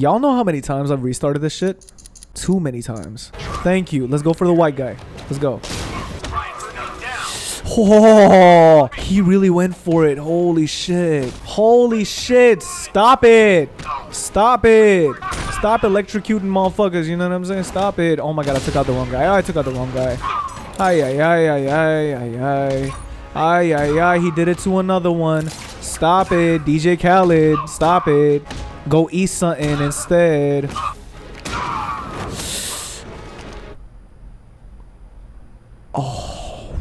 Y'all know how many times I've restarted this shit? Too many times. Thank you. Let's go for the white guy. Let's go. Oh, he really went for it. Holy shit. Holy shit. Stop it. Stop it. Stop electrocuting motherfuckers. You know what I'm saying? Stop it. Oh my god, I took out the wrong guy. I took out the wrong guy. Ay, ay, ay, ay, ay, ay, ay. Ay, ay, ay. He did it to another one. Stop it. DJ Khaled. Stop it. Go eat something instead. Oh.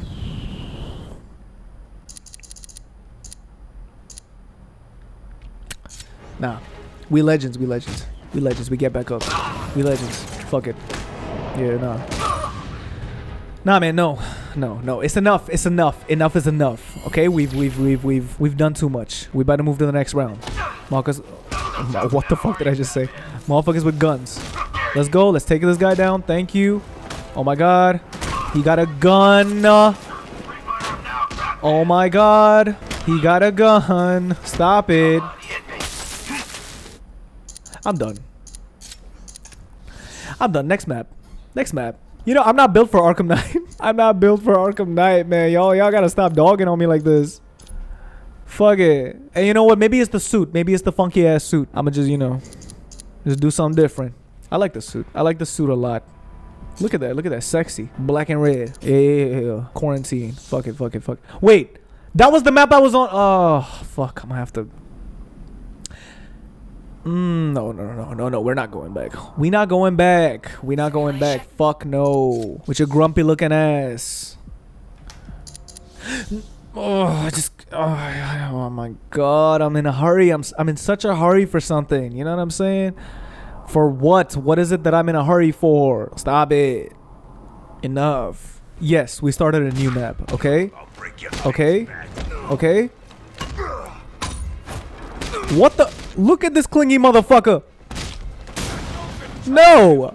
Nah. We legends. We legends. We legends. We get back up. We legends. Fuck it. Yeah, nah. Nah, man, no. No. It's enough. It's enough. Enough is enough. Okay? We've done too much. We about to move to the next round. Marcus. What the fuck did I just say? Motherfuckers with guns. Let's go. Let's take this guy down. Thank you. Oh my god. He got a gun. Oh my god. He got a gun. Stop it. I'm done. I'm done. Next map. Next map. You know, I'm not built for Arkham Knight. I'm not built for Arkham Knight, man. Y'all gotta stop dogging on me like this. Fuck it. And you know what? Maybe it's the suit. Maybe it's the funky ass suit. I'ma just, you know, just do something different. I like the suit. I like the suit a lot. Look at that. Look at that. Sexy. Black and red. Yeah. Quarantine. Fuck it. Fuck it. Fuck. Wait. That was the map I was on. Oh, fuck. I'm gonna have to. No. We're not going back. We not going back. We not going back. Fuck no. With your grumpy looking ass. Oh my god. I'm in a hurry. I'm in such a hurry for something. You know what I'm saying? For what? What is it that I'm in a hurry for? Stop it. Enough. Yes, we started a new map. Okay? Okay? Okay? What the? Look at this clingy motherfucker. No.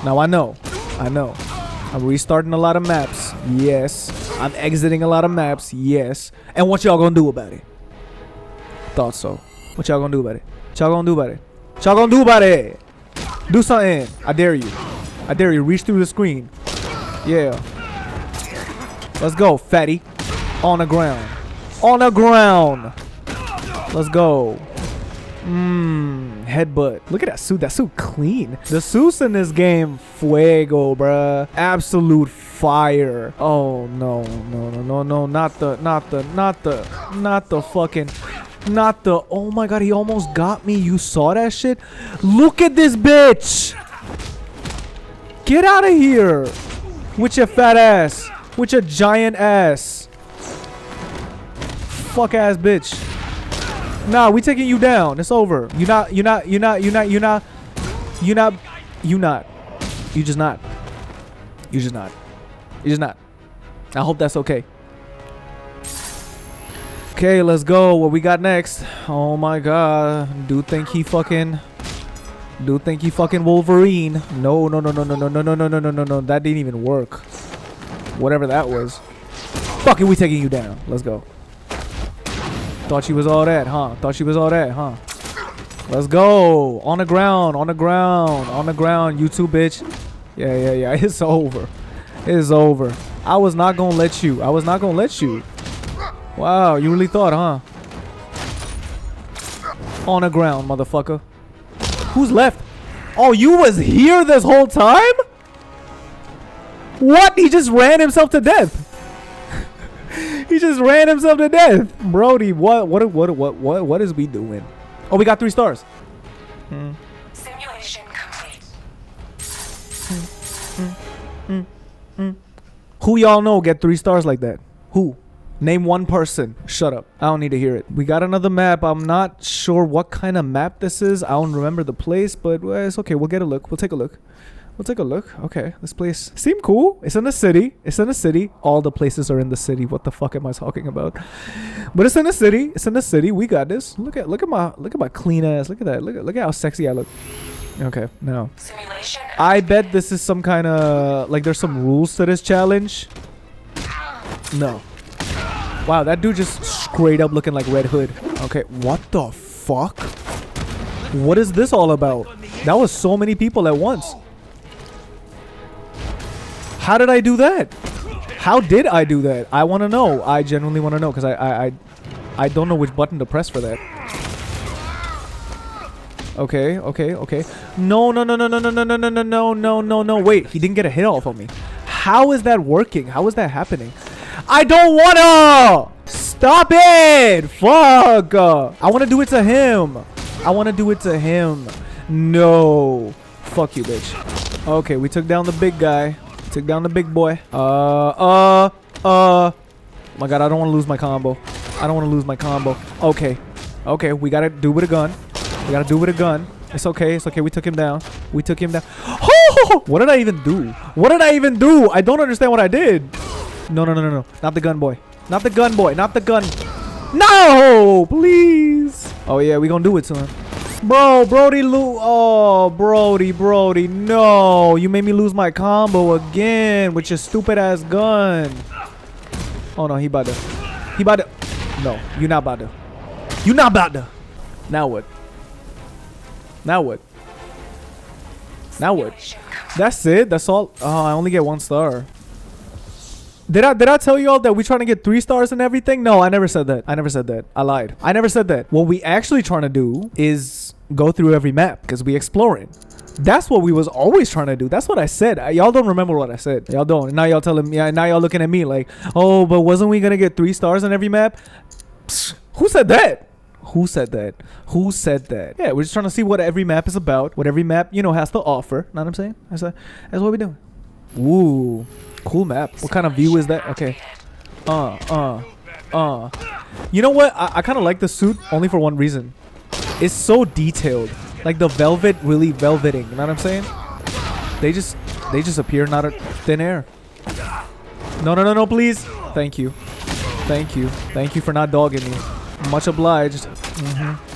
Now I know. I'm restarting a lot of maps. Yes. I'm exiting a lot of maps. Yes. And what y'all gonna do about it? Thought so. What y'all gonna do about it? What y'all gonna do about it? What y'all gonna do about it? Do something. I dare you. I dare you. Reach through the screen. Yeah. Let's go, fatty. On the ground. On the ground. Let's go. Headbutt. Look at that suit. That suit clean. The suits in this game, fuego, bruh. Absolute fire. Oh no. Not the fucking. Not the. Oh my god, he almost got me. You saw that shit? Look at this bitch. Get out of here. With your fat ass. With your giant ass. Fuck ass bitch. Nah, we taking you down. It's over. You just not. I hope that's okay. Okay, let's go. What we got next? Oh my god. Do think he fucking Wolverine. No. That didn't even work. Whatever that was. Fuck it, we taking you down. Let's go. Thought she was all that, huh? Let's go. On the ground. You too, bitch. Yeah. It's over. It's over. I was not gonna let you. Wow, you really thought, huh? On the ground, motherfucker. Who's left? Oh, you was here this whole time? What? He just ran himself to death. He just ran himself to death. Brody, what is we doing? Oh, we got 3 stars. Simulation complete. Who y'all know get 3 stars like that? Who? Name one person. Shut up. I don't need to hear it. We got another map. I'm not sure what kind of map this is. I don't remember the place, but it's okay. We'll get a look. We'll take a look. Okay, this place seemed cool. It's in the city. All the places are in the city. What the fuck am I talking about? But it's in the city. We got this. Look at my clean ass. Look at that. Look at how sexy I look. Okay, now. I bet this is some kind of like there's some rules to this challenge. No. Wow, that dude just straight up looking like Red Hood. Okay, what the fuck? What is this all about? That was so many people at once. How did I do that? How did I do that? I want to know. I genuinely want to know because I don't know which button to press for that. Okay, okay, okay. No, no, no, no, no, no, no, no, no, no, no, no, no, no. Wait, he didn't get a hit off of me. How is that working? How is that happening? I don't wanna! Stop it! Fuck! I want to do it to him. I want to do it to him. No. Fuck you, bitch. Okay, we took down the big guy. Took down the big boy. Oh my god, I don't want to lose my combo. I don't want to lose my combo. Okay. Okay, we gotta do with a gun. We gotta do with a gun. It's okay. It's okay. We took him down. We took him down. Oh! What did I even do? What did I even do? I don't understand what I did. No, no, no, no, no. Not the gun boy. Not the gun boy. Not the gun. No! Please. Oh, yeah. We gonna do it to him. Bro, Brody, oh, Brody, no. You made me lose my combo again with your stupid ass gun. Oh, no. He about to. No, you're not about to. You're not about to. Now what? Now what? Now what? That's it? That's all? Oh, I only get 1 star. Did I tell y'all that we trying to get 3 stars and everything? No, I never said that. I never said that. I lied. I never said that. What we actually trying to do is go through every map because we exploring. That's what we was always trying to do. That's what I said. Y'all don't remember what I said. Y'all don't. Now y'all telling me. Now y'all looking at me like, oh, but wasn't we gonna get 3 stars in every map? Psst, who said that? Who said that? Who said that? Yeah, we're just trying to see what every map is about. What every map, you know, has to offer. Know what I'm saying? That's what we're doing. Ooh, cool map. What kind of view is that? Okay. You know what? I kind of like the suit only for one reason. It's so detailed. Like the velvet, really velveting. You know what I'm saying? They just appear not at thin air. No, no, no, no, please. Thank you. Thank you. Thank you for not dogging me. Much obliged.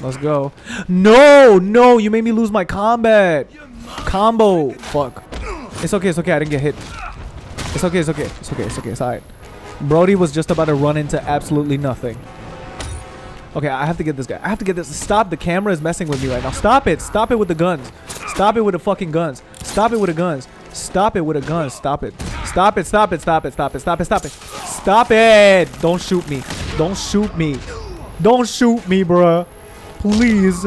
Let's go. No, no, you made me lose my combat. Combo. Fuck. It's okay, it's okay. I didn't get hit. It's okay, it's okay. It's okay, it's okay. It's alright. Brody was just about to run into absolutely nothing. Okay, I have to get this guy. I have to get this. Stop. The camera is messing with me right now. Stop it. Stop it with the guns. Stop it with the fucking guns. Stop it with the guns. Stop it with the guns. Stop it. Stop it. Stop it. Stop it. Stop it. Stop it. Stop it. Stop it. Don't shoot me. Don't shoot me. Don't shoot me, bruh. Please.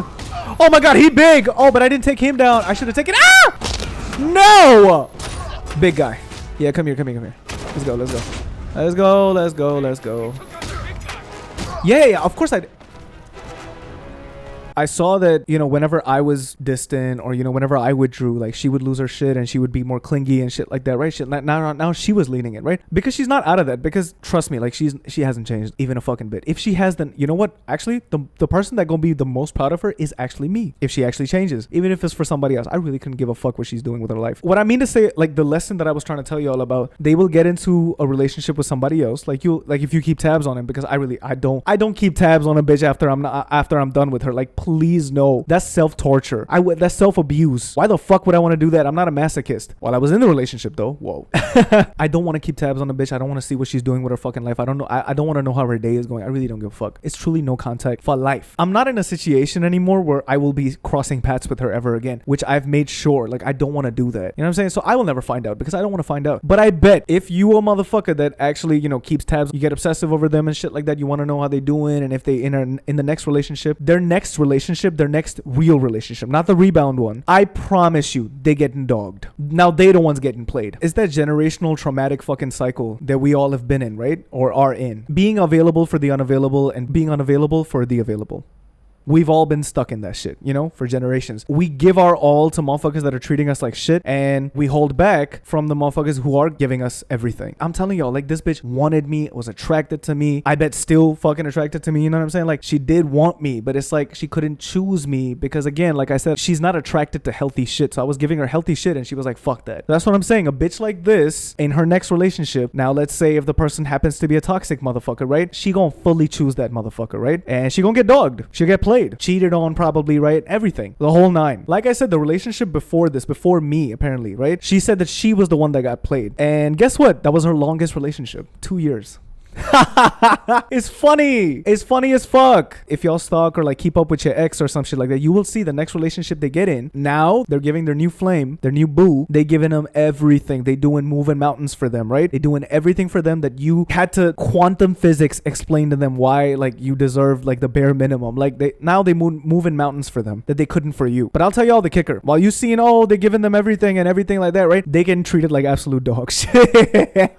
Oh my god, he big. Oh, but I didn't take him down. I should have taken. Ah! No! Big guy. Yeah, come here, come here, come here. Let's go, let's go. Let's go, let's go, let's go. Yeah, yeah, of course I saw that, you know, whenever I was distant or, you know, whenever I withdrew, like she would lose her shit and she would be more clingy and shit like that, right? Shit, now she was leaning it, right? Because she's not out of that. Because trust me, like she hasn't changed even a fucking bit. If she has, then you know what? Actually, the person that gonna be the most proud of her is actually me. If she actually changes, even if it's for somebody else, I really couldn't give a fuck what she's doing with her life. What I mean to say, like the lesson that I was trying to tell you all about, they will get into a relationship with somebody else, like if you keep tabs on him, because I don't keep tabs on a bitch after I'm done with her. Like, please no. That's self-torture. That's self-abuse. Why the fuck would I want to do that? I'm not a masochist. While I was in the relationship though, whoa. I don't want to keep tabs on the bitch. I don't want to see what she's doing with her fucking life. I don't know. I don't want to know how her day is going. I really don't give a fuck. It's truly no contact for life. I'm not in a situation anymore where I will be crossing paths with her ever again, which I've made sure. Like, I don't want to do that. You know what I'm saying? So I will never find out because I don't want to find out. But I bet if you a motherfucker that actually, you know, keeps tabs, you get obsessive over them and shit like that, you want to know how they doing, and if they in the next relationship, their next real relationship, not the rebound one, I promise you they getting dogged. Now they the ones getting played. It's that generational traumatic fucking cycle that we all have been in, right? Or are in. Being available for the unavailable and being unavailable for the available. We've all been stuck in that shit, you know, for generations. We give our all to motherfuckers that are treating us like shit, and we hold back from the motherfuckers who are giving us everything. I'm telling y'all, like, this bitch wanted me, was attracted to me. I bet still fucking attracted to me, you know what I'm saying? Like, she did want me, but it's like she couldn't choose me because, again, like I said, she's not attracted to healthy shit. So I was giving her healthy shit and she was like, fuck that. That's what I'm saying. A bitch like this in her next relationship, now let's say if the person happens to be a toxic motherfucker, right? She gonna fully choose that motherfucker, right? And she gonna get dogged. She'll get played. Cheated on probably, right? Everything. The whole nine. Like I said, the relationship before me, apparently, right? She said that she was the one that got played. And guess what? That was her longest relationship. 2 years. It's funny. It's funny as fuck. If y'all stalk or like keep up with your ex or some shit like that, you will see the next relationship they get in. Now they're giving their new flame, their new boo. They giving them everything. They doing moving mountains for them, right? They doing everything for them that you had to quantum physics explain to them why like you deserve like the bare minimum. Like they moving mountains for them that they couldn't for you. But I'll tell y'all the kicker. While you seeing they're giving them everything and everything like that, right? They getting treated like absolute dog shit.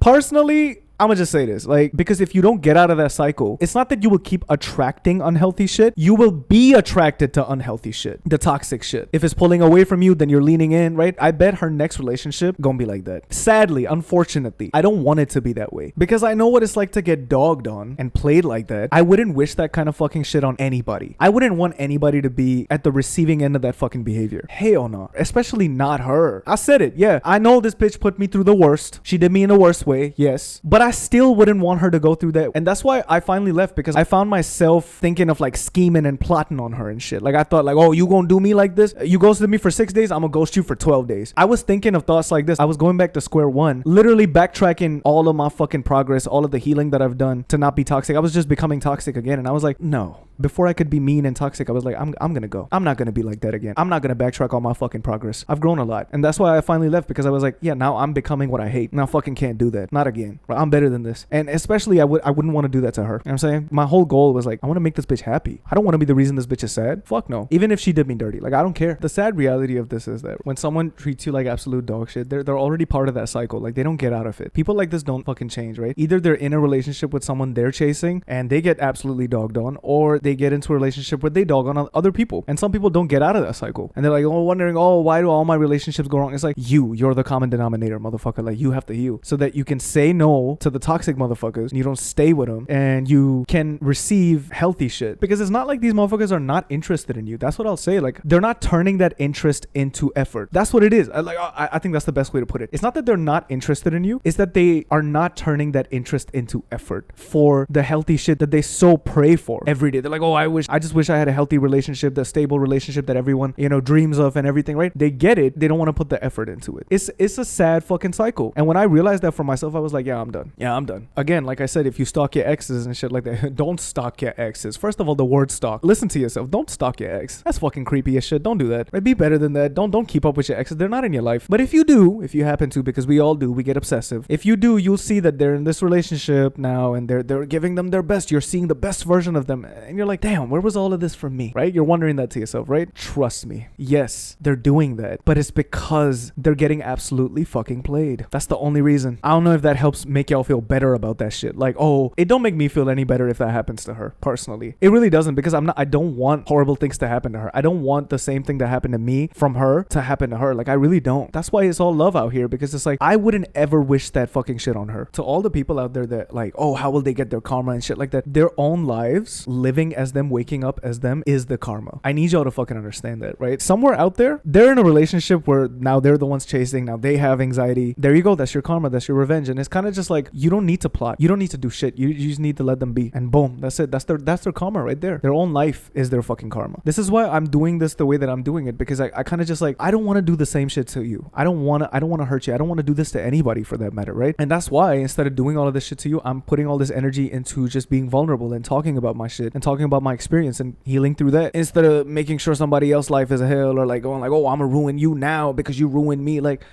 Personally, I'm gonna just say this, like, because if you don't get out of that cycle, it's not that you will keep attracting unhealthy shit. You will be attracted to unhealthy shit, the toxic shit. If it's pulling away from you, then you're leaning in, right? I bet her next relationship gonna be like that. Sadly, unfortunately, I don't want it to be that way because I know what it's like to get dogged on and played like that. I wouldn't wish that kind of fucking shit on anybody. I wouldn't want anybody to be at the receiving end of that fucking behavior. Hell no. Especially not her. I said it. Yeah, I know this bitch put me through the worst. She did me in the worst way. Yes. But I still wouldn't want her to go through that. And that's why I finally left, because I found myself thinking of like scheming and plotting on her and shit. Like I thought like, oh, you gonna do me like this? You ghosted me for 6 days, I'm gonna ghost you for 12 days. I was thinking of thoughts like this. I was going back to square one, literally backtracking all of my fucking progress, all of the healing that I've done to not be toxic. I was just becoming toxic again. And I was like, no. Before I could be mean and toxic, I was like, I'm gonna go. I'm not gonna be like that again. I'm not gonna backtrack all my fucking progress. I've grown a lot. And that's why I finally left, because I was like, yeah, now I'm becoming what I hate. Now fucking can't do that. Not again. I'm better than this. And especially I wouldn't want to do that to her. You know what I'm saying? My whole goal was like, I want to make this bitch happy. I don't want to be the reason this bitch is sad. Fuck no. Even if she did me dirty. Like I don't care. The sad reality of this is that when someone treats you like absolute dog shit, they're already part of that cycle. Like they don't get out of it. People like this don't fucking change, right? Either they're in a relationship with someone they're chasing and they get absolutely dogged on, or they get into a relationship where they dog on other people. And some people don't get out of that cycle. And they're like, wondering, why do all my relationships go wrong? It's like, you're the common denominator, motherfucker. Like you have to heal so that you can say no to the toxic motherfuckers and you don't stay with them and you can receive healthy shit. Because it's not like these motherfuckers are not interested in you. That's what I'll say. Like they're not turning that interest into effort. That's what it is. I think that's the best way to put it. It's not that they're not interested in you. It's that they are not turning that interest into effort for the healthy shit that they so pray for every day. They're like, I just wish I had a healthy relationship, the stable relationship that everyone, dreams of and everything, right? They get it. They don't want to put the effort into it. It's a sad fucking cycle. And when I realized that for myself, I was like, yeah, I'm done. Again, like I said, if you stalk your exes and shit like that, don't stalk your exes. First of all, the word stalk. Listen to yourself. Don't stalk your ex. That's fucking creepy as shit. Don't do that. Right? Be better than that. Don't keep up with your exes. They're not in your life. But if you do, if you happen to, because we all do, we get obsessive. If you do, you'll see that they're in this relationship now and they're giving them their best. You're seeing the best version of them. And you're like, damn, where was all of this from me? Right? You're wondering that to yourself, right? Trust me. Yes, they're doing that. But it's because they're getting absolutely fucking played. That's the only reason. I don't know if that helps make y'all feel better about that shit. Like, it don't make me feel any better if that happens to her, personally. It really doesn't, because I don't want horrible things to happen to her. I don't want the same thing that happened to me from her to happen to her. Like, I really don't. That's why it's all love out here, because it's like, I wouldn't ever wish that fucking shit on her. To all the people out there that like, how will they get their karma and shit like that? Their own lives, living as them, waking up as them, is the karma. I need y'all to fucking understand that, right? Somewhere out there, they're in a relationship where now they're the ones chasing, now they have anxiety. There you go. That's your karma. That's your revenge. And it's kind of just like, you don't need to plot. You don't need to do shit. You just need to let them be. And boom, that's it. That's their karma right there. Their own life is their fucking karma. This is why I'm doing this the way that I'm doing it, because I kind of just like, I don't want to do the same shit to you. I don't want to hurt you. I don't want to do this to anybody for that matter, right? And that's why instead of doing all of this shit to you, I'm putting all this energy into just being vulnerable and talking about my shit and talking about my experience and healing through that, instead of making sure somebody else's life is a hell, or like going like, I'm gonna ruin you now because you ruined me. Like,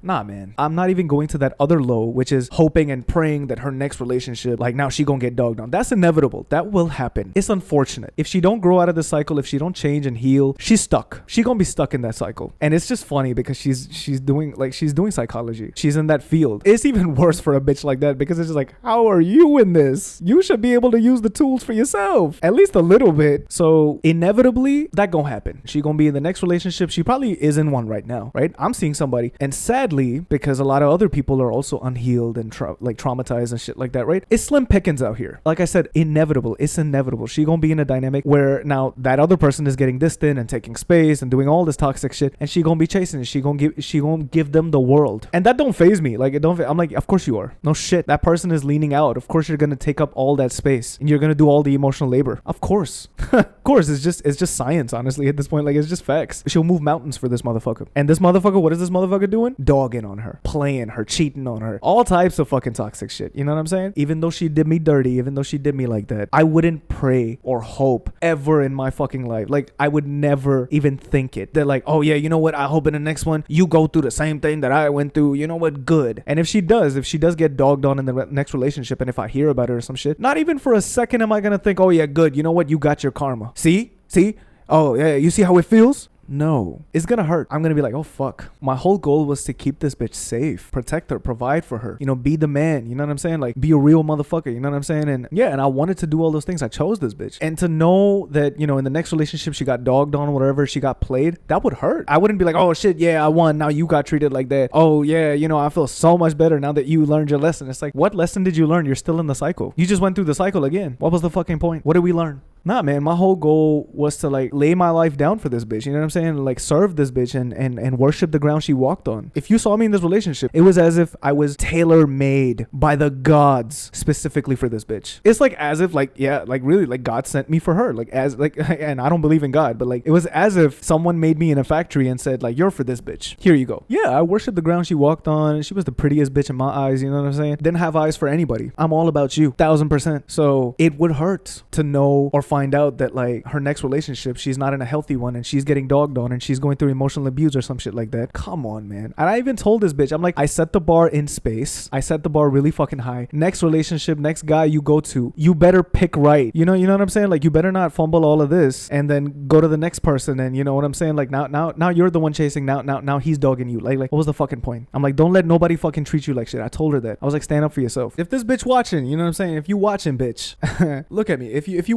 nah, man. I'm not even going to that other low, which is hoping and praying that her next relationship, like now she gonna get dogged on. That's inevitable. That will happen. It's unfortunate. If she don't grow out of the cycle, if she don't change and heal, she's stuck. She gonna be stuck in that cycle. And it's just funny because she's doing psychology. She's in that field. It's even worse for a bitch like that, because it's just like, how are you in this? You should be able to use the tools for yourself, at least a little bit. So inevitably, that gonna happen. She gonna be in the next relationship. She probably is in one right now, right? I'm seeing somebody, and sadly, because a lot of other people are also unhealed and traumatized and shit like that, right? It's slim pickings out here. Like I said, inevitable. It's inevitable. She gonna be in a dynamic where now that other person is getting distant and taking space and doing all this toxic shit, and she gonna be chasing it. She gonna give them the world, and that don't faze me. Like, I'm like, of course you are. No shit. That person is leaning out. Of course you're gonna take up all that space and you're gonna do all the emotional labor. Of course. Of course. It's just science, honestly, at this point. Like, it's just facts. She'll move mountains for this motherfucker. And this motherfucker, what is this motherfucker doing? Dog dogging on her, playing her, cheating on her, all types of fucking toxic shit. You know what I'm saying? Even though she did me dirty, even though she did me like that, I wouldn't pray or hope ever in my fucking life. Like, I would never even think it. They're like, oh yeah, you know what? I hope in the next one you go through the same thing that I went through. You know what? Good. And if she does get dogged on in the next relationship, and if I hear about it or some shit, not even for a second am I gonna think, oh yeah, good. You know what? You got your karma. See? Oh yeah, you see how it feels? No, it's gonna hurt. I'm gonna be like, oh fuck. My whole goal was to keep this bitch safe, protect her, provide for her, you know, be the man, you know what I'm saying? Like, be a real motherfucker, you know what I'm saying? And yeah, and I wanted to do all those things. I chose this bitch. And to know that, you know, in the next relationship she got dogged on, whatever, she got played, that would hurt. I wouldn't be like, oh shit, yeah, I won, now you got treated like that. Oh yeah, you know, I feel so much better now that you learned your lesson. It's like, what lesson did you learn? You're still in the cycle. You just went through the cycle again. What was the fucking point? What did we learn? Nah, man, my whole goal was to like lay my life down for this bitch. You know what I'm saying? Like, serve this bitch and worship the ground she walked on. If you saw me in this relationship, it was as if I was tailor-made by the gods specifically for this bitch. It's like as if like, yeah, like really, like God sent me for her. Like as like, and I don't believe in God, but like it was as if someone made me in a factory and said like, you're for this bitch. Here you go. Yeah, I worship the ground she walked on. She was the prettiest bitch in my eyes. You know what I'm saying? Didn't have eyes for anybody. I'm all about you, 1000%. So it would hurt to know or find out that like her next relationship, she's not in a healthy one and she's getting dogged on and she's going through emotional abuse or some shit like that. Come on, man. And I even told this bitch, I'm like, I set the bar in space. I set the bar really fucking high. Next relationship, next guy you go to, you better pick right. You know what I'm saying? Like, you better not fumble all of this and then go to the next person. And you know what I'm saying? Like now you're the one chasing. Now he's dogging you. Like what was the fucking point? I'm like, don't let nobody fucking treat you like shit. I told her that. I was like, stand up for yourself. If this bitch watching, you know what I'm saying? If you watching, bitch, look at me. If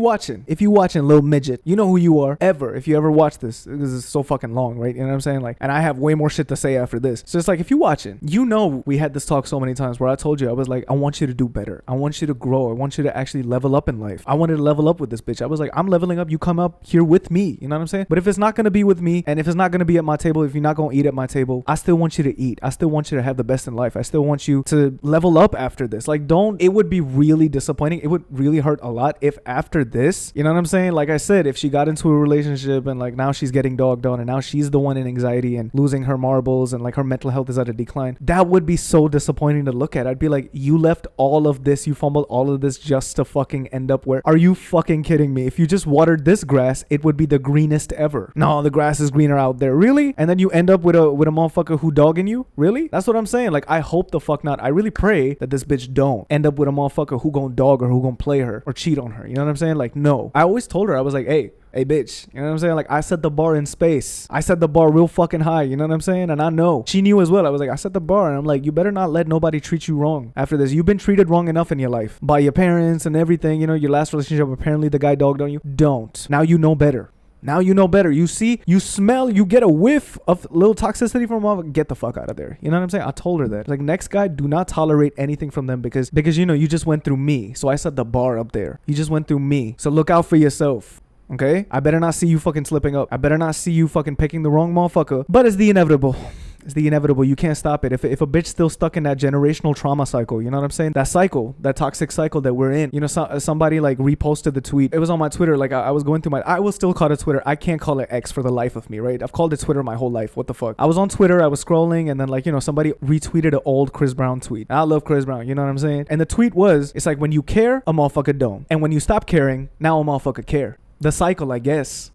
you watching, little midget, you know who you are. If you ever watch this, because it's so fucking long, right? You know what I'm saying? Like, and I have way more shit to say after this. So it's like, if you watching, you know, we had this talk so many times where I told you, I was like, I want you to do better. I want you to grow. I want you to actually level up in life. I wanted to level up with this bitch. I was like, I'm leveling up. You come up here with me. You know what I'm saying? But if it's not going to be with me, and if it's not going to be at my table, if you're not going to eat at my table, I still want you to eat. I still want you to have the best in life. I still want you to level up after this. Like, it would be really disappointing. It would really hurt a lot if after this, you know what I'm saying? Like I said, if she got into a relationship and like now she's getting dogged on and now she's the one in anxiety and losing her marbles and like her mental health is at a decline, that would be so disappointing to look at. I'd be like, you left all of this, you fumbled all of this just to fucking end up where? Are you fucking kidding me? If you just watered this grass, it would be the greenest ever. No, the grass is greener out there. Really? And then you end up with a motherfucker who dogging you? Really? That's what I'm saying. Like, I hope the fuck not. I really pray that this bitch don't end up with a motherfucker who gonna dog her, who gonna play her or cheat on her. You know what I'm saying? Like, no. I always told her, I was like, hey bitch, you know what I'm saying? Like, I set the bar in space. I set the bar real fucking high, you know what I'm saying? And I know she knew as well. I was like, I set the bar, and I'm like, you better not let nobody treat you wrong after this. You've been treated wrong enough in your life by your parents and everything. You know, your last relationship, apparently the guy dogged on you. Don't. Now you know better. Now you know better. You see, you smell, you get a whiff of little toxicity from them. Get the fuck out of there. You know what I'm saying? I told her that. Like, next guy, do not tolerate anything from them because you know, you just went through me. So I set the bar up there. You just went through me. So look out for yourself. Okay? I better not see you fucking slipping up. I better not see you fucking picking the wrong motherfucker. But it's the inevitable. It's the inevitable. You can't stop it. If a bitch still stuck in that generational trauma cycle, you know what I'm saying? That cycle, that toxic cycle that we're in. You know, somebody like reposted the tweet. It was on my Twitter. Like, I was going through I will still call it Twitter. I can't call it X for the life of me, right? I've called it Twitter my whole life. What the fuck? I was on Twitter. I was scrolling, and then like, you know, somebody retweeted an old Chris Brown tweet. I love Chris Brown. You know what I'm saying? And the tweet was, it's like, when you care, a motherfucker don't. And when you stop caring, now a motherfucker care. The cycle, I guess.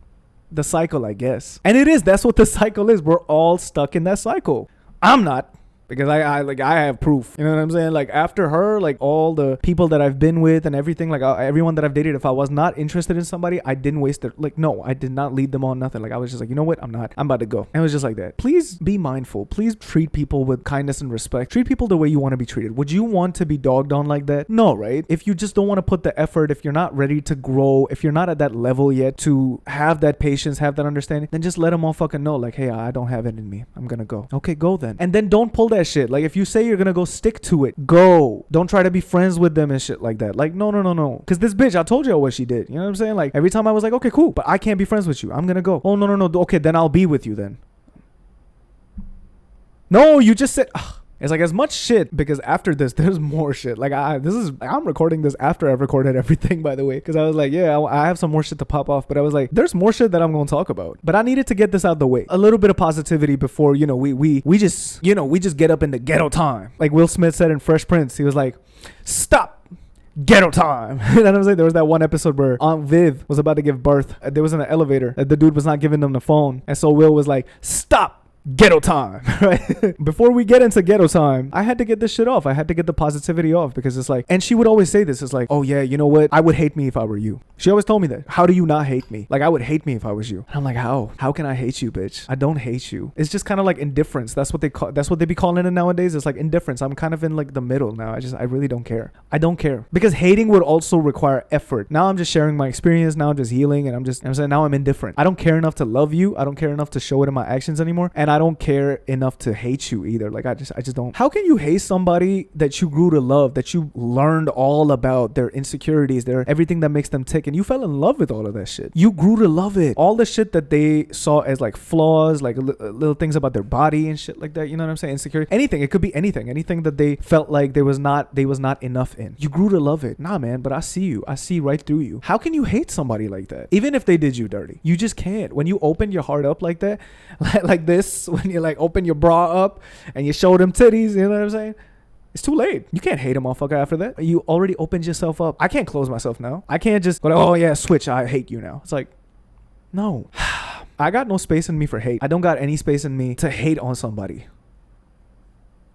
And it is. That's what the cycle is. We're all stuck in that cycle. I'm not. Because I have proof. You know what I'm saying? Like, after her, like, all the people that I've been with and everything, like, everyone that I've dated, if I was not interested in somebody, I didn't waste their, like, no, I did not lead them on nothing. Like, I was just like, you know what? I'm about to go. And it was just like that. Please be mindful. Please treat people with kindness and respect. Treat people the way you want to be treated. Would you want to be dogged on like that? No, right? If you just don't want to put the effort, if you're not ready to grow, if you're not at that level yet to have that patience, have that understanding, then just let them all fucking know, like, hey, I don't have it in me. I'm gonna go. Okay, go then. And then don't pull that shit. Like, if you say you're gonna go, stick to it. Go. Don't try to be friends with them and shit like that. Like, no. Because this bitch, I told you what she did. You know what I'm saying? Like, every time I was like, okay, cool, but I can't be friends with you. I'm gonna go. Oh, no. Okay, then I'll be with you then. No, you just said, It's like as much shit, because after this, there's more shit. Like I'm recording this after I've recorded everything, by the way, because I was like, yeah, I have some more shit to pop off, but I was like, there's more shit that I'm going to talk about. But I needed to get this out the way. A little bit of positivity before, you know, we just get up into ghetto time. Like Will Smith said in Fresh Prince, he was like, stop. Ghetto time. You know what I'm saying? There was that one episode where Aunt Viv was about to give birth. There was in an elevator. The dude was not giving them the phone. And so Will was like, stop. Ghetto time, right? Before we get into ghetto time, I had to get this shit off. I had to get the positivity off, because it's like, and she would always say this, it's like, oh yeah, you know what? I would hate me if I were you. She always told me that. How do you not hate me? Like, I would hate me if I was you. And I'm like, how? How can I hate you, bitch? I don't hate you. It's just kind of like indifference. That's what they be calling it nowadays. It's like indifference. I'm kind of in like the middle now. I really don't care. I don't care. Because hating would also require effort. Now I'm just sharing my experience. Now I'm just healing, and I'm saying now I'm indifferent. I don't care enough to love you. I don't care enough to show it in my actions anymore. And I don't care enough to hate you either. Like I just don't. How can you hate somebody that you grew to love, that you learned all about their insecurities, their everything that makes them tick, and you fell in love with all of that shit? You grew to love it. All the shit that they saw as like flaws, like little things about their body and shit like that. You know what I'm saying? Insecurity. Anything. It could be anything. Anything that they felt like they was not enough in. You grew to love it. Nah, man. But I see you. I see right through you. How can you hate somebody like that? Even if they did you dirty, you just can't. When you open your heart up like that, like this, when you like open your bra up and you show them titties, you know what I'm saying? It's too late. You can't hate a motherfucker after that. You already opened yourself up. I can't close myself now. I can't just go like, oh yeah, switch. I hate you now. It's like, no. I got no space in me for hate. I don't got any space in me to hate on somebody.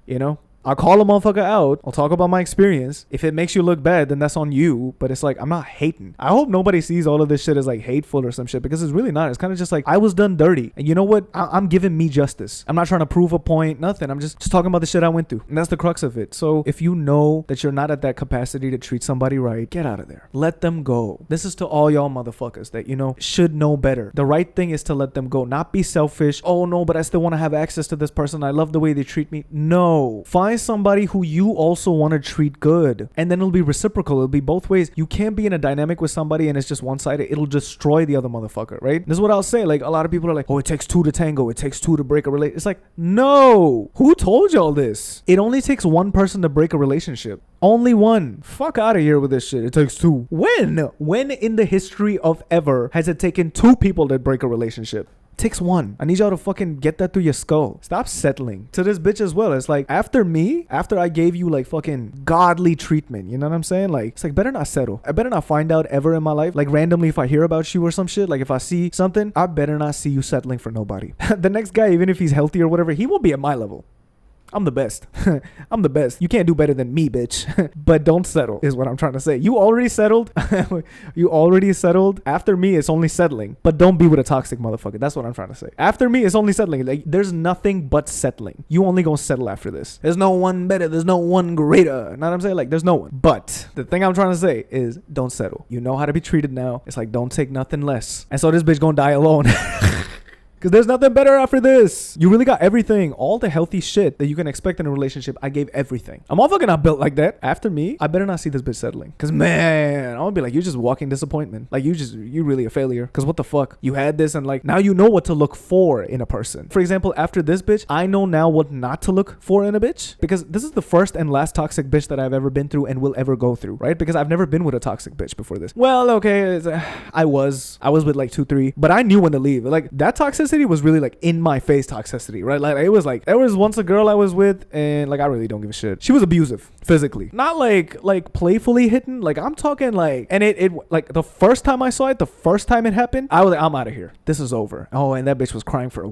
You know? I'll call a motherfucker out. I'll talk about my experience. If it makes you look bad, then that's on you. But it's like, I'm not hating. I hope nobody sees all of this shit as like hateful or some shit, because it's really not. It's kind of just like, I was done dirty. And you know what? I'm giving me justice. I'm not trying to prove a point, nothing. I'm just talking about the shit I went through. And that's the crux of it. So if you know that you're not at that capacity to treat somebody right, get out of there. Let them go. This is to all y'all motherfuckers that, you know, should know better. The right thing is to let them go. Not be selfish. Oh no, but I still want to have access to this person. I love the way they treat me. No. Find somebody who you also want to treat good, and then it'll be reciprocal. It'll be both ways. You can't be in a dynamic with somebody and it's just one-sided. It'll destroy the other motherfucker, right? This is what I'll say. Like, a lot of people are like, oh, it takes two to tango, it takes two to break a relationship. It's like, no. Who told y'all this? It only takes one person to break a relationship. Only one. Fuck out of here with this shit. It takes two. When in the history of ever has it taken two people to break a relationship? Takes one. I need y'all to fucking get that through your skull. Stop settling. To this bitch as well. It's like, after I gave you like fucking godly treatment, you know what I'm saying? Like, it's like, better not settle. I better not find out ever in my life. Like, randomly, if I hear about you or some shit, like if I see something, I better not see you settling for nobody. The next guy, even if he's healthy or whatever, he won't be at my level. I'm the best. I'm the best. You can't do better than me, bitch. But don't settle is what I'm trying to say. You already settled. You already settled. After me, it's only settling. But don't be with a toxic motherfucker. That's what I'm trying to say. After me, it's only settling. Like, there's nothing but settling. You only gonna settle after this. There's no one better. There's no one greater. Know what I'm saying? Like, there's no one. But the thing I'm trying to say is, don't settle. You know how to be treated now. It's like, don't take nothing less. And so this bitch gonna die alone. Because there's nothing better after this. You really got everything. All the healthy shit that you can expect in a relationship. I gave everything. I'm all fucking not built like that. After me, I better not see this bitch settling. Because, man, I'm going to be like, you're just walking disappointment. Like, you really a failure. Because what the fuck? You had this and like, now you know what to look for in a person. For example, after this bitch, I know now what not to look for in a bitch. Because this is the first and last toxic bitch that I've ever been through and will ever go through. Right? Because I've never been with a toxic bitch before this. Well, okay. I was with like 2-3. But I knew when to leave. Like, that toxicity was really like in my face toxicity, right? Like, it was like, there was once a girl I was with and like, I really don't give a shit. She was abusive physically, not like playfully hitting. Like, I'm talking like, and it like the first time I saw it, the first time it happened, I was like, I'm out of here. This is over. Oh, and that bitch was crying for a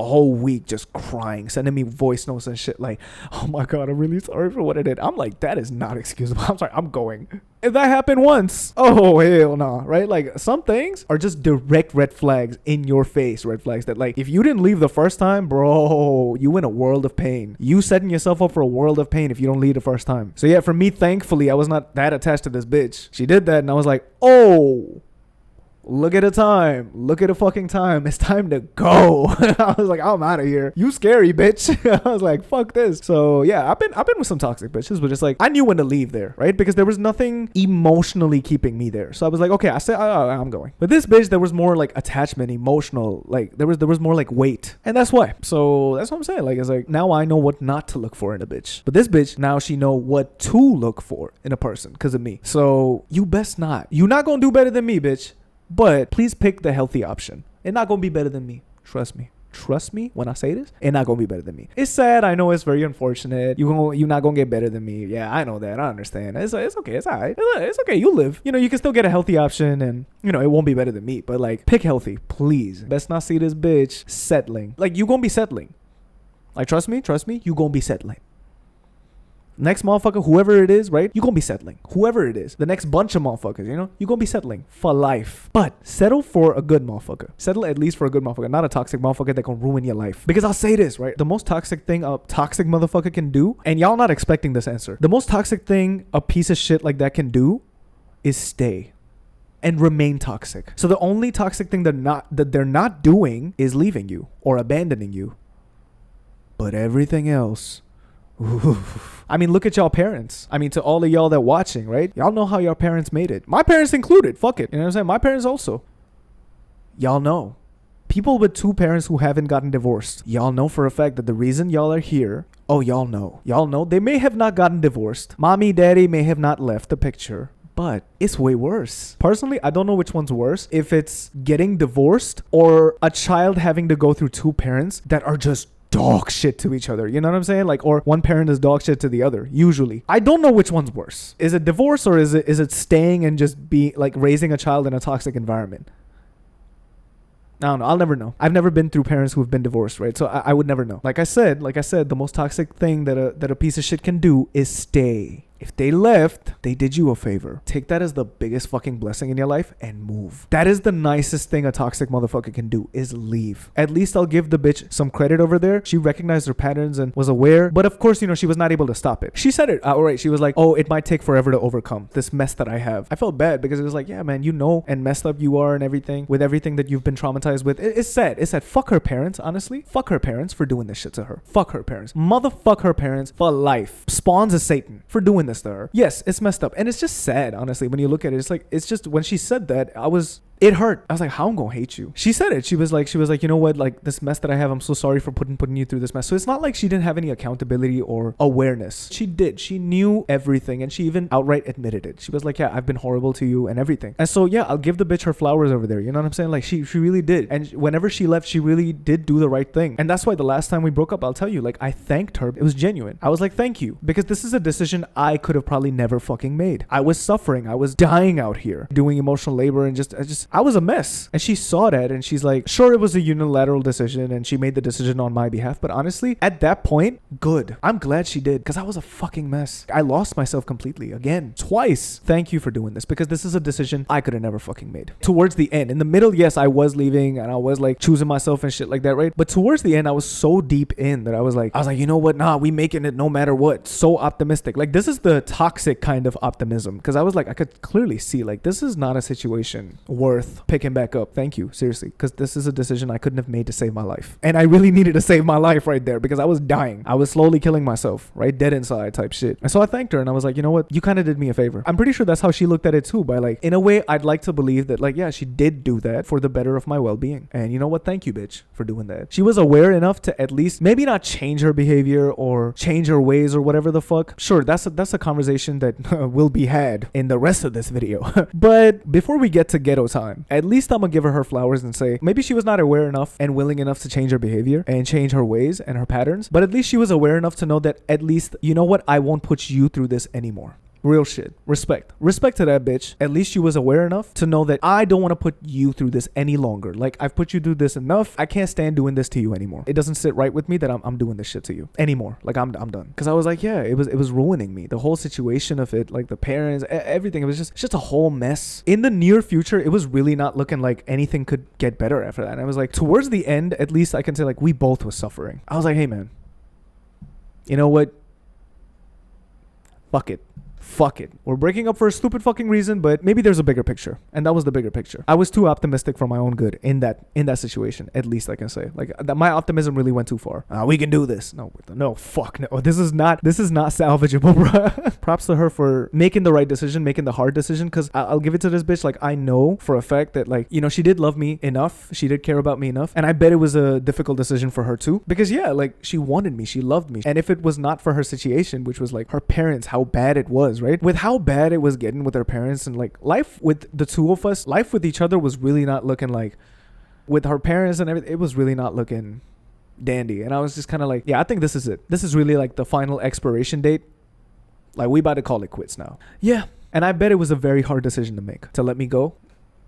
whole week, just crying, sending me voice notes and shit like, oh my God, I'm really sorry for what I did. I'm like, that is not excusable. I'm sorry, I'm going. If that happened once, oh hell no, right? Like, some things are just direct red flags in your face, red flags that like, if you didn't leave the first time, bro, you in a world of pain. You setting yourself up for a world of pain if you don't leave the first time. So yeah, for me, thankfully, I was not that attached to this bitch. She did that and I was like, oh, look at the time. Look at the fucking time. It's time to go. I was like, I'm out of here. You scary, bitch. I was like, fuck this. So yeah, I've been with some toxic bitches, but just like, I knew when to leave there, right? Because there was nothing emotionally keeping me there. So I was like, okay, I said, I'm going. But this bitch, there was more like attachment, emotional, like there was more like weight. And that's why. So that's what I'm saying. Like, it's like, now I know what not to look for in a bitch. But this bitch, now she know what to look for in a person because of me. So you best not. You're not going to do better than me, bitch. But please pick the healthy option. It's not going to be better than me. Trust me. Trust me when I say this. It's not going to be better than me. It's sad. I know it's very unfortunate. You're not going to get better than me. Yeah, I know that. I understand. It's okay. It's all right. It's okay. You live. You know, you can still get a healthy option and, you know, it won't be better than me. But like, pick healthy, please. Best not see this bitch settling. Like, you going to be settling. Like, trust me. You going to be settling. Next motherfucker, whoever it is, right? You're gonna be settling. Whoever it is. The next bunch of motherfuckers, you know? You're gonna be settling for life. But settle for a good motherfucker. Settle at least for a good motherfucker. Not a toxic motherfucker that can ruin your life. Because I'll say this, right? The most toxic thing a toxic motherfucker can do, and y'all not expecting this answer. The most toxic thing a piece of shit like that can do is stay and remain toxic. So the only toxic thing that they're not doing is leaving you or abandoning you. But everything else, oof. I mean, look at y'all parents. I mean, to all of y'all that watching, right? Y'all know how your parents made it. My parents included. Fuck it. You know what I'm saying? My parents also. Y'all know. People with two parents who haven't gotten divorced. Y'all know for a fact that the reason y'all are here. Oh, y'all know. Y'all know. They may have not gotten divorced. Mommy, daddy may have not left the picture. But it's way worse. Personally, I don't know which one's worse. If it's getting divorced or a child having to go through two parents that are just dog shit to each other. You know what I'm saying? Like, or one parent is dog shit to the other. Usually, I don't know which one's worse. Is it divorce or is it staying and just be like raising a child in a toxic environment? I don't know. I'll never know. I've never been through parents who've been divorced, right? So I would never know. Like I said, the most toxic thing that a piece of shit can do is stay. If they left, they did you a favor. Take that as the biggest fucking blessing in your life and move. That is the nicest thing a toxic motherfucker can do, is leave. At least I'll give the bitch some credit over there. She recognized her patterns and was aware. But of course, you know, she was not able to stop it. She said it outright. She was like, oh, it might take forever to overcome this mess that I have. I felt bad because it was like, yeah, man, you know, and messed up you are and everything with everything that you've been traumatized with. It's sad. It's sad. Fuck her parents, honestly. Fuck her parents for doing this shit to her. Fuck her parents. Motherfuck her parents for life. Spawns a Satan for doing this to her. Yes, it's messed up. And it's just sad, honestly, when you look at it. It's like, it's just, when she said that, it hurt. I was like, how I'm gonna hate you? She said it. She was like, you know what? Like, this mess that I have, I'm so sorry for putting you through this mess. So it's not like she didn't have any accountability or awareness. She did. She knew everything. And she even outright admitted it. She was like, yeah, I've been horrible to you and everything. And so, yeah, I'll give the bitch her flowers over there. You know what I'm saying? Like, she really did. And whenever she left, she really did do the right thing. And that's why the last time we broke up, I'll tell you, like, I thanked her. It was genuine. I was like, thank you. Because this is a decision I could have probably never fucking made. I was suffering. I was dying out here doing emotional labor and I was a mess. And she saw that and she's like, sure, it was a unilateral decision and she made the decision on my behalf. But honestly, at that point, good. I'm glad she did because I was a fucking mess. I lost myself completely again, twice. Thank you for doing this because this is a decision I could have never fucking made. Towards the end, in the middle, yes, I was leaving and I was like choosing myself and shit like that, right? But towards the end, I was so deep in that I was like, you know what? Nah, we making it no matter what. So optimistic. Like, this is the toxic kind of optimism because I was like, I could clearly see like this is not a situation worth picking back up. Thank you, seriously, because this is a decision I couldn't have made to save my life. And I really needed to save my life right there because I was dying. I was slowly killing myself, right? Dead inside type shit. And so I thanked her and I was like, you know what? You kind of did me a favor. I'm pretty sure that's how she looked at it too, by like, in a way, I'd like to believe that like, yeah, she did do that for the better of my well-being. And you know what? Thank you, bitch, for doing that. She was aware enough to at least maybe not change her behavior or change her ways or whatever the fuck. Sure, that's a conversation that will be had in the rest of this video. But before we get to ghetto time, at least I'm gonna give her flowers and say maybe she was not aware enough and willing enough to change her behavior and change her ways and her patterns, but at least she was aware enough to know that at least, you know what, I won't put you through this anymore. Real shit. Respect to that bitch. At least she was aware enough to know that I don't want to put you through this any longer. Like, I've put you through this enough. I can't stand doing this to you anymore. It doesn't sit right with me that I'm doing this shit to you anymore. Like, I'm done. Because I was like, yeah, it was ruining me. The whole situation of it, like the parents, everything. It was just a whole mess. In the near future, it was really not looking like anything could get better after that. And I was like, towards the end, at least I can say like we both was suffering. I was like, hey man, you know what? Fuck it. fuck it. We're breaking up for a stupid fucking reason, but maybe there's a bigger picture. And that was the bigger picture. I was too optimistic for my own good in that situation. At least I can say. Like my optimism really went too far. We can do this. No, fuck no. This is not salvageable, bro. Props to her for making the right decision, making the hard decision. Cause I'll give it to this bitch. Like I know for a fact that like, you know, she did love me enough. She did care about me enough. And I bet it was a difficult decision for her too. Because yeah, like she wanted me. She loved me. And if it was not for her situation, which was like her parents, how bad it was, right? With how bad it was getting with her parents and like life with the two of us, life with each other was really not looking like, with her parents and everything, it was really not looking dandy. And I was just kind of like, yeah, I think this is it. This is really like the final expiration date. Like we about to call it quits now. Yeah. And I bet it was a very hard decision to make, to let me go.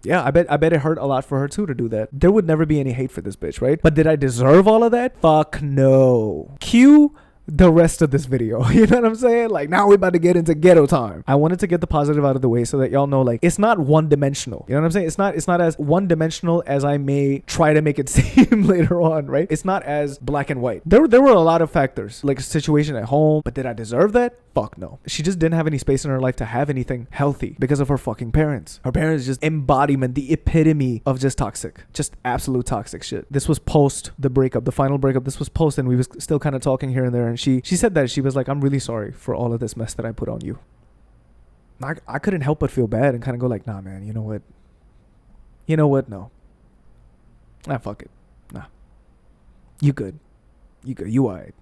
Yeah, I bet it hurt a lot for her too to do that. There would never be any hate for this bitch, right? But did I deserve all of that? Fuck no. Cue the rest of this video. You know what I'm saying? Like now we're about to get into ghetto time. I wanted to get the positive out of the way so that y'all know like it's not one dimensional. You know what I'm saying? It's not as one dimensional as I may try to make it seem later on, right? It's not as black and white. There were a lot of factors, like a situation at home, but did I deserve that? Fuck no. She just didn't have any space in her life to have anything healthy because of her fucking parents. Her parents just embodiment, the epitome of just toxic, just absolute toxic shit. This was post the breakup, the final breakup. This was post, and we was still kind of talking here and there. And she said that she was like, I'm really sorry for all of this mess that I put on you. I couldn't help but feel bad and kind of go like, nah, man, you know what? No. Nah, fuck it. Nah. You good. You alright.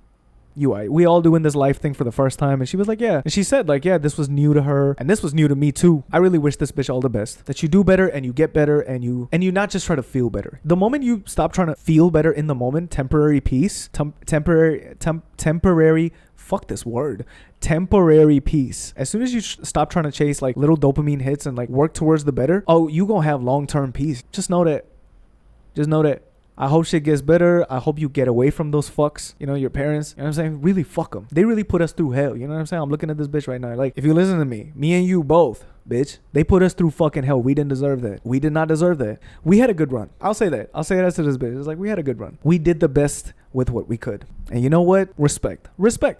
We all doing this life thing for the first time. And she was like, yeah. And she said like, yeah, this was new to her. And this was new to me too. I really wish this bitch all the best. That you do better and you get better and you not just try to feel better. The moment you stop trying to feel better in the moment, temporary peace, temporary, fuck this word, temporary peace. As soon as you stop trying to chase like little dopamine hits and like work towards the better, oh, you gonna have long-term peace. Just know that. I hope shit gets better. I hope you get away from those fucks. You know, your parents. You know what I'm saying? Really fuck them. They really put us through hell. You know what I'm saying? I'm looking at this bitch right now. Like, if you listen to me and you both, bitch, they put us through fucking hell. We didn't deserve that. We did not deserve that. We had a good run. I'll say that. I'll say that to this bitch. It's like, we had a good run. We did the best with what we could. And you know what? Respect.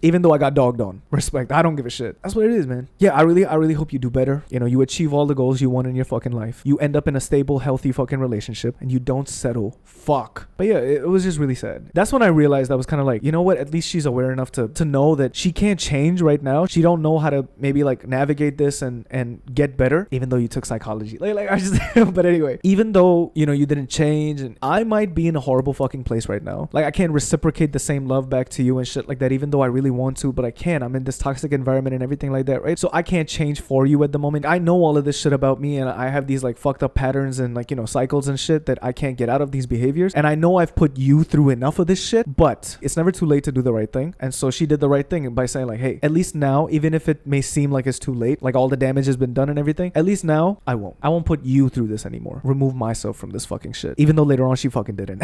Even though I got dogged on. Respect. I don't give a shit. That's what it is, man. Yeah, I really hope you do better. You know, you achieve all the goals you want in your fucking life. You end up in a stable, healthy fucking relationship and you don't settle. Fuck. But yeah, it was just really sad. That's when I realized I was kind of like, you know what? At least she's aware enough to know that she can't change right now. She don't know how to maybe like navigate this and get better, even though you took psychology. Like I just, but anyway, even though, you know, you didn't change and I might be in a horrible fucking place right now. Like I can't reciprocate the same love back to you and shit like that, even though I really want to, but I can't. I'm in this toxic environment and everything like that, right? So I can't change for you at the moment. I know all of this shit about me and I have these like fucked up patterns and like, you know, cycles and shit that I can't get out of, these behaviors. And I know I've put you through enough of this shit, but it's never too late to do the right thing. And so she did the right thing by saying like, hey, at least now, even if it may seem like it's too late, like all the damage has been done and everything, at least now I won't put you through this anymore. Remove myself from this fucking shit. Even though later on she fucking didn't.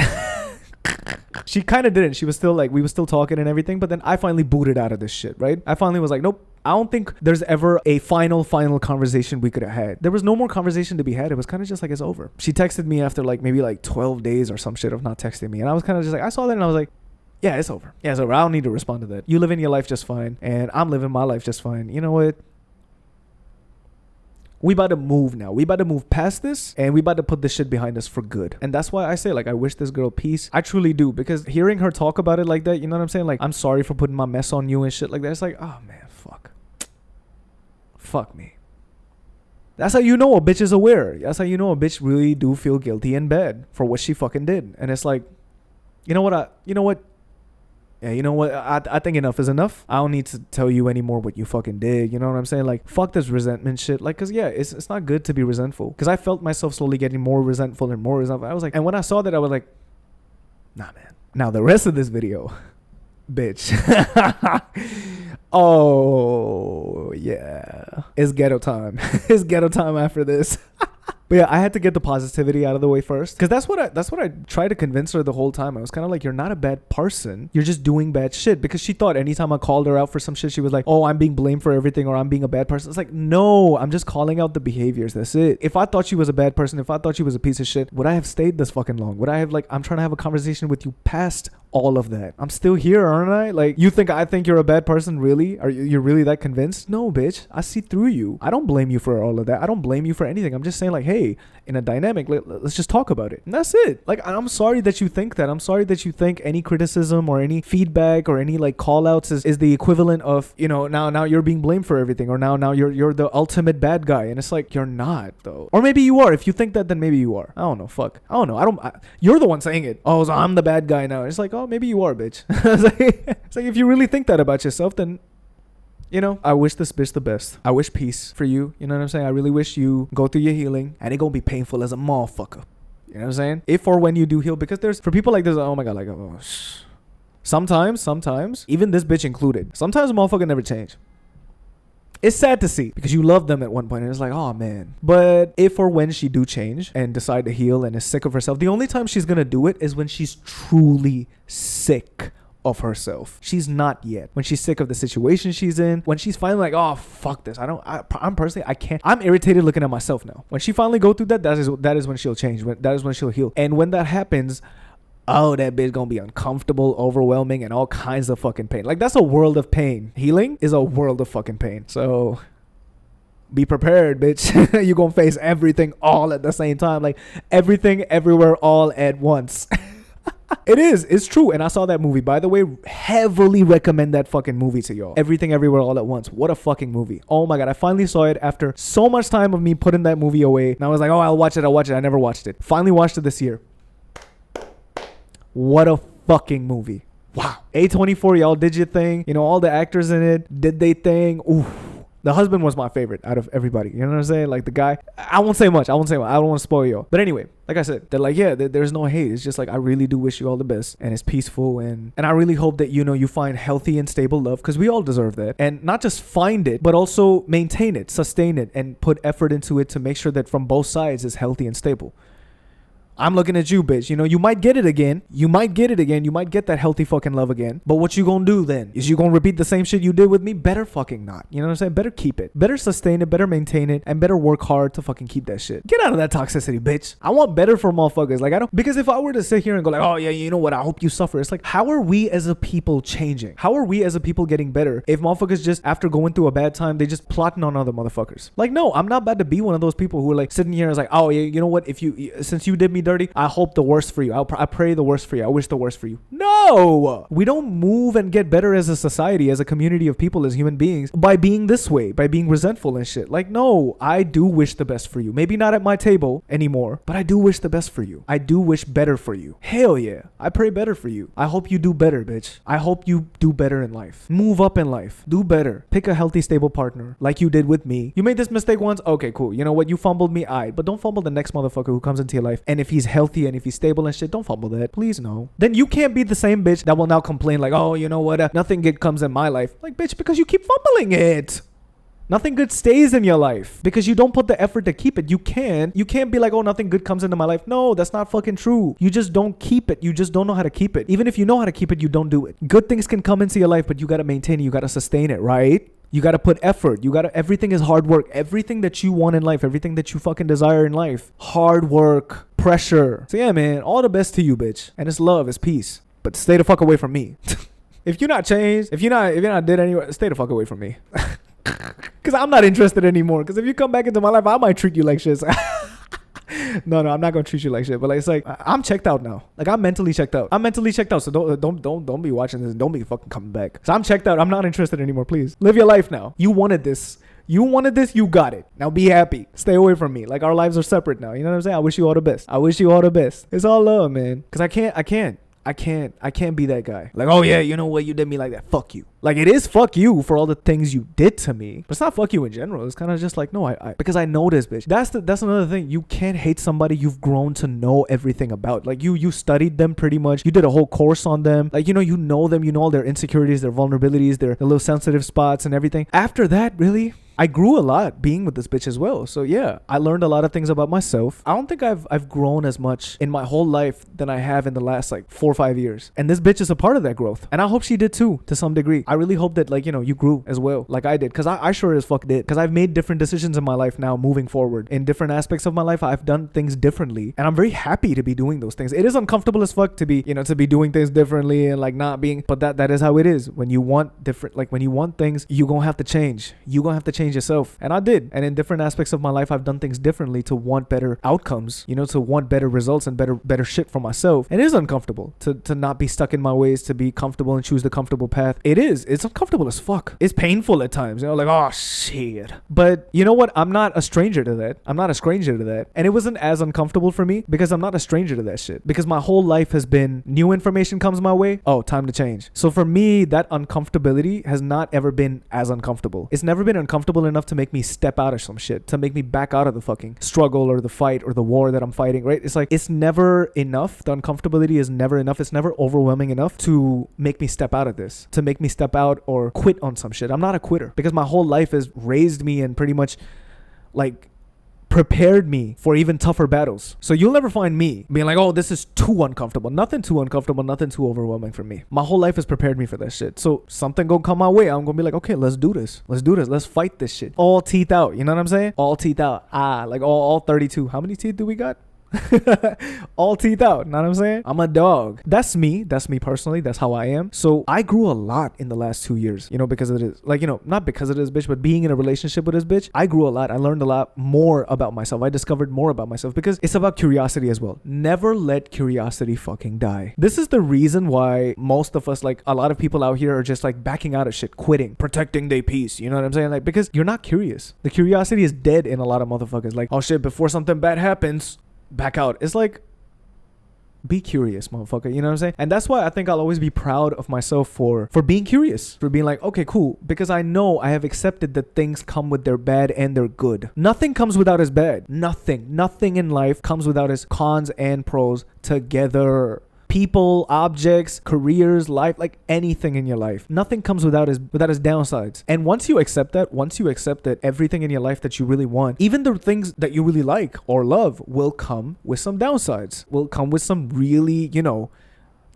She kind of didn't. She was still like, we were still talking and everything, but then I finally booted out of this shit, right? I finally was like, nope. I don't think there's ever a final conversation we could have had. There was no more conversation to be had. It was kind of just like, it's over. She texted me after like maybe like 12 days or some shit of not texting me. And I was kind of just like, I saw that and I was like, yeah, it's over. Yeah, it's over. I don't need to respond to that. You live in your life just fine. And I'm living my life just fine. You know what? We about to move now. We about to move past this and we about to put this shit behind us for good. And that's why I say like, I wish this girl peace. I truly do, because hearing her talk about it like that, you know what I'm saying? Like, I'm sorry for putting my mess on you and shit like that. It's like, oh man, fuck me. That's how you know a bitch is aware. That's how you know a bitch really do feel guilty and bad for what she fucking did. And it's like, you know what? Yeah, you know what? I think enough is enough. I don't need to tell you anymore what you fucking did. You know what I'm saying? Like, fuck this resentment shit. Like, cause yeah, it's not good to be resentful. Cause I felt myself slowly getting more resentful and more resentful. I was like, and when I saw that, I was like, nah, man. Now the rest of this video, bitch. Oh yeah, it's ghetto time. It's ghetto time after this. But yeah, I had to get the positivity out of the way first, because that's what I tried to convince her the whole time. I was kind of like, you're not a bad person. You're just doing bad shit. Because she thought anytime I called her out for some shit, she was like, oh, I'm being blamed for everything, or I'm being a bad person. It's like, no, I'm just calling out the behaviors. That's it. If I thought she was a bad person, if I thought she was a piece of shit, would I have stayed this fucking long? Would I have like, I'm trying to have a conversation with you past all of that. I'm still here, aren't I? Like, you think I think you're a bad person? Really? Are you really that convinced? No, bitch. I see through you. I don't blame you for all of that. I don't blame you for anything. I'm just saying, like, hey, in a dynamic, let's just talk about it. And that's it. Like, I'm sorry that you think that. I'm sorry that you think any criticism or any feedback or any like call outs is the equivalent of, you know, now you're being blamed for everything, or now you're the ultimate bad guy. And it's like, you're not though. Or maybe you are. If you think that, then maybe you are. I don't know. Fuck. I don't know. You're the one saying it. Oh, so I'm the bad guy now. It's like, oh, maybe you are, bitch. It's like if you really think that about yourself, then, you know, I wish this bitch the best. I wish peace for you. You know what I'm saying? I really wish you go through your healing, and it gonna be painful as a motherfucker. You know what I'm saying? If or when you do heal, because there's, for people like this, oh my god, like, oh, sometimes, even this bitch included, sometimes a motherfucker never change. It's sad to see because you love them at one point and it's like, oh man. But if or when she do change and decide to heal and is sick of herself, the only time she's gonna do it is when she's truly sick of herself. She's not yet. When she's sick of the situation she's in, when she's finally like, oh fuck this, I'm personally, I can't, I'm irritated looking at myself now. When she finally go through that, that is when she'll change. That is when she'll heal. And when that happens, oh, that bitch gonna be uncomfortable, overwhelming, and all kinds of fucking pain. Like, that's a world of pain. Healing is a world of fucking pain. So be prepared, bitch. You gonna face everything all at the same time. Like, everything, everywhere, all at once. It's true. And I saw that movie, by the way. Heavily recommend that fucking movie to y'all. Everything, Everywhere, All at Once. What a fucking movie. Oh my god, I finally saw it after so much time of me putting that movie away. And I was like, oh, I'll watch it. I never watched it. Finally watched it this year. What a fucking movie. Wow. A24, y'all did your thing. You know, all the actors in it did they thing. Ooh. The husband was my favorite out of everybody. You know what I'm saying? Like, the guy, I won't say much. I don't want to spoil y'all. But anyway, like I said, they're like, yeah, there's no hate. It's just like, I really do wish you all the best. And it's peaceful. And I really hope that, you know, you find healthy and stable love, because we all deserve that. And not just find it, but also maintain it, sustain it, and put effort into it to make sure that from both sides is healthy and stable. I'm looking at you, bitch. You know, you might get it again. You might get that healthy fucking love again. But what you gonna do then? Is you gonna repeat the same shit you did with me? Better fucking not. You know what I'm saying? Better keep it. Better sustain it. Better maintain it. And better work hard to fucking keep that shit. Get out of that toxicity, bitch. I want better for motherfuckers. Like, because if I were to sit here and go like, oh yeah, you know what? I hope you suffer. It's like, how are we as a people changing? How are we as a people getting better if motherfuckers just, after going through a bad time, they just plotting on other motherfuckers? Like, no, I'm not about to be one of those people who are like sitting here and is like, oh yeah, you know what? Since you did me dirty, I hope the worst for you. I pray the worst for you. I wish the worst for you. No! We don't move and get better as a society, as a community of people, as human beings, by being this way, by being resentful and shit. Like, no, I do wish the best for you. Maybe not at my table anymore, but I do wish the best for you. I do wish better for you. Hell yeah. I pray better for you. I hope you do better, bitch. I hope you do better in life. Move up in life. Do better. Pick a healthy, stable partner, like you did with me. You made this mistake once? Okay, cool. You know what? You fumbled me, but don't fumble the next motherfucker who comes into your life. And if he's healthy and if he's stable and shit, don't fumble that. Please, no. Then you can't be the same bitch that will now complain like, oh, you know what? Nothing good comes in my life. Like, bitch, because you keep fumbling it. Nothing good stays in your life because you don't put the effort to keep it. You can't be like, oh, nothing good comes into my life. No, that's not fucking true. You just don't keep it. You just don't know how to keep it. Even if you know how to keep it, you don't do it. Good things can come into your life, but you got to maintain it. You got to sustain it, right? You got to put effort. Everything is hard work. Everything that you want in life, everything that you fucking desire in life, hard work, pressure. So yeah, man, all the best to you, bitch. And it's love, it's peace. But stay the fuck away from me. If you're not changed, if you're not dead anyway, stay the fuck away from me. Because I'm not interested anymore. Because if you come back into my life, I might treat you like shit. No, I'm not gonna treat you like shit. But like, it's like, I'm checked out now. Like, I'm mentally checked out. So don't be watching this. Don't be fucking coming back. So I'm checked out. I'm not interested anymore. Please live your life now. You wanted this. You got it. Now be happy. Stay away from me. Like, our lives are separate now. You know what I'm saying? I wish you all the best. It's all love, man. Because I can't be that guy. Like, oh yeah, you know what? You did me like that. Fuck you. Like, it is fuck you for all the things you did to me. But it's not fuck you in general. It's kind of just like, no, because I know this bitch. That's another thing. You can't hate somebody you've grown to know everything about. Like, you studied them pretty much. You did a whole course on them. Like, you know them. You know all their insecurities, their vulnerabilities, their little sensitive spots and everything. After that, really? I grew a lot being with this bitch as well. So yeah, I learned a lot of things about myself. I don't think I've grown as much in my whole life than I have in the last like 4 or 5 years. And this bitch is a part of that growth. And I hope she did too, to some degree. I really hope that, like, you know, you grew as well, like I did. Cause I sure as fuck did. Cause I've made different decisions in my life now moving forward. In different aspects of my life, I've done things differently. And I'm very happy to be doing those things. It is uncomfortable as fuck to be, you know, to be doing things differently and like not being, but that is how it is. When you want different, like when you want things, you gonna have to change. You gonna have to change yourself. And I did. And in different aspects of my life, I've done things differently to want better outcomes, you know, to want better results and better shit for myself. And it is uncomfortable to not be stuck in my ways, to be comfortable and choose the comfortable path. It is. It's uncomfortable as fuck. It's painful at times, you know, like, oh shit. But you know what? I'm not a stranger to that. I'm not a stranger to that. And it wasn't as uncomfortable for me because I'm not a stranger to that shit. Because my whole life has been new information comes my way. Oh, time to change. So for me, that uncomfortability has not ever been as uncomfortable. It's never been uncomfortable enough to make me step out of some shit, to make me back out of the fucking struggle or the fight or the war that I'm fighting, right? It's like, it's never enough. The uncomfortability is never enough. It's never overwhelming enough to make me step out of this, to make me step out or quit on some shit. I'm not a quitter because my whole life has raised me and pretty much like prepared me for even tougher battles. So you'll never find me being like, oh, this is too uncomfortable. Nothing too uncomfortable, nothing too overwhelming for me. My whole life has prepared me for that shit. So something gonna come my way, I'm gonna be like, okay, let's do this. Let's do this. Let's fight this shit. All teeth out. You know what I'm saying? All teeth out. Like all 32. How many teeth do we got? All teeth out. Know what I'm saying? I'm a dog. That's me personally. That's how I am. So I grew a lot in the last 2 years, you know, because of this, like, you know, not because of this bitch, but being in a relationship with this bitch, I grew a lot. I learned a lot more about myself. I discovered more about myself because it's about curiosity as well. Never let curiosity fucking die. This is the reason why most of us, like a lot of people out here, are just like backing out of shit, quitting, protecting their peace. You know what I'm saying? Like, because you're not curious. The curiosity is dead in a lot of motherfuckers. Like, oh shit, before something bad happens, back out. It's like, be curious, motherfucker. You know what I'm saying? And that's why I think I'll always be proud of myself for being curious, for being like, okay, cool, because I know I have accepted that things come with their bad and their good. Nothing comes without its bad. Nothing in life comes without its cons and pros together. People, objects, careers, life, like anything in your life. Nothing comes without its downsides. And once you accept that everything in your life that you really want, even the things that you really like or love, will come with some downsides. Will come with some really, you know,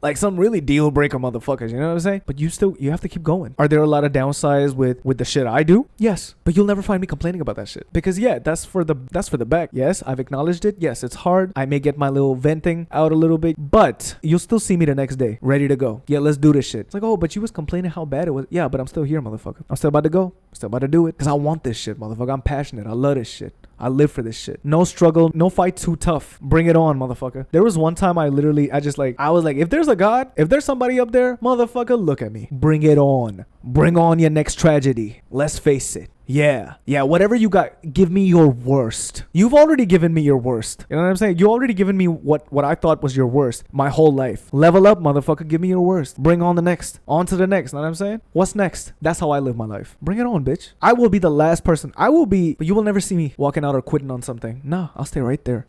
like some really deal breaker motherfuckers, you know what I'm saying? But you have to keep going. Are there a lot of downsides with the shit I do? Yes. But you'll never find me complaining about that shit. Because yeah, that's for the back. Yes, I've acknowledged it. Yes, it's hard. I may get my little venting out a little bit, but you'll still see me the next day, ready to go. Yeah, let's do this shit. It's like, oh, but you was complaining how bad it was. Yeah, but I'm still here, motherfucker. I'm still about to go. I'm still about to do it. Because I want this shit, motherfucker. I'm passionate. I love this shit. I live for this shit. No struggle, no fight too tough. Bring it on, motherfucker. There was one time I was like, if there's a God, if there's somebody up there, motherfucker, look at me. Bring it on. Bring on your next tragedy. Let's face it. Yeah, whatever you got, give me your worst. You've already given me your worst. You know what I'm saying? You already given me what I thought was your worst my whole life. Level up, motherfucker. Give me your worst. Bring on the next. On to the next. Know what I'm saying? What's next? That's how I live my life. Bring it on, bitch. I will be the last person. But you will never see me walking out or quitting on something. No, I'll stay right there.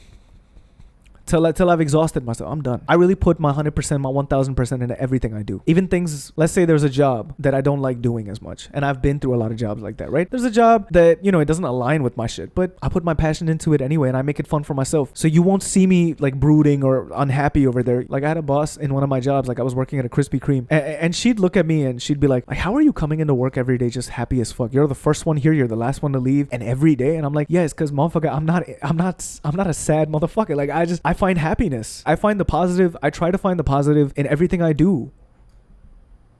Till I've exhausted myself. I'm done. I really put my 100%, my 1000% into everything I do. Even things, let's say there's a job that I don't like doing as much. And I've been through a lot of jobs like that, right? There's a job that, you know, it doesn't align with my shit, but I put my passion into it anyway and I make it fun for myself. So you won't see me like brooding or unhappy over there. Like I had a boss in one of my jobs, like I was working at a Krispy Kreme and she'd look at me and she'd be like, how are you coming into work every day just happy as fuck? You're the first one here, you're the last one to leave, and every day. And I'm like, yeah, it's because motherfucker, I'm not a sad motherfucker. Like I find happiness. I find the positive. I try to find the positive in everything I do.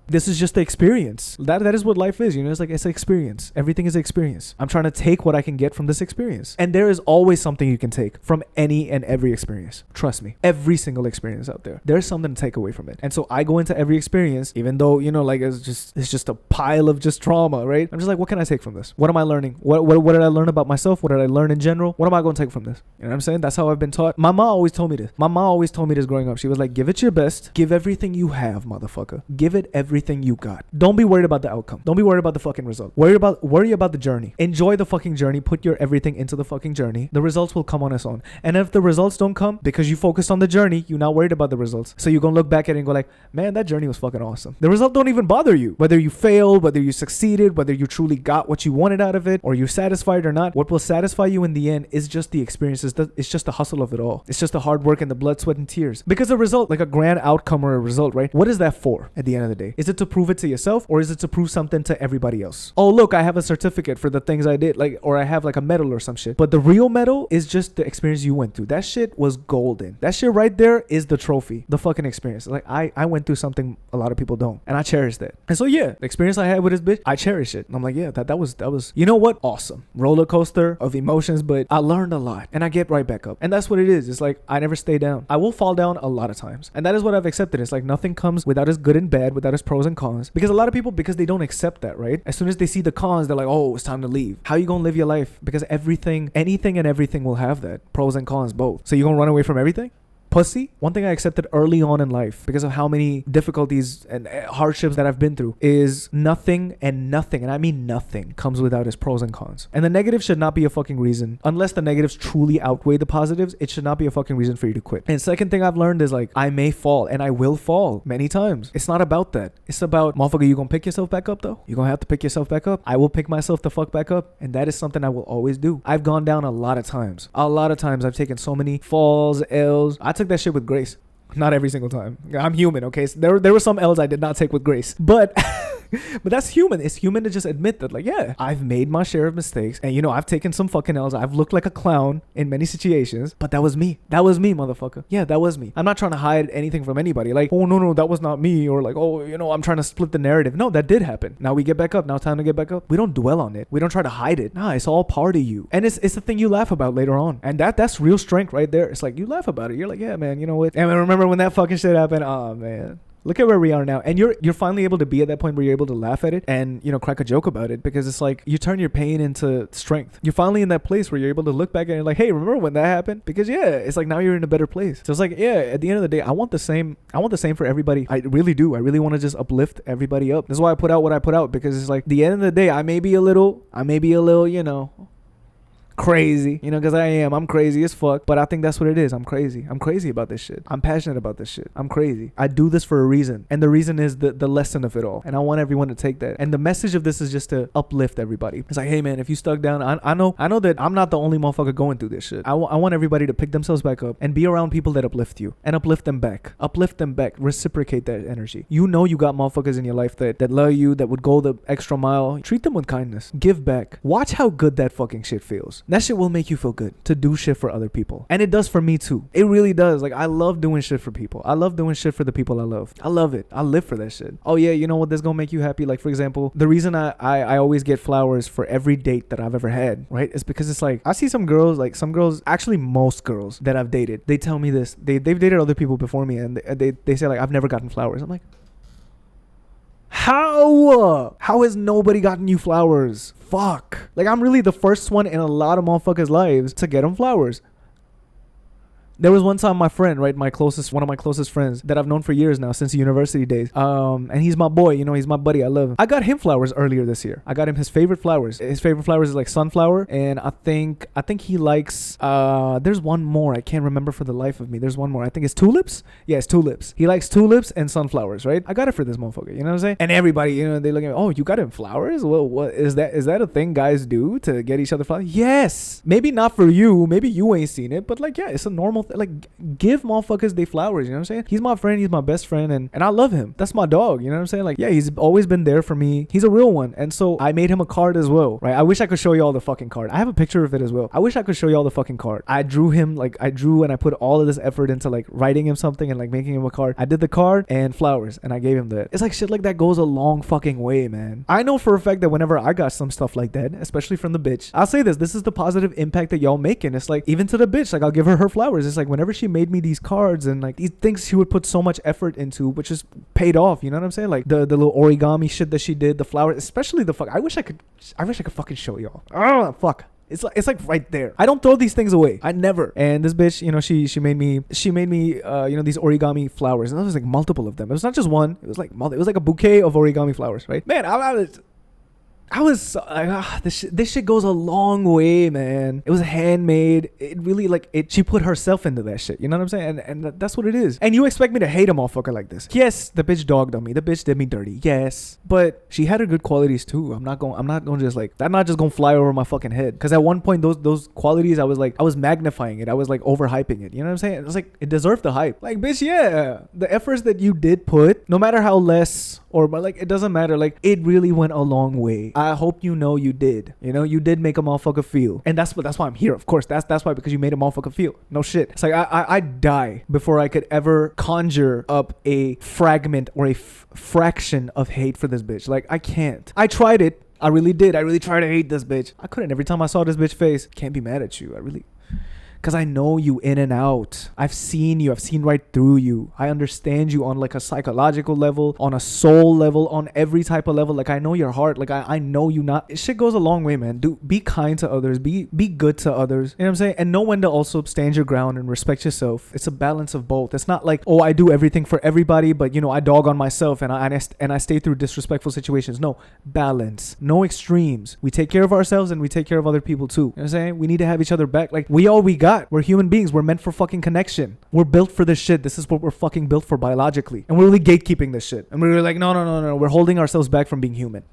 This is just the experience. That is what life is, you know. It's like, it's an experience. Everything is an experience. I'm trying to take what I can get from this experience. And there is always something you can take from any and every experience. Trust me. Every single experience out there. There's something to take away from it. And so I go into every experience, even though, you know, like it's just a pile of just trauma, right? I'm just like, what can I take from this? What am I learning? What did I learn about myself? What did I learn in general? What am I going to take from this? You know what I'm saying? That's how I've been taught. My mom always told me this. My mom always told me this growing up. She was like, give it your best. Give everything you have, motherfucker. Give it everything everything you got. Don't be worried about the outcome. Don't be worried about the fucking result. Worry about the journey. Enjoy the fucking journey. Put your everything into the fucking journey. The results will come on its own. And if the results don't come because you focused on the journey, you're not worried about the results. So you're gonna look back at it and go like, man, that journey was fucking awesome. The result don't even bother you. Whether you failed, whether you succeeded, whether you truly got what you wanted out of it, or you're satisfied or not, what will satisfy you in the end is just the experiences. It's just the hustle of it all. It's just the hard work and the blood, sweat, and tears. Because a result, like a grand outcome or a result, right? What is that for at the end of the day? Is it to prove it to yourself, or is it to prove something to everybody else? Oh, look, I have a certificate for the things I did, like, or I have like a medal or some shit. But the real medal is just the experience you went through. That shit was golden. That shit right there is the trophy, the fucking experience. Like I went through something a lot of people don't, and I cherish that. And so yeah, the experience I had with this bitch, I cherish it. And I'm like, yeah, that was, you know what? Awesome. Roller coaster of emotions, but I learned a lot and I get right back up. And that's what it is. It's like, I never stay down. I will fall down a lot of times. And that is what I've accepted. It's like nothing comes without its good and bad, without its pros and cons. Because a lot of people, because they don't accept that, right? As soon as they see the cons, they're like, oh, it's time to leave. How you gonna live your life? Because anything and everything will have that. Pros and cons both. So you gonna run away from everything? Pussy. One thing I accepted early on in life, because of how many difficulties and hardships that I've been through, is nothing, and I mean nothing, comes without its pros and cons. And the negatives should not be a fucking reason. Unless the negatives truly outweigh the positives, it should not be a fucking reason for you to quit. And second thing I've learned is like, I may fall, and I will fall many times. It's not about that. It's about, motherfucker, you gonna pick yourself back up though? You gonna have to pick yourself back up. I will pick myself the fuck back up, and that is something I will always do. I've gone down a lot of times. I've taken so many falls, L's. I took that shit with grace. Not every single time. I'm human, okay? So there were some L's I did not take with grace. But but that's human. It's human to just admit that, like, yeah, I've made my share of mistakes. And, you know, I've taken some fucking L's. I've looked like a clown in many situations. But that was me. That was me, motherfucker. Yeah, that was me. I'm not trying to hide anything from anybody. Like, oh, no, that was not me. Or like, oh, you know, I'm trying to split the narrative. No, that did happen. Now we get back up. Now time to get back up. We don't dwell on it. We don't try to hide it. Nah, it's all part of you. And it's the thing you laugh about later on. And that's real strength right there. It's like, you laugh about it. You're like, yeah, man, you know what? And I remember when that fucking shit happened. Oh, man. Look at where we are now. And you're finally able to be at that point where you're able to laugh at it and, you know, crack a joke about it, because it's like you turn your pain into strength. You're finally in that place where you're able to look back and you're like, hey, remember when that happened? Because yeah, it's like now you're in a better place. So it's like, yeah, at the end of the day, I want the same for everybody. I really do. I really want to just uplift everybody up. That's why I put out what I put out, because it's like the end of the day, I may be a little, you know, crazy, you know, because I'm crazy as fuck, but I think that's what it is. I'm crazy about this shit. I'm passionate about this shit. I'm crazy. I do this for a reason, and the reason is the lesson of it all, and I want everyone to take that. And the message of this is just to uplift everybody. It's like, hey man, if you stuck down, I know that I'm not the only motherfucker going through this shit. I want everybody to pick themselves back up and be around people that uplift you, and uplift them back, reciprocate that energy. You know, you got motherfuckers in your life that love you, that would go the extra mile. Treat them with kindness. Give back. Watch how good that fucking shit feels. That shit will make you feel good to do shit for other people. And it does for me too. It really does. Like, I love doing shit for people. I love doing shit for the people I love. I love it. I live for that shit. Oh yeah, you know what? That's gonna make you happy. Like, for example, the reason I always get flowers for every date that I've ever had, right? Is because it's like, I see some girls, actually most girls that I've dated, they tell me this. They've dated other people before me, and they say like, I've never gotten flowers. I'm like, how has nobody gotten you flowers? Fuck. Like, I'm really the first one in a lot of motherfuckers' lives to get them flowers. There was one time my friend, right, one of my closest friends that I've known for years now, since university days, and he's my boy, you know, he's my buddy, I love him. I got him flowers earlier this year. I got him his favorite flowers. His favorite flowers is like sunflower, and I think he likes, there's one more, I can't remember for the life of me. There's one more, I think it's tulips. Yeah, it's tulips. He likes tulips and sunflowers, right? I got it for this motherfucker, you know what I'm saying? And everybody, you know, they look at me, oh, you got him flowers? Well, what is that a thing guys do to get each other flowers? Yes. Maybe not for you, maybe you ain't seen it, but like, yeah, it's a normal like, give motherfuckers they flowers, you know what I'm saying? He's my friend, he's my best friend, and I love him. That's my dog, you know what I'm saying? Like, yeah, he's always been there for me. He's a real one. And so I made him a card as well, right? I wish I could show y'all the fucking card. I have a picture of it as well. I wish I could show y'all the fucking card. I drew and I put all of this effort into like writing him something and like making him a card. I did the card and flowers, and I gave him that. It's like shit like that goes a long fucking way, man. I know for a fact that whenever I got some stuff like that, especially from the bitch, I'll say this is the positive impact that y'all making. It's like, even to the bitch, like, I'll give her flowers. It's like, whenever she made me these cards and like these things she would put so much effort into, which is paid off, you know what I'm saying? Like the little origami shit that she did, the flowers, especially the fuck. I wish I could fucking show y'all. Oh fuck. It's like right there. I don't throw these things away. I never. And this bitch, you know, she made me you know, these origami flowers, and there was like multiple of them. It was not just one. It was like it was like a bouquet of origami flowers, right? Man, I was so, like, this shit goes a long way, man. It was handmade. It really like it. She put herself into that shit. You know what I'm saying? And that's what it is. And you expect me to hate a motherfucker like this? Yes, the bitch dogged on me. The bitch did me dirty. Yes, but she had her good qualities too. I'm not going just like I'm not just gonna fly over my fucking head. Because at one point those qualities I was magnifying it. I was like overhyping it. You know what I'm saying? It was like it deserved the hype. Like bitch, yeah, the efforts that you did put, no matter how less or like it doesn't matter. Like it really went a long way. I hope you know you did. You know, you did make a motherfucker feel. And that's why I'm here. Of course, that's why, because you made a motherfucker feel. No shit. It's like I'd die before I could ever conjure up a fragment or a fraction of hate for this bitch. Like I can't. I tried it. I really did. I really tried to hate this bitch. I couldn't. Every time I saw this bitch face, can't be mad at you. Because I know you in and out. I've seen you. I've seen right through you. I understand you on like a psychological level, on a soul level, on every type of level. Like I know your heart. Like I know you not. Shit goes a long way, man. Be kind to others. Be good to others. You know what I'm saying? And know when to also stand your ground and respect yourself. It's a balance of both. It's not like, oh, I do everything for everybody, but you know, I dog on myself and I stay through disrespectful situations. No, balance. No extremes. We take care of ourselves and we take care of other people too. You know what I'm saying? We need to have each other back. Like we all we got. We're human beings. We're meant for fucking connection. We're built for this shit. This is what we're fucking built for biologically. And we're really gatekeeping this shit. And we're like, no. We're holding ourselves back from being human.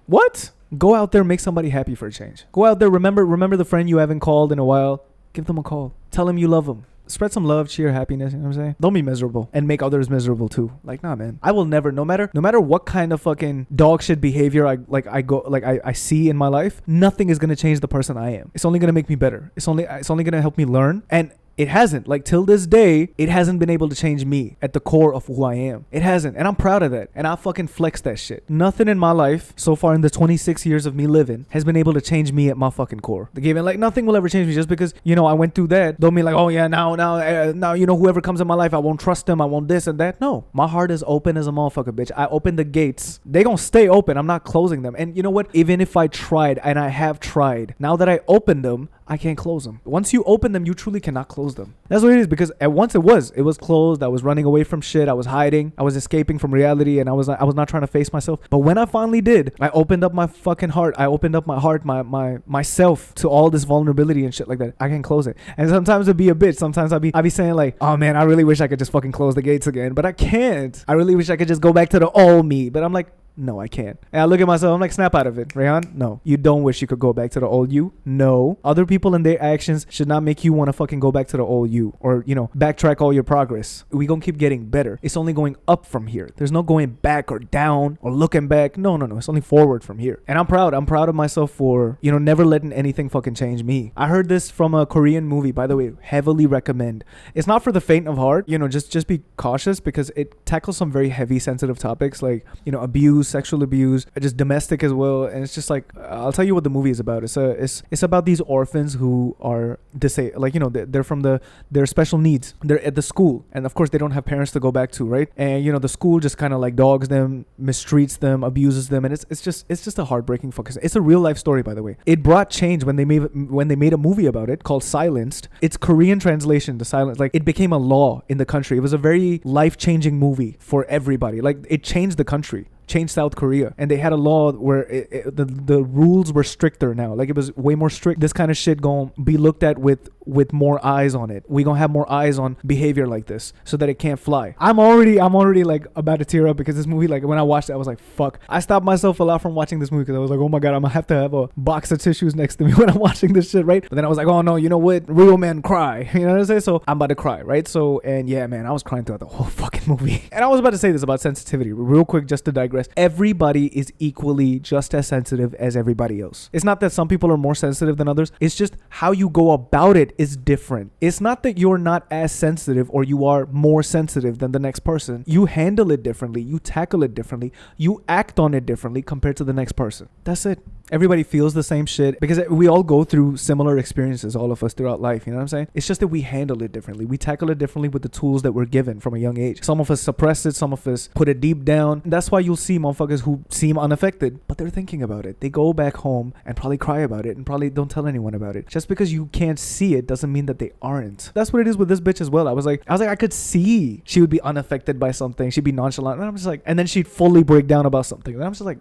What? Go out there, make somebody happy for a change. Go out there, remember the friend you haven't called in a while. Give them a call. Tell them you love them. Spread some love, cheer, happiness, you know what I'm saying? Don't be miserable and make others miserable too. Like, nah, man. I will never, no matter what kind of fucking dog shit behavior I see in my life, nothing is gonna change the person I am. It's only gonna make me better. It's only gonna help me learn. And it hasn't. Like, till this day, it hasn't been able to change me at the core of who I am. It hasn't. And I'm proud of that. And I'll fucking flex that shit. Nothing in my life, so far in the 26 years of me living, has been able to change me at my fucking core. Like, nothing will ever change me just because, you know, I went through that. Don't mean like, oh yeah, now, you know, whoever comes in my life, I won't trust them. I won't this and that. No. My heart is open as a motherfucker, bitch. I open the gates. They gonna stay open. I'm not closing them. And you know what? Even if I tried, and I have tried, now that I opened them, I can't close them. Once you open them, you truly cannot close them. That's what it is, because at once it was closed. I was running away from shit. I was hiding. I was escaping from reality, and I was not trying to face myself. But when I finally did, I opened up my fucking heart. I opened up my heart, myself to all this vulnerability and shit like that. I can't close it. And sometimes it'd be a bitch. Sometimes I'd be saying like, oh man, I really wish I could just fucking close the gates again, but I can't. I really wish I could just go back to the old me, but I'm like, no, I can't. And I look at myself, I'm like, snap out of it. Rayhan, no. You don't wish you could go back to the old you? No. Other people and their actions should not make you want to fucking go back to the old you, or, you know, backtrack all your progress. We gonna keep getting better. It's only going up from here. There's no going back or down or looking back. No. It's only forward from here. And I'm proud of myself for, you know, never letting anything fucking change me. I heard this from a Korean movie, by the way. Heavily recommend. It's not for the faint of heart. You know, just be cautious, because it tackles some very heavy, sensitive topics like, you know, abuse, sexual abuse, just domestic as well. And it's just like, I'll tell you what the movie is about. It's about these orphans who are disabled, like, you know, they're special needs. They're at the school, and of course they don't have parents to go back to, right? And you know, the school just kind of like dogs them, mistreats them, abuses them, and it's just a heartbreaking focus. It's a real life story, by the way. It brought change when they made a movie about it called Silenced. It's Korean translation to Silence. Like, it became a law in the country. It was a very life-changing movie for everybody. Like, it changed the country, changed South Korea, and they had a law where the rules were stricter now. Like, it was way more strict. This kind of shit gonna be looked at with more eyes on it. We gonna have more eyes on behavior like this, so that it can't fly. I'm already like about to tear up, because this movie, like, when I watched it, I was like, fuck. I stopped myself a lot from watching this movie, because I was like, oh my god, I'm gonna have to have a box of tissues next to me when I'm watching this shit, right? But then I was like, oh no, you know what? Real men cry. You know what I'm saying? So I'm about to cry, right? So, and yeah, man, I was crying throughout the whole fucking movie. And I was about to say this about sensitivity real quick, just to digress. Everybody is equally just as sensitive as everybody else. It's not that some people are more sensitive than others. It's just how you go about it it is different. It's not that you're not as sensitive or you are more sensitive than the next person. You handle it differently. You tackle it differently. You act on it differently compared to the next person. That's it. Everybody feels the same shit because we all go through similar experiences, all of us throughout life. You know what I'm saying? It's just that we handle it differently. We tackle it differently with the tools that we're given from a young age. Some of us suppress it. Some of us put it deep down. And that's why you'll see motherfuckers who seem unaffected, but they're thinking about it. They go back home and probably cry about it and probably don't tell anyone about it. Just because you can't see it doesn't mean that they aren't. That's what it is with this bitch as well. I was like, I could see she would be unaffected by something. She'd be nonchalant. And I'm just like, and then she'd fully break down about something. And I'm just like,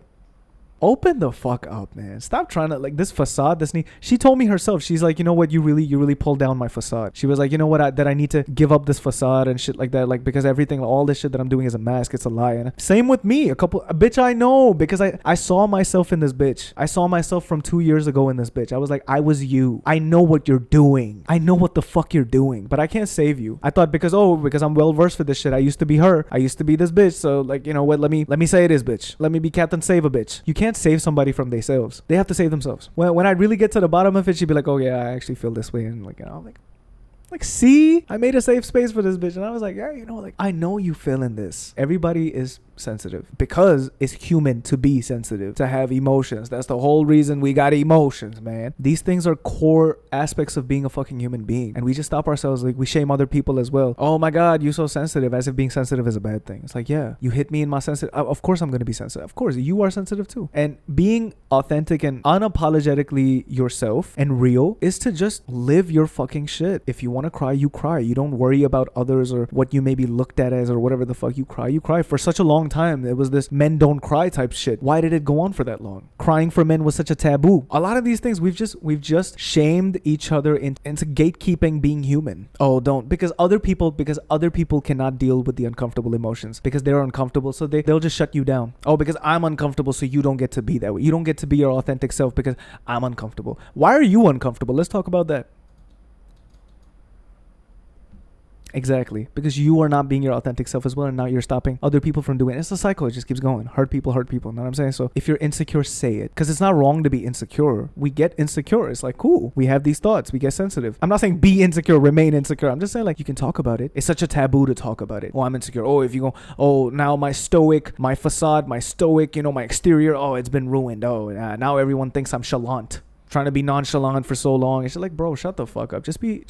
open the fuck up, man. Stop trying to, like, this facade, this need. She told me herself, she's like, you know what, you really pulled down my facade. She was like, you know what, that I need to give up this facade and shit like that, like, because everything, all this shit that I'm doing is a mask, it's a lie. And same with me, a bitch, I know, because I saw myself in this bitch. I saw myself from 2 years ago in this bitch. I was like, I was you. I know what you're doing. I know what the fuck you're doing, but I can't save you. I thought because I'm well versed for this shit. I used to be her. I used to be this bitch. So, like, you know what, let me say it is, bitch. Let me be Captain Save a bitch. You can't save somebody from themselves. They have to save themselves. When I really get to the bottom of it, she'd be like, oh yeah, I actually feel this way. And, like, you know, I'm like, see, I made a safe space for this bitch. And I was like, yeah, you know, like, I know you feeling this. Everybody is sensitive because it's human to be sensitive, to have emotions. That's the whole reason we got emotions, man. These things are core aspects of being a fucking human being, and we just stop ourselves. Like, we shame other people as well. Oh my god, you're so sensitive, as if being sensitive is a bad thing. It's like, yeah, you hit me in my sensitive, of course I'm gonna be sensitive. Of course you are sensitive too. And being authentic and unapologetically yourself and real is to just live your fucking shit. If you want to cry, you cry. You don't worry about others or what you may be looked at as or whatever the fuck. You cry. For such a long time it was this men don't cry type shit. Why did it go on for that long? Crying for men was such a taboo. A lot of these things we've just shamed each other into gatekeeping being human. Oh, don't, because other people cannot deal with the uncomfortable emotions because they're uncomfortable, so they'll just shut you down. Oh, because I'm uncomfortable, so you don't get to be that way. You don't get to be your authentic self because I'm uncomfortable. Why are you uncomfortable? Let's talk about that. Exactly, because you are not being your authentic self as well, and now you're stopping other people from doing it. It's a cycle. It just keeps going. Hurt people, you know what I'm saying? So if you're insecure, say it, because it's not wrong to be insecure. We get insecure. It's like, cool, we have these thoughts, we get sensitive. I'm not saying be insecure, remain insecure. I'm just saying, like, you can talk about it. It's such a taboo to talk about it. Oh, I'm insecure. Oh, if you go, oh, now my facade, my stoic, you know, my exterior, oh, it's been ruined. Oh, now everyone thinks I'm chalant, trying to be nonchalant for so long. It's just like, bro, shut the fuck up. Just be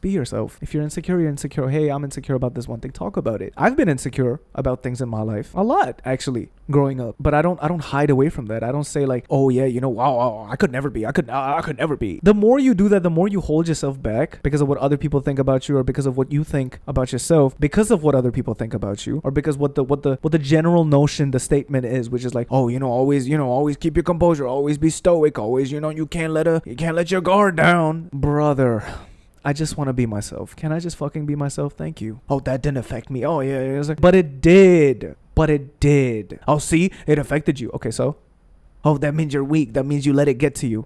yourself. If you're insecure, you're insecure. Hey, I'm insecure about this one thing. Talk about it. I've been insecure about things in my life a lot, actually, growing up. But I don't hide away from that. I don't say like, oh yeah, you know, wow, I could never be. I could never be. The more you do that, the more you hold yourself back because of what other people think about you, or because of what you think about yourself, because of what other people think about you, or because what the general notion, the statement is, which is like, oh, always keep your composure, always be stoic, always, you can't let your guard down. Brother, I just want to be myself. Can I just fucking be myself? Thank you. Oh, that didn't affect me. Oh yeah, it was like, but it did. Oh, see, it affected you. Okay, so, oh, that means you're weak. That means you let it get to you.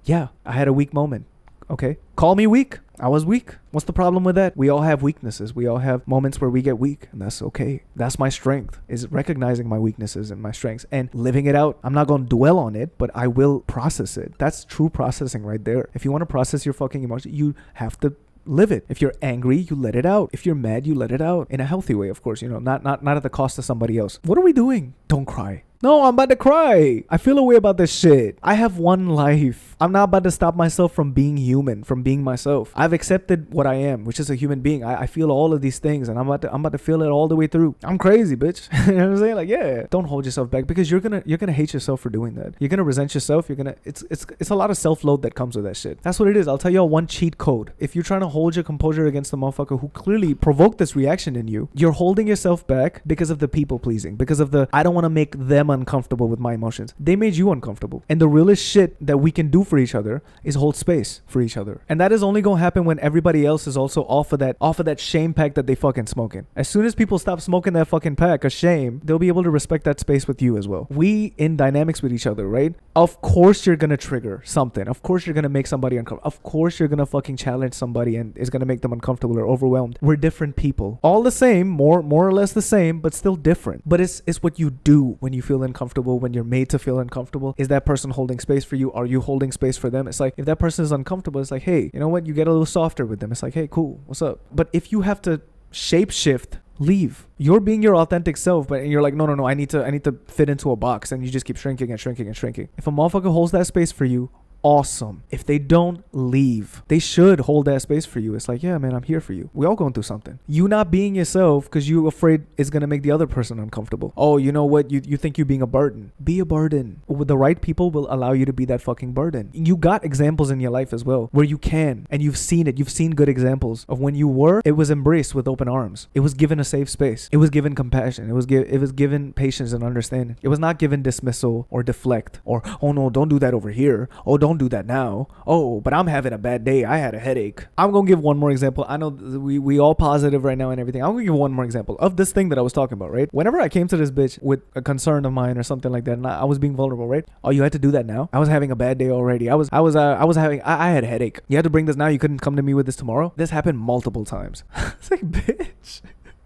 Yeah, I had a weak moment. Okay, call me weak. I was weak. What's the problem with that? We all have weaknesses. We all have moments where we get weak, and that's okay. That's my strength, is recognizing my weaknesses and my strengths and living it out. I'm not going to dwell on it, but I will process it. That's true processing right there. If you want to process your fucking emotions, you have to live it. If you're angry, you let it out. If you're mad, you let it out in a healthy way, of course, not at the cost of somebody else. What are we doing? Don't cry. No, I'm about to cry. I feel a way about this shit. I have one life. I'm not about to stop myself from being human, from being myself. I've accepted what I am, which is a human being. I feel all of these things, and I'm about to feel it all the way through. I'm crazy, bitch. You know what I'm saying? Like, yeah, don't hold yourself back, because you're gonna hate yourself for doing that. You're gonna resent yourself. It's a lot of self-load that comes with that shit. That's what it is. I'll tell y'all one cheat code. If you're trying to hold your composure against the motherfucker who clearly provoked this reaction in you, you're holding yourself back because of the people pleasing, because of the I don't want to make them uncomfortable with my emotions. They made you uncomfortable. And the realest shit that we can do for each other is hold space for each other. And that is only gonna happen when everybody else is also off of that shame pack that they fucking smoking. As soon as people stop smoking that fucking pack of shame, they'll be able to respect that space with you as well. We in dynamics with each other, right? Of course you're gonna trigger something. Of course you're gonna make somebody uncomfortable. Of course you're gonna fucking challenge somebody and it's gonna make them uncomfortable or overwhelmed. We're different people. All the same, more or less the same, but still different. But it's what you do when you feel uncomfortable when you're made to feel uncomfortable. Is that person holding space for you? Are you holding space for them? It's like, if that person is uncomfortable, it's like, hey, you know what? You get a little softer with them. It's like, hey, cool, what's up? But if you have to shape shift, leave. You're being your authentic self, but you're like, no, I need to fit into a box, and you just keep shrinking and shrinking and shrinking. If a motherfucker holds that space for you, awesome. If they don't, leave. They should hold that space for you. It's like, yeah, man, I'm here for you. We all going through something. You not being yourself because you afraid it's gonna make the other person uncomfortable. Oh, you know what? You think you being a burden. Be a burden. With the right people will allow you to be that fucking burden. You got examples in your life as well where you can, and you've seen it. You've seen good examples of when you were, it was embraced with open arms. It was given a safe space. It was given compassion. It was given patience and understanding. It was not given dismissal or deflect or, oh no, don't do that over here. Oh, don't do that now. Oh, but I'm having a bad day. I had a headache. I'm gonna give one more example. I know we all positive right now and everything. I'm gonna give one more example of this thing that I was talking about, right? Whenever I came to this bitch with a concern of mine or something like that, and I was being vulnerable, right? Oh, you had to do that now? I was having a bad day already. I had a headache. You had to bring this now? You couldn't come to me with this tomorrow? This happened multiple times. It's like, bitch.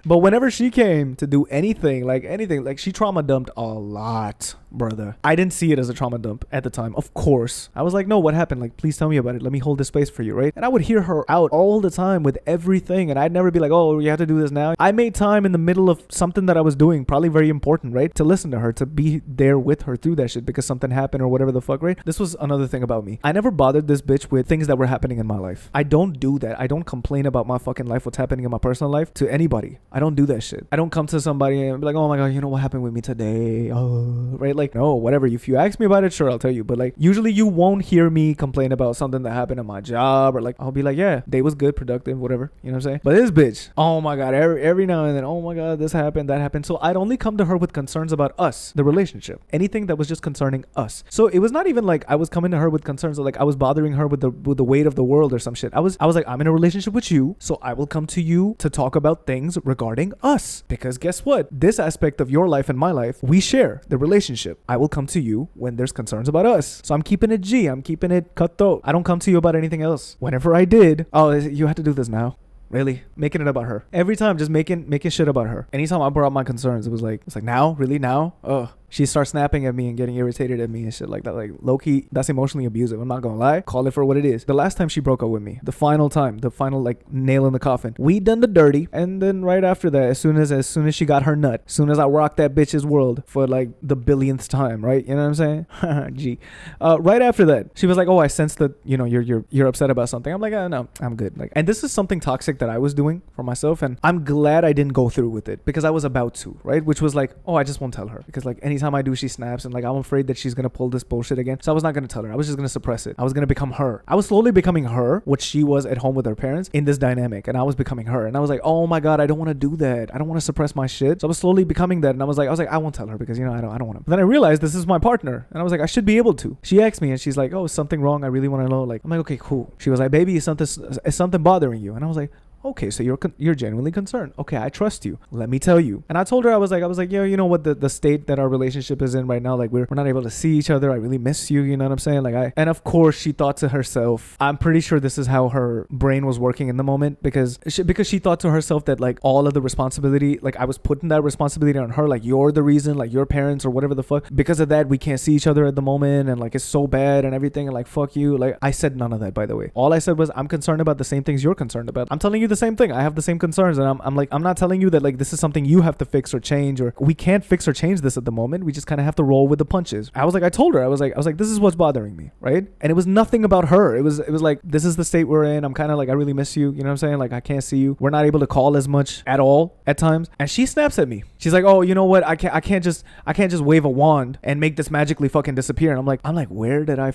But whenever she came to do anything, like she trauma dumped a lot, brother. I didn't see it as a trauma dump at the time, of course. I was like, no, what happened? Like, please tell me about it. Let me hold this space for you, right? And I would hear her out all the time with everything, and I'd never be like, oh, you have to do this now. I made time in the middle of something that I was doing, probably very important, right? To listen to her, to be there with her through that shit because something happened or whatever the fuck, right? This was another thing about me. I never bothered this bitch with things that were happening in my life. I don't do that. I don't complain about my fucking life, what's happening in my personal life to anybody. I don't do that shit. I don't come to somebody and be like, oh my god, you know what happened with me today? Oh, right? Like, no, whatever. If you ask me about it, sure, I'll tell you. But like, usually you won't hear me complain about something that happened in my job, or like, I'll be like, yeah, day was good, productive, whatever. You know what I'm saying? But this bitch, oh my god, every now and then, oh my god, this happened, that happened. So I'd only come to her with concerns about us, the relationship, anything that was just concerning us. So it was not even like I was coming to her with concerns, or like I was bothering her with the weight of the world or some shit. I was like, I'm in a relationship with you, so I will come to you to talk about things regarding us. Because guess what? This aspect of your life and my life, we share the relationship. I will come to you when there's concerns about us. So I'm keeping it G. I'm keeping it cutthroat. I don't come to you about anything else. Whenever I did, oh, you have to do this now. Really? Making it about her. Every time, just making shit about her. Anytime I brought up my concerns, it's like, now? Really? Now? Ugh. She starts snapping at me and getting irritated at me and shit like that. Like, low-key, that's emotionally abusive. I'm not gonna lie. Call it for what it is. The last time she broke up with me, the final time, the final, like, nail in the coffin, we done the dirty. And then right after that, as soon as she got her nut, as soon as I rocked that bitch's world for, like, the billionth time, right? You know what I'm saying? Gee. Right after that, she was like, oh, I sense that, you know, you're upset about something. I'm like, no, I'm good. Like, and this is something toxic that I was doing for myself, and I'm glad I didn't go through with it because I was about to, right? Which was like, oh, I just won't tell her because, like, anytime I do, she snaps, and like, I'm afraid that she's gonna pull this bullshit again. So I was not gonna tell her. I was just gonna suppress it. I was gonna become her. I was slowly becoming her, what she was at home with her parents in this dynamic, and I was becoming her. And I was like, oh my god, I don't want to do that. I don't want to suppress my shit. So I was slowly becoming that, and I was like, I won't tell her because, you know, I don't want to. Then I realized this is my partner, and I was like, I should be able to. She asked me, and she's like, oh, is something wrong? I really want to know. Like, I'm like, okay, cool. She was like, baby, is something bothering you? And I was like, okay, so you're genuinely concerned. Okay, I trust you. Let me tell you. And I told her, I was like, yeah, you know what, the state that our relationship is in right now, like we're not able to see each other. I really miss you. You know what I'm saying? Like and of course she thought to herself, I'm pretty sure this is how her brain was working in the moment because she thought to herself that like all of the responsibility, like I was putting that responsibility on her. Like, you're the reason, like your parents or whatever the fuck. Because of that, we can't see each other at the moment, and like it's so bad and everything, and like fuck you. Like, I said none of that, by the way. All I said was, I'm concerned about the same things you're concerned about. I'm telling you the same thing. I have the same concerns, and I'm like, I'm not telling you that like this is something you have to fix or change, or we can't fix or change this at the moment. We just kind of have to roll with the punches. I was like, I told her, I was like, this is what's bothering me, right? And it was nothing about her. It was like, this is the state we're in. I'm kind of like, I really miss you. You know what I'm saying? Like, I can't see you. We're not able to call as much at all at times. And she snaps at me. She's like, oh, you know what? I can't just wave a wand and make this magically fucking disappear. And I'm like, where did I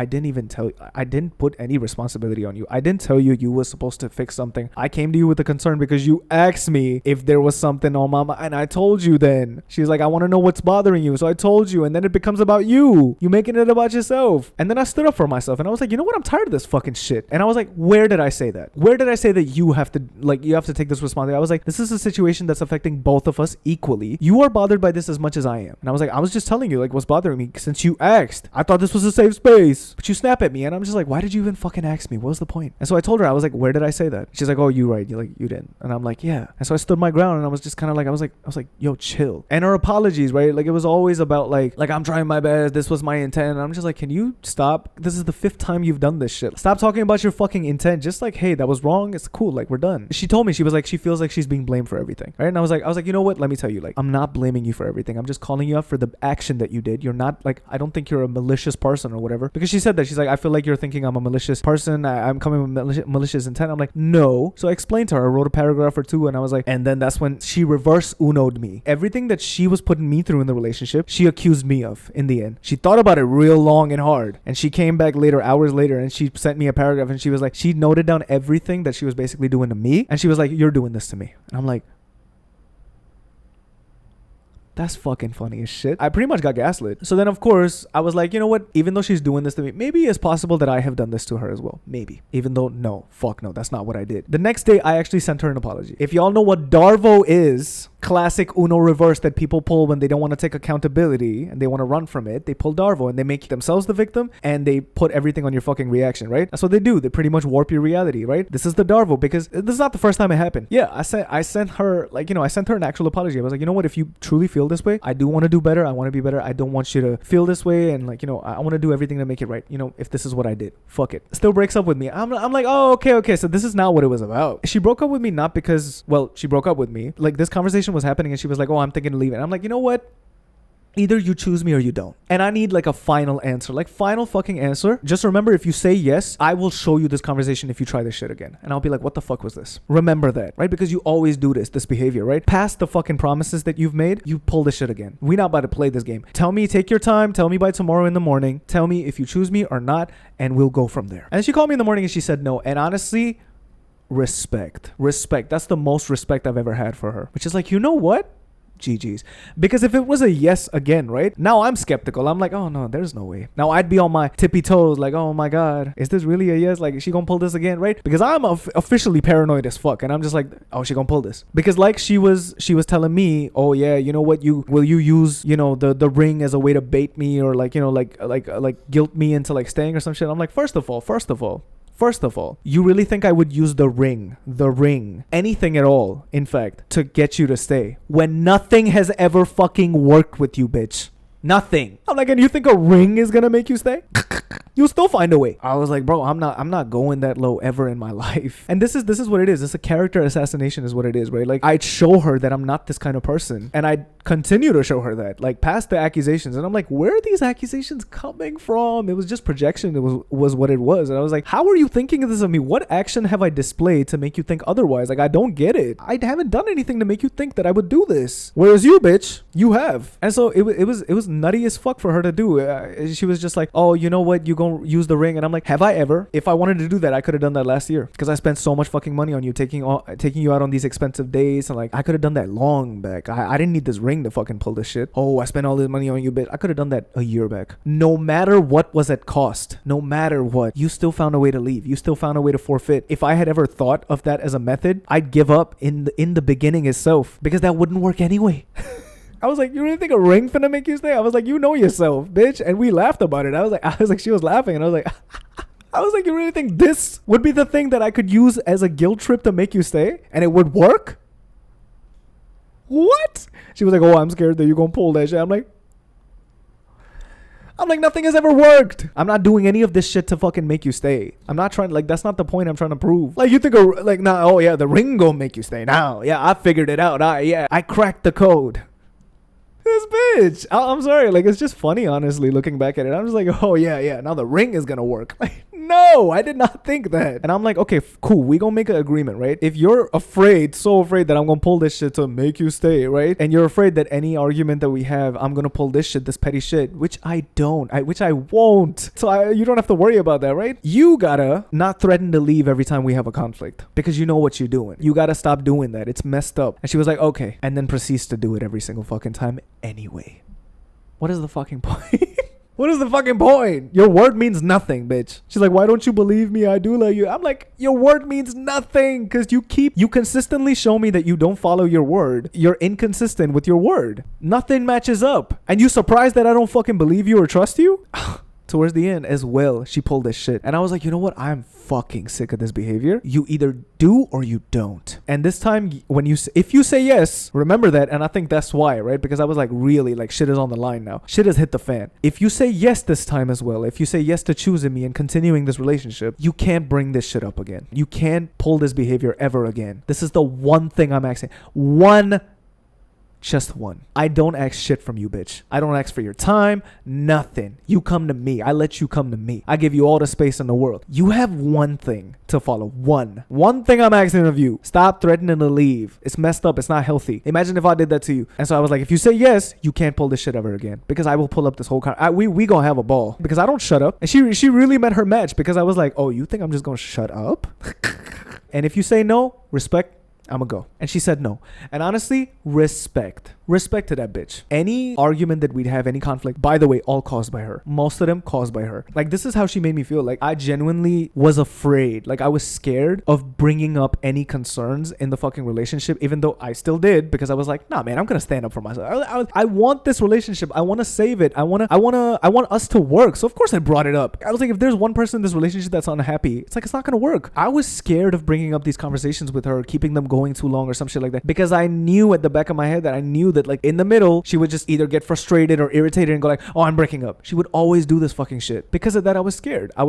didn't even tell you. I didn't put any responsibility on you. I didn't tell you were supposed to fix something. I came to you with the concern because you asked me if there was something on my mind, and I told you then. She's like, I want to know what's bothering you. So I told you, and then it becomes about you. You making it about yourself. And then I stood up for myself, and I was like, you know what? I'm tired of this fucking shit. And I was like, where did I say that? Where did I say that you have to take this responsibility? I was like, this is a situation that's affecting both of us equally. You are bothered by this as much as I am. And I was like, I was just telling you like what's bothering me since you asked. I thought this was a safe space, but you snap at me, and I'm just like, why did you even fucking ask me? What was the point? And so I told her, I was like, where did I say that? She's like, oh, oh, you right. You didn't. And I'm like, yeah. And so I stood my ground and I was just kind of like, I was like, yo, chill. And her apologies, right? Like, it was always about like I'm trying my best. This was my intent. And I'm just like, can you stop? This is the 5th time you've done this shit. Stop talking about your fucking intent. Just like, hey, that was wrong. It's cool. Like, we're done. She told me, she was like, she feels like she's being blamed for everything. Right? And I was like, you know what? Let me tell you, like, I'm not blaming you for everything. I'm just calling you out for the action that you did. You're not like, I don't think you're a malicious person or whatever. Because she said that. She's like, I feel like you're thinking I'm a malicious person. I'm coming with malicious intent. I'm like, no. So I explained to her. I wrote a paragraph or two and I was like, and then that's when she reverse uno'd me. Everything that she was putting me through in the relationship, she accused me of in the end. She thought about it real long and hard. And she came back later, hours later, and she sent me a paragraph and she was like, she noted down everything that she was basically doing to me. And she was like, you're doing this to me. And I'm like, that's fucking funny as shit. I pretty much got gaslit. So then, of course, I was like, you know what? Even though she's doing this to me, maybe it's possible that I have done this to her as well. Maybe. Even though, no. Fuck no. That's not what I did. The next day, I actually sent her an apology. If y'all know what Darvo is, classic Uno reverse that people pull when they don't want to take accountability and they want to run from it, they pull Darvo and they make themselves the victim and they put everything on your fucking reaction, right? That's what they do. They pretty much warp your reality, right? This is the Darvo because this is not the first time it happened. Yeah, I sent her, like, you know, I sent her an actual apology. I was like, you know what? If you truly feel this way, I do want to do better. I want to be better. I don't want you to feel this way. And like, you know, I want to do everything to make it right. You know, if this is what I did, fuck it. Still breaks up with me. I'm like, oh, okay. So this is not what it was about. She broke up with me not because, well, she broke up with me. Like, this conversation was happening and she was like, oh, I'm thinking of leaving. And I'm like, you know what? Either you choose me or you don't. And I need like a final answer, like final fucking answer. Just remember, if you say yes, I will show you this conversation if you try this shit again. And I'll be like, what the fuck was this? Remember that, right? Because you always do this behavior, right? Past the fucking promises that you've made, you pull this shit again. We're not about to play this game. Tell me, take your time. Tell me by tomorrow in the morning. Tell me if you choose me or not, and we'll go from there. And she called me in the morning and she said no. And honestly, respect. That's the most respect I've ever had for her. Which is like, you know what? GG's. Because if it was a yes again, right? Now I'm skeptical. I'm like, oh no, there's no way. Now I'd be on my tippy toes like, oh my God, is this really a yes? Like, is she gonna pull this again, right? Because I'm officially paranoid as fuck. And I'm just like, oh, she gonna pull this. Because like she was telling me, oh yeah, you know what, will you use, you know, the ring as a way to bait me or like, you know, like guilt me into like staying or some shit. I'm like, first of all, you really think I would use the ring, anything at all, in fact, to get you to stay when nothing has ever fucking worked with you, bitch? Nothing. I'm like, and you think a ring is gonna make you stay? You'll still find a way. I was like, bro, I'm not going that low ever in my life. And this is what it is. It's a character assassination is what it is, right? Like, I'd show her that I'm not this kind of person. And I'd continue to show her that, like, past the accusations. And I'm like, where are these accusations coming from? It was just projection. It was what it was. And I was like, how are you thinking this of me? What action have I displayed to make you think otherwise? Like, I don't get it. I haven't done anything to make you think that I would do this. Whereas you, bitch, you have. And so it was nutty as fuck for her to do. She was just like, oh, you know what? You gonna use the ring? And I'm like, have I ever? If I wanted to do that, I could have done that last year because I spent so much fucking money on you, taking you out on these expensive dates. And like, I could have done that long back. I didn't need this ring to fucking pull this shit. Oh, I spent all this money on you, bitch. I could have done that a year back. No matter what was at cost, no matter what, you still found a way to leave. You still found a way to forfeit. If I had ever thought of that as a method, I'd give up in the beginning itself because that wouldn't work anyway. I was like, you really think a ring finna make you stay? I was like, you know yourself, bitch. And we laughed about it. I was like, she was laughing, and I was like, you really think this would be the thing that I could use as a guilt trip to make you stay? And it would work? What? She was like, oh, I'm scared that you're gonna pull that shit. I'm like, nothing has ever worked. I'm not doing any of this shit to fucking make you stay. I'm not trying, like, that's not the point I'm trying to prove. Like, you think, oh yeah, the ring gonna make you stay. Now, yeah, I figured it out. I cracked the code. This bitch. I'm sorry. Like, it's just funny, honestly, looking back at it. I'm just like, oh, yeah. Now the ring is going to work. Like, no, I did not think that. And I'm like, okay, cool. We going to make an agreement, right? If you're so afraid that I'm going to pull this shit to make you stay, right? And you're afraid that any argument that we have, I'm going to pull this shit, this petty shit, which I don't, which I won't. So you don't have to worry about that, right? You gotta not threaten to leave every time we have a conflict because you know what you're doing. You gotta stop doing that. It's messed up. And she was like, okay. And then proceeds to do it every single fucking time anyway. What is the fucking point? What is the fucking point? Your word means nothing, bitch. She's like, why don't you believe me? I do love you. I'm like, your word means nothing because you consistently show me that you don't follow your word. You're inconsistent with your word. Nothing matches up. And you surprised that I don't fucking believe you or trust you? towards the end as well, she pulled this shit. And I was like, you know what? I'm fucking sick of this behavior. You either do or you don't. And this time, if you say yes, remember that. And I think that's why, right? Because I was like, really, like, shit is on the line now. Shit has hit the fan. If you say yes this time as well, if you say yes to choosing me and continuing this relationship, you can't bring this shit up again. You can't pull this behavior ever again. This is the one thing I'm asking. Just one. I don't ask shit from you, bitch. I don't ask for your time, nothing. You come to me. I let you come to me. I give you all the space in the world. You have one thing to follow. One thing I'm asking of you. Stop threatening to leave. It's messed up. It's not healthy. Imagine if I did that to you. And so I was like, if you say yes, you can't pull this shit ever again. Because I will pull up this whole we gonna have a ball. Because I don't shut up. And she really met her match. Because I was like, oh, you think I'm just gonna shut up? And if you say no, respect, I'm gonna go. And she said no. And honestly, respect to that bitch. Any argument that we'd have, any conflict, by the way, all caused by her. Most of them caused by her. Like, this is how she made me feel. Like, I genuinely was afraid. Like, I was scared of bringing up any concerns in the fucking relationship, even though I still did, because I was like, nah, man, I'm gonna stand up for myself. I want this relationship. I want to save it. I want us to work. So of course I brought it up. I was like, if there's one person in this relationship that's unhappy, it's like, it's not gonna work. I was scared of bringing up these conversations with her, keeping them going too long or some shit like that, because I knew at the back of my head that I knew that, like, in the middle, she would just either get frustrated or irritated and go like, oh, I'm breaking up. She would always do this fucking shit. Because of that, I was scared. I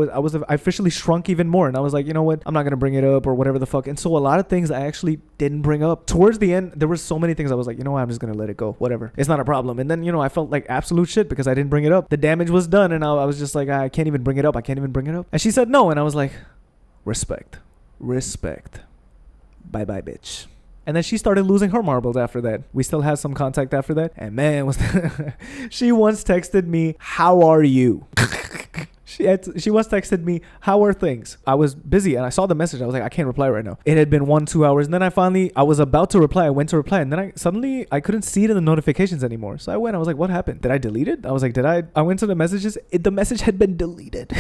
officially shrunk even more. And I was like, you know what? I'm not going to bring it up or whatever the fuck. And so a lot of things I actually didn't bring up. Towards the end, there were so many things I was like, you know what? I'm just going to let it go. Whatever. It's not a problem. And then, you know, I felt like absolute shit because I didn't bring it up. The damage was done. And I was just like, I can't even bring it up. And she said no. And I was like, respect. Bye-bye, bitch. And then she started losing her marbles after that. We still had some contact after that. And man, she once texted me, how are you? She once texted me, how are things? I was busy and I saw the message. I was like, I can't reply right now. It had been 1-2 hours. And then I was about to reply. I went to reply. And then I couldn't see it in the notifications anymore. So I was like, what happened? Did I delete it? I was like, I went to the messages. The message had been deleted.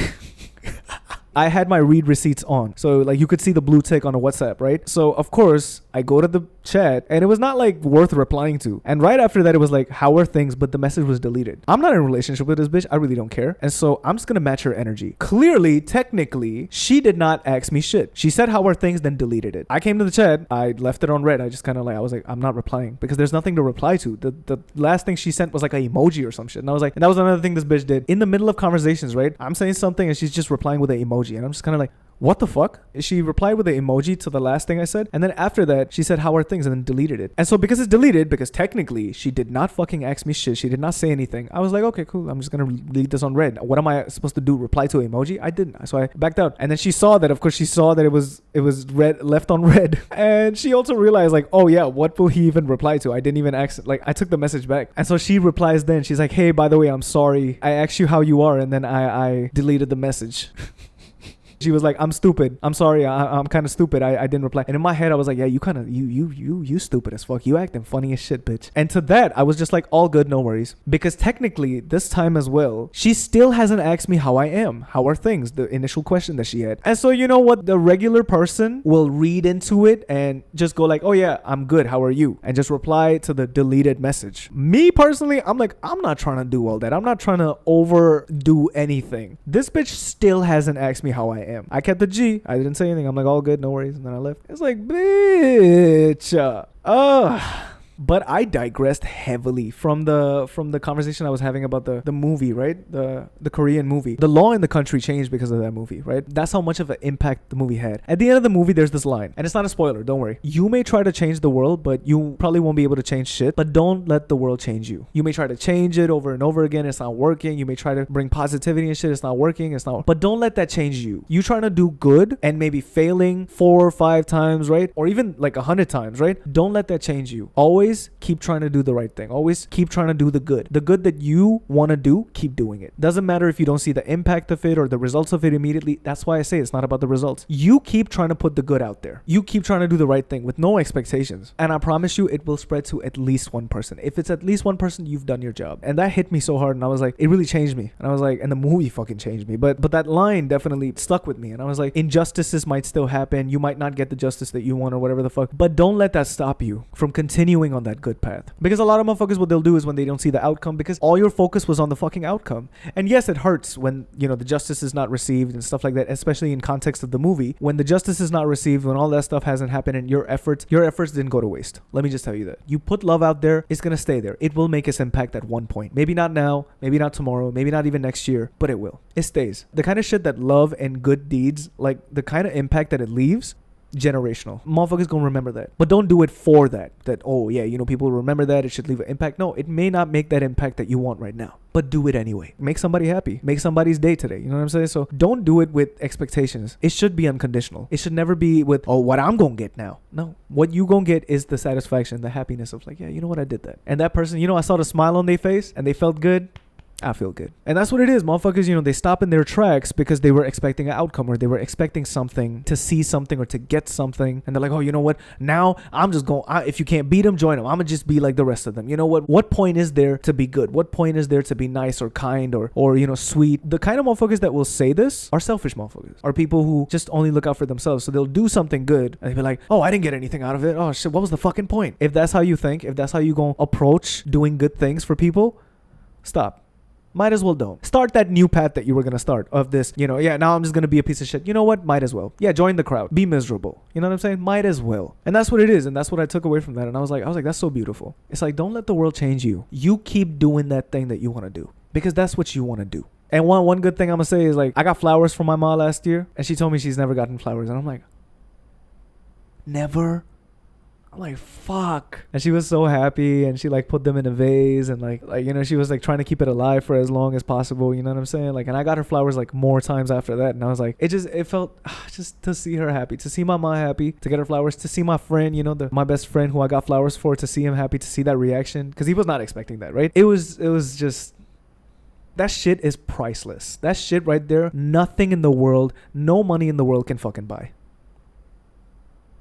I had my read receipts on. So like you could see the blue tick on a WhatsApp, right? So of course I go to the chat and it was not like worth replying to. And right after that, it was like, how are things? But the message was deleted. I'm not in a relationship with this bitch. I really don't care. And so I'm just going to match her energy. Clearly, technically, she did not ask me shit. She said, how are things? Then deleted it. I came to the chat. I left it on red. I just kind of like, I was like, I'm not replying because there's nothing to reply to. The last thing she sent was like an emoji or some shit. And I was like, and that was another thing this bitch did. In the middle of conversations, right? I'm saying something and she's just replying with an emoji. And I'm just kind of like, what the fuck? She replied with an emoji to the last thing I said. And then after that, she said, how are things? And then deleted it. And so because it's deleted, because technically she did not fucking ask me shit. She did not say anything. I was like, okay, cool. I'm just going to leave this on red. What am I supposed to do? Reply to an emoji? I didn't. So I backed out. And then she saw that, of course, she saw that it was red, left on red. And she also realized like, oh yeah, what will he even reply to? I didn't even ask. Like I took the message back. And so she replies then. She's like, hey, by the way, I'm sorry. I asked you how you are. And then I deleted the message. She was like, I'm stupid. I'm sorry. I'm kind of stupid. I didn't reply. And in my head, I was like, yeah, you kind of, you stupid as fuck. You acting funny as shit, bitch. And to that, I was just like, all good, no worries. Because technically, this time as well, she still hasn't asked me how I am. How are things? The initial question that she had. And so, you know what? The regular person will read into it and just go like, oh yeah, I'm good. How are you? And just reply to the deleted message. Me personally, I'm like, I'm not trying to do all that. I'm not trying to overdo anything. This bitch still hasn't asked me how I am. I kept the G. I didn't say anything. I'm like, all good, no worries. And then I left. It's like, bitch. But I digressed heavily from the conversation I was having about the movie, right? The Korean movie. The law in the country changed because of that movie, right? That's how much of an impact the movie had. At the end of the movie, there's this line. And it's not a spoiler, don't worry. You may try to change the world, but you probably won't be able to change shit. But don't let the world change you. You may try to change it over and over again. It's not working. You may try to bring positivity and shit. It's not working. But don't let that change you. You trying to do good and maybe failing 4 or 5 times, right? Or even like 100 times, right? Don't let that change you. Always keep trying to do the right thing. Always keep trying to do the good. The good that you want to do, keep doing it. Doesn't matter if you don't see the impact of it or the results of it immediately. That's why I say it's not about the results. You keep trying to put the good out there. You keep trying to do the right thing with no expectations. And I promise you, it will spread to at least one person. If it's at least one person, you've done your job. And that hit me so hard. And I was like, it really changed me. And I was like, and the movie fucking changed me. But that line definitely stuck with me. And I was like, injustices might still happen. You might not get the justice that you want or whatever the fuck. But don't let that stop you from continuing on that good path. Because a lot of motherfuckers, what they'll do is when they don't see the outcome, because all your focus was on the fucking outcome. And yes, it hurts when, you know, the justice is not received and stuff like that, especially in context of the movie. When the justice is not received, when all that stuff hasn't happened, and your efforts didn't go to waste. Let me just tell you that. You put love out there, it's gonna stay there. It will make its impact at one point. Maybe not now, maybe not tomorrow, maybe not even next year, but it will. It stays. The kind of shit that love and good deeds, like the kind of impact that it leaves, generational. Motherfuckers gonna remember that. But don't do it for that. That, oh yeah, you know, people remember that, it should leave an impact. No, it may not make that impact that you want right now, but do it anyway. Make somebody happy. Make somebody's day today. You know what I'm saying? So don't do it with expectations. It should be unconditional. It should never be with, oh, what I'm gonna get now. No. What you gonna get is the satisfaction, the happiness of like, yeah, you know what, I did that. And that person, you know, I saw the smile on their face and they felt good. I feel good. And that's what it is. Motherfuckers, you know, they stop in their tracks because they were expecting an outcome, or they were expecting something, to see something or to get something. And they're like, oh, you know what? Now I'm just going, if you can't beat them, join them. I'm going to just be like the rest of them. You know what? What point is there to be good? What point is there to be nice or kind or you know, sweet? The kind of motherfuckers that will say this are selfish motherfuckers, are people who just only look out for themselves. So they'll do something good and they'll be like, oh, I didn't get anything out of it. Oh shit, what was the fucking point? If that's how you think, if that's how you gonna approach doing good things for people, stop. Might as well don't. Start that new path that you were going to start of this, you know, yeah, now I'm just going to be a piece of shit. You know what? Might as well. Yeah, join the crowd. Be miserable. You know what I'm saying? Might as well. And that's what it is. And that's what I took away from that. And I was like, that's so beautiful. It's like, don't let the world change you. You keep doing that thing that you want to do, because that's what you want to do. And one good thing I'm going to say is, like, I got flowers from my mom last year and she told me she's never gotten flowers. And I'm like, never? I'm like, fuck. And she was so happy, and she like put them in a vase, and like you know, she was like trying to keep it alive for as long as possible, you know what I'm saying? Like, and I got her flowers like more times after that, and I was like, it felt just to see her happy, to see my mom happy, to get her flowers, to see my friend, you know, my best friend who I got flowers for, to see him happy, to see that reaction, because he was not expecting that, right? It was just, that shit is priceless. That shit right there, nothing in the world, no money in the world can fucking buy.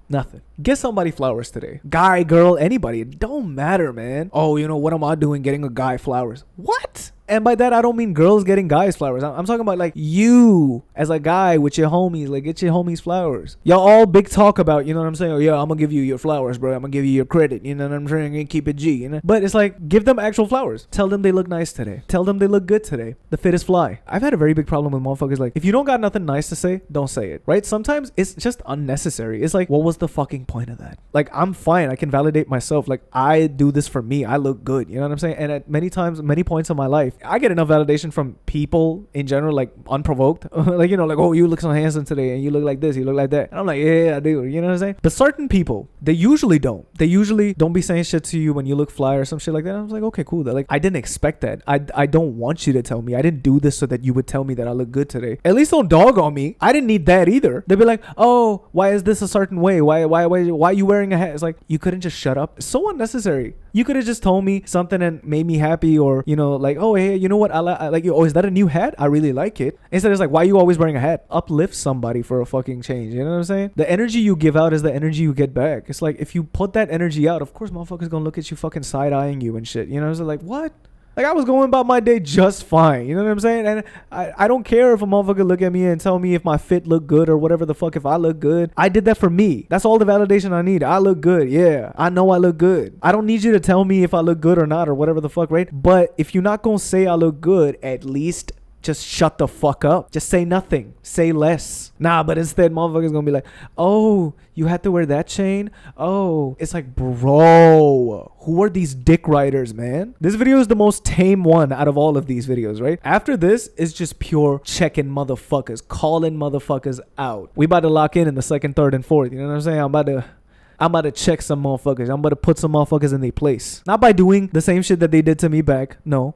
Nothing. Get somebody flowers today. Guy, girl, anybody. It don't matter, man. Oh, you know, what am I doing getting a guy flowers? What? And by that, I don't mean girls getting guys flowers. I'm talking about like you as a guy with your homies. Like, get your homies flowers. Y'all all big talk about, you know what I'm saying? Oh, yeah, I'm going to give you your flowers, bro. I'm going to give you your credit. You know what I'm saying? Keep it G, you know? But it's like, give them actual flowers. Tell them they look nice today. Tell them they look good today. The fit is fly. I've had a very big problem with motherfuckers. Like, if you don't got nothing nice to say, don't say it, right? Sometimes it's just unnecessary. It's like, what was the fucking point of that? Like, I'm fine. I can validate myself. Like, I do this for me. I look good. You know what I'm saying? And at many points in my life, I get enough validation from people in general, like unprovoked. Like, you know, like, oh, you look so handsome today, and you look like this, you look like that. And I'm like, yeah, I do. You know what I'm saying? But certain people, they usually don't be saying shit to you when you look fly or some shit like that. And I was like, okay, cool. They're like, I didn't expect that. I don't want you to tell me. I didn't do this so that you would tell me that I look good today. At least don't dog on me. I didn't need that either. They'd be like, oh, why is this a certain way? Why are you wearing a hat? It's like, you couldn't just shut up. It's so unnecessary. You could have just told me something and made me happy, or, you know, like, oh, hey, you know what? I like you. Oh, is that a new hat? I really like it. Instead, it's like, why are you always wearing a hat? Uplift somebody for a fucking change. You know what I'm saying? The energy you give out is the energy you get back. It's like, if you put that energy out, of course, motherfuckers gonna look at you fucking side-eyeing you and shit. You know, it's like, what? Like, I was going about my day just fine. You know what I'm saying? And I don't care if a motherfucker look at me and tell me if my fit look good or whatever the fuck, if I look good. I did that for me. That's all the validation I need. I look good. Yeah, I know I look good. I don't need you to tell me if I look good or not or whatever the fuck, right? But if you're not gonna say I look good, at least just shut the fuck up. Just say nothing. Say less. Nah, but instead, motherfuckers gonna be like, oh, you had to wear that chain? Oh, it's like, bro, who are these dick riders, man? This video is the most tame one out of all of these videos, right? After this, it's just pure checking motherfuckers, calling motherfuckers out. We about to lock in the second, third, and fourth. You know what I'm saying? I'm about to check some motherfuckers. I'm about to put some motherfuckers in their place. Not by doing the same shit that they did to me back. No.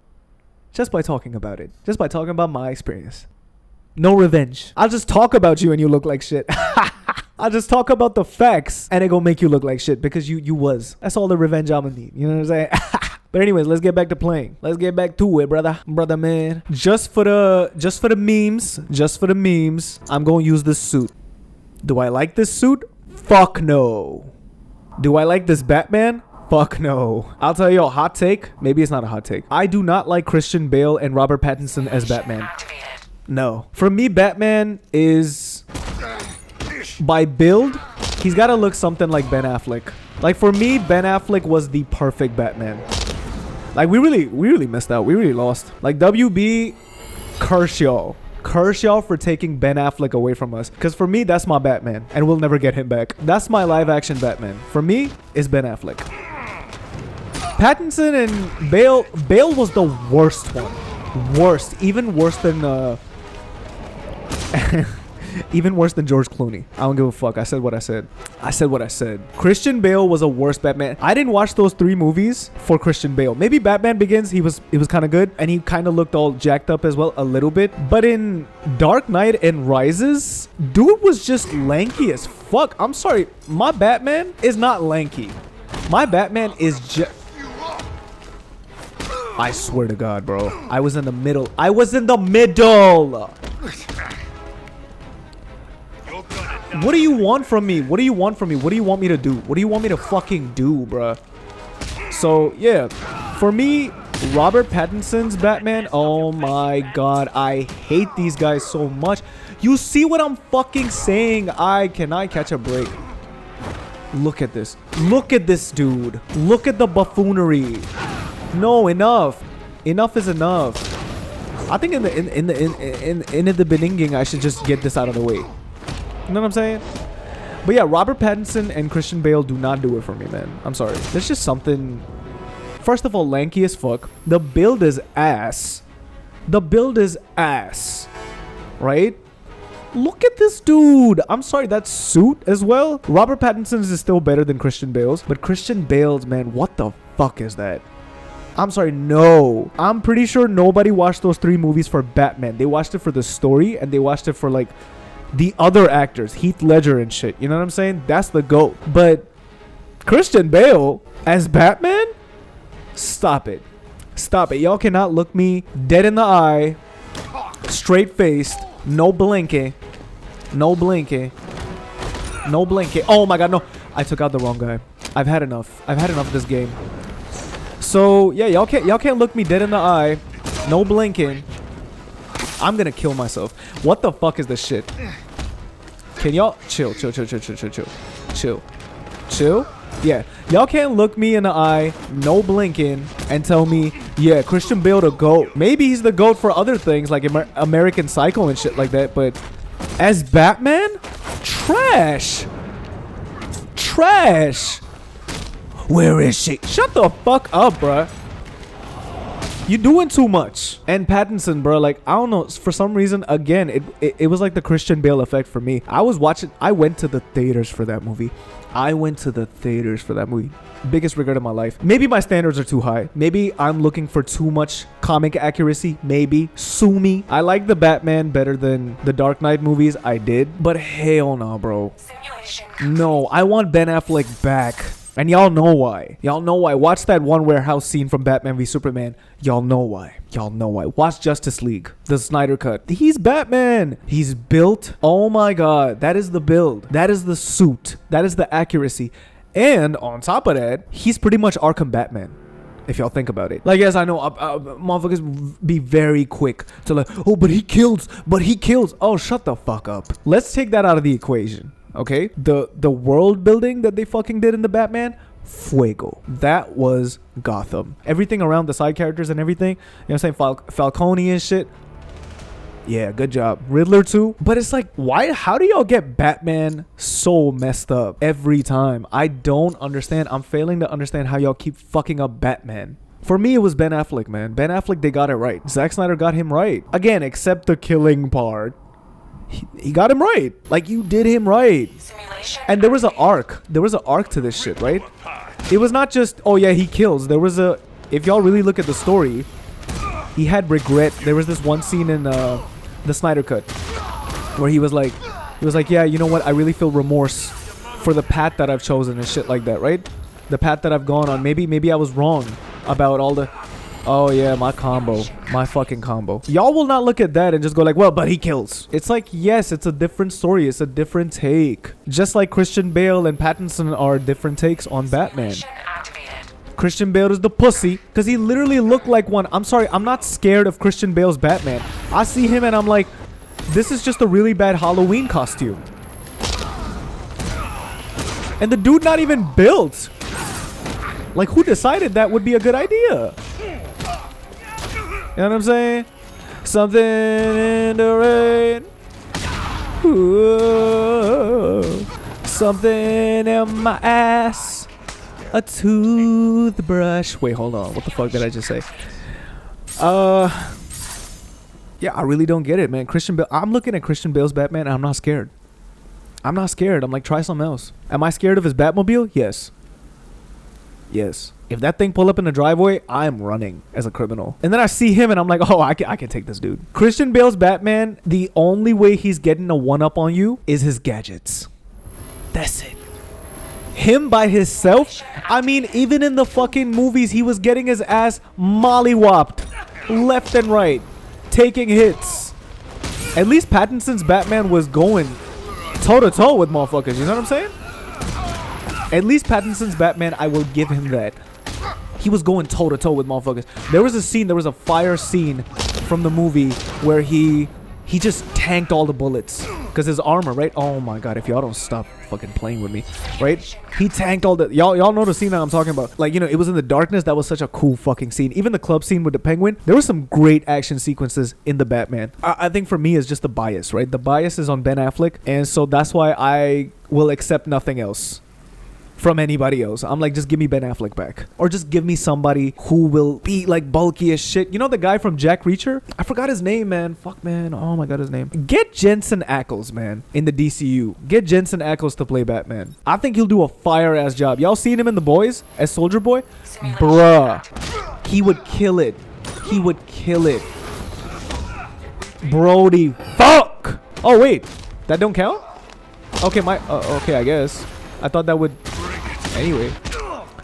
Just by talking about it. Just by talking about my experience. No revenge. I'll just talk about you and you look like shit. I'll just talk about the facts and it gonna make you look like shit because you was. That's all the revenge I'm gonna need. You know what I'm saying? But anyways, let's get back to playing. Let's get back to it, brother man. Just for the memes, I'm gonna use this suit. Do I like this suit? Fuck no. Do I like this Batman? Fuck no. I'll tell you a hot take. Maybe it's not a hot take. I do not like Christian Bale and Robert Pattinson as Batman. No. For me, Batman is, by build, he's got to look something like Ben Affleck. Like for me, Ben Affleck was the perfect Batman. Like we really missed out. We really lost. Like WB, curse y'all. Curse y'all for taking Ben Affleck away from us. Because for me, that's my Batman. And we'll never get him back. That's my live action Batman. For me, is Ben Affleck. Pattinson and Bale. Bale was the worst one. Worst. Even worse than even worse than George Clooney. I don't give a fuck. I said what I said. I said what I said. Christian Bale was a worse Batman. I didn't watch those 3 movies for Christian Bale. Maybe Batman Begins, he was kind of good. And he kind of looked all jacked up as well, a little bit. But in Dark Knight and Rises, dude was just lanky as fuck. I'm sorry. My Batman is not lanky. My Batman is just... I swear to God, bro. I was in the middle. I was in the middle. What do you want from me? What do you want from me? What do you want me to do? What do you want me to fucking do, bruh? So, yeah. For me, Robert Pattinson's Batman, oh my God. I hate these guys so much. You see what I'm fucking saying? I cannot catch a break. Look at this. Look at this dude. Look at the buffoonery. No, enough. Enough is enough. I think in the beginning, I should just get this out of the way. You know what I'm saying? But yeah, Robert Pattinson and Christian Bale do not do it for me, man. I'm sorry. There's just something... First of all, lanky as fuck. The build is ass. The build is ass. Right? Look at this dude. I'm sorry, that suit as well. Robert Pattinson's is still better than Christian Bale's. But Christian Bale's, man, what the fuck is that? I'm sorry, no. I'm pretty sure nobody watched those 3 movies for Batman. They watched it for the story and they watched it for like... the other actors, Heath Ledger and shit. You know what I'm saying? That's the GOAT. But Christian Bale as Batman? Stop it. Stop it. Y'all cannot look me dead in the eye, straight faced, no blinking, no blinking, no blinking. Oh my God, no. I took out the wrong guy. I've had enough. I've had enough of this game. So yeah, y'all can't look me dead in the eye, no blinking. I'm gonna kill myself. What the fuck is this shit? Can y'all chill? Yeah, y'all can't look me in the eye, no blinking, and tell me, yeah, Christian Bale the GOAT. Maybe he's the GOAT for other things like American Psycho and shit like that, but as Batman, trash. Trash. Where is she? Shut the fuck up, bruh. You doing too much. And Pattinson, bro, like, I don't know, for some reason, again, it was like the Christian Bale effect for me. I went to the theaters for that movie. Biggest regret of my life. Maybe my standards are too high. Maybe I'm looking for too much comic accuracy. Maybe. Sue me. I like the Batman better than the Dark Knight movies. I did. But hell no, bro. No, I want Ben Affleck back. And y'all know why. Y'all know why. Watch that one warehouse scene from Batman v Superman. Y'all know why. Y'all know why. Watch Justice League. The Snyder Cut. He's Batman. He's built. Oh my God. That is the build. That is the suit. That is the accuracy. And on top of that, he's pretty much Arkham Batman. If y'all think about it. Like, yes, I know motherfuckers be very quick to like, oh, but he kills. Oh, shut the fuck up. Let's take that out of the equation. Okay, the world building that they fucking did in the Batman, fuego. That was Gotham. Everything around the side characters and everything, you know what I'm saying, Falcone and shit. Yeah, good job. Riddler too. But it's like, why? How do y'all get Batman so messed up every time? I don't understand. I'm failing to understand how y'all keep fucking up Batman. For me, it was Ben Affleck, man. Ben Affleck, they got it right. Zack Snyder got him right. Again, except the killing part. He got him right. Like, you did him right. And there was an arc. There was an arc to this shit, right? It was not just, oh yeah, he kills. There was a... If y'all really look at the story, he had regret. There was this one scene in the Snyder Cut where he was like, yeah, you know what? I really feel remorse for the path that I've chosen and shit like that, right? The path that I've gone on. Maybe I was wrong about all the... Oh yeah, my combo. My fucking combo. Y'all will not look at that and just go like, well, but he kills. It's like, yes, it's a different story. It's a different take. Just like Christian Bale and Pattinson are different takes on Batman. Christian Bale is the pussy because he literally looked like one. I'm sorry, I'm not scared of Christian Bale's Batman. I see him and I'm like, this is just a really bad Halloween costume. And the dude not even built. Like, who decided that would be a good idea? You know what I'm saying? Something in the rain. Ooh, something in my ass. A toothbrush. Wait, hold on. What the fuck did I just say? Yeah, I really don't get it, man. Christian Bale. I'm looking at Christian Bale's Batman and I'm not scared. I'm not scared. I'm like, try something else. Am I scared of his Batmobile? Yes. Yes. If that thing pull up in the driveway, I'm running as a criminal. And then I see him and I'm like, oh, I can take this dude. Christian Bale's Batman, the only way he's getting a one-up on you is his gadgets. That's it. Him by himself? I mean, even in the fucking movies, he was getting his ass mollywopped left and right, taking hits. At least Pattinson's Batman was going toe-to-toe with motherfuckers. You know what I'm saying? At least Pattinson's Batman, I will give him that. He was going toe-to-toe with motherfuckers. There was a fire scene from the movie where he just tanked all the bullets. Because his armor, right? Oh my god, if y'all don't stop fucking playing with me. Right? He tanked all the... Y'all know the scene that I'm talking about. Like, you know, it was in the darkness. That was such a cool fucking scene. Even the club scene with the penguin. There were some great action sequences in the Batman. I think for me, it's just the bias, right? The bias is on Ben Affleck. And so that's why I will accept nothing else from anybody else. I'm like, just give me Ben Affleck back. Or just give me somebody who will be like bulky as shit. You know the guy from Jack Reacher? I forgot his name, man. Fuck, man. Oh my god, his name. Get Jensen Ackles, man, in the DCU. Get Jensen Ackles to play Batman. I think he'll do a fire-ass job. Y'all seen him in The Boys as Soldier Boy? Bruh. He would kill it. He would kill it. Brody. Fuck! Oh, wait. That don't count? Okay, okay, I guess. I thought that would... Anyway,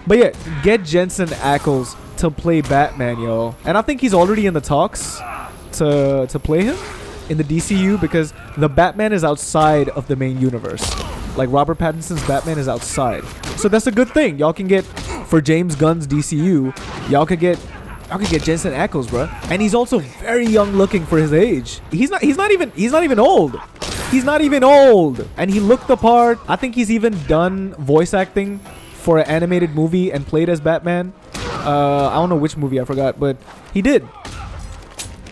but yeah, get Jensen Ackles to play Batman, yo. And I think he's already in the talks to play him in the DCU because the Batman is outside of the main universe. Like Robert Pattinson's Batman is outside, so that's a good thing. Y'all can get for James Gunn's DCU. Y'all could get Jensen Ackles, bro. And he's also very young looking for his age. He's not even old. He's not even old. And he looked the part. I think he's even done voice acting for an animated movie and played as Batman. I don't know which movie, I forgot, but he did.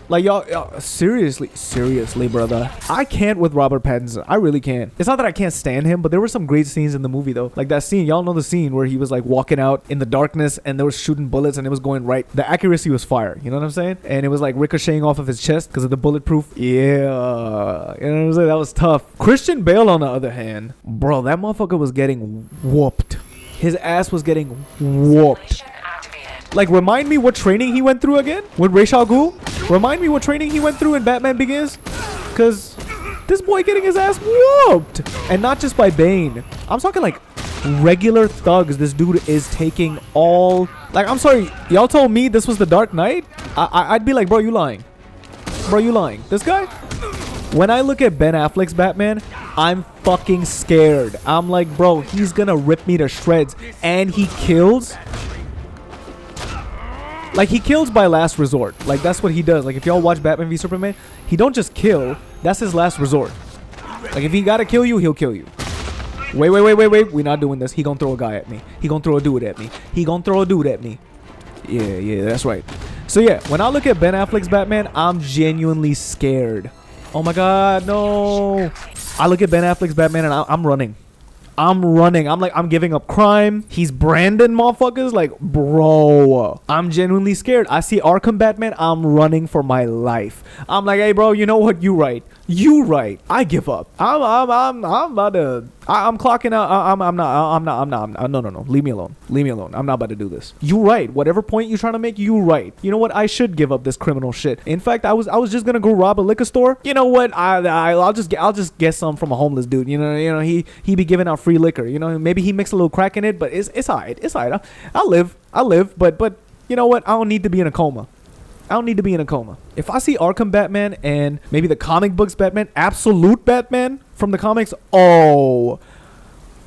Like, y'all, seriously, brother. I can't with Robert Pattinson. I really can't. It's not that I can't stand him, but there were some great scenes in the movie, though. Like that scene, y'all know the scene where he was like walking out in the darkness and they were shooting bullets and it was going right. The accuracy was fire. You know what I'm saying? And it was like ricocheting off of his chest because of the bulletproof. Yeah. You know what I'm saying? That was tough. Christian Bale, on the other hand, bro, that motherfucker was getting whooped. His ass was getting whooped. Like, remind me what training he went through again with Ra's al Ghul. Remind me what training he went through in Batman Begins. Because this boy getting his ass whooped. And not just by Bane. I'm talking like regular thugs. This dude is taking all... Like, I'm sorry. Y'all told me this was the Dark Knight? I'd be like, bro, you lying. Bro, you lying. This guy? When I look at Ben Affleck's Batman, I'm fucking scared. I'm like, bro, he's gonna rip me to shreds. And he kills... Like, he kills by last resort. Like, that's what he does. Like, if y'all watch Batman v Superman, he don't just kill. That's his last resort. Like, if he gotta kill you, he'll kill you. Wait. We're not doing this. He gonna throw a guy at me. He gonna throw a dude at me. He gonna throw a dude at me. Yeah, that's right. So, yeah, when I look at Ben Affleck's Batman, I'm genuinely scared. Oh, my God, no. I look at Ben Affleck's Batman, and I'm running. I'm running. I'm like, I'm giving up crime. He's Brandon, motherfuckers. Like, bro, I'm genuinely scared. I see Arkham Batman. I'm running for my life. I'm like, hey, bro, you know what? You right. You right. I give up. I'm about to. I'm clocking out. I'm not. No. Leave me alone. Leave me alone. I'm not about to do this. You right. Whatever point you're trying to make, you right. You know what? I should give up this criminal shit. In fact, I was just gonna go rob a liquor store. You know what? I'll just get some from a homeless dude. You know he be giving out free liquor. You know, maybe he mixed a little crack in it, but it's alright. It's alright. I'll live. But you know what? I don't need to be in a coma. I don't need to be in a coma. If I see Arkham Batman and maybe the comic books Batman, Absolute Batman from the comics, oh,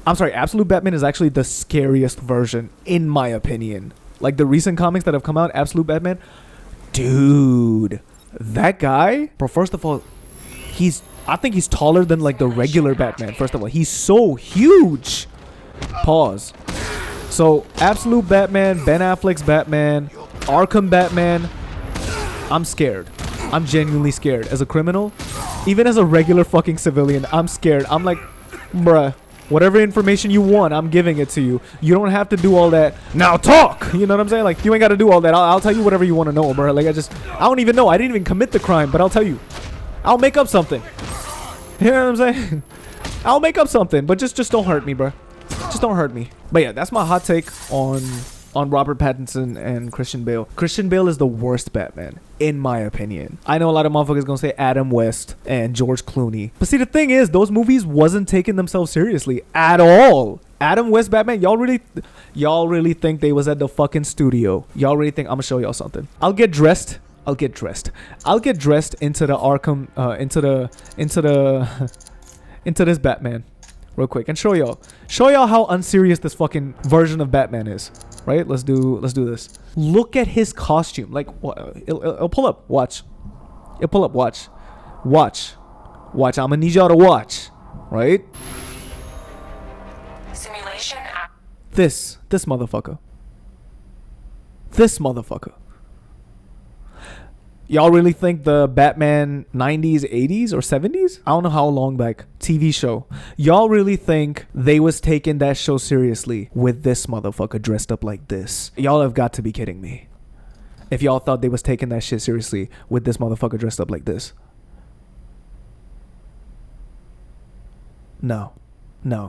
I'm sorry, Absolute Batman is actually the scariest version, in my opinion. Like the recent comics that have come out, Absolute Batman, dude, that guy, bro, first of all, I think he's taller than like the regular Batman. First of all, he's so huge. Pause. So, absolute Batman, Ben Affleck's Batman, Arkham Batman. I'm scared. I'm genuinely scared. As a criminal, even as a regular fucking civilian, I'm scared. I'm like, bruh, whatever information you want, I'm giving it to you. You don't have to do all that. Now talk! You know what I'm saying? Like, you ain't got to do all that. I'll tell you whatever you want to know, bruh. Like, I don't even know. I didn't even commit the crime, but I'll tell you. I'll make up something. You know what I'm saying? I'll make up something, but just don't hurt me, bruh. Just don't hurt me. But yeah, that's my hot take on Robert Pattinson and Christian Bale. Christian Bale is the worst Batman, in my opinion. I know a lot of motherfuckers gonna say Adam West and George Clooney. But see, the thing is, those movies wasn't taking themselves seriously at all. Adam West Batman, y'all really think they was at the fucking studio. Y'all really think, I'm gonna show y'all something. I'll get dressed into the Arkham, into this Batman real quick and show y'all how unserious this fucking version of Batman is. Right? Let's do this. Look at his costume. Like, it'll pull up. Watch. It'll pull up. Watch. I'm gonna need y'all to watch. Right? Simulation. This motherfucker. Y'all really think the Batman 90s, 80s, or 70s? I don't know how long back. TV show. Y'all really think they was taking that show seriously with this motherfucker dressed up like this? Y'all have got to be kidding me. If y'all thought they was taking that shit seriously with this motherfucker dressed up like this. No,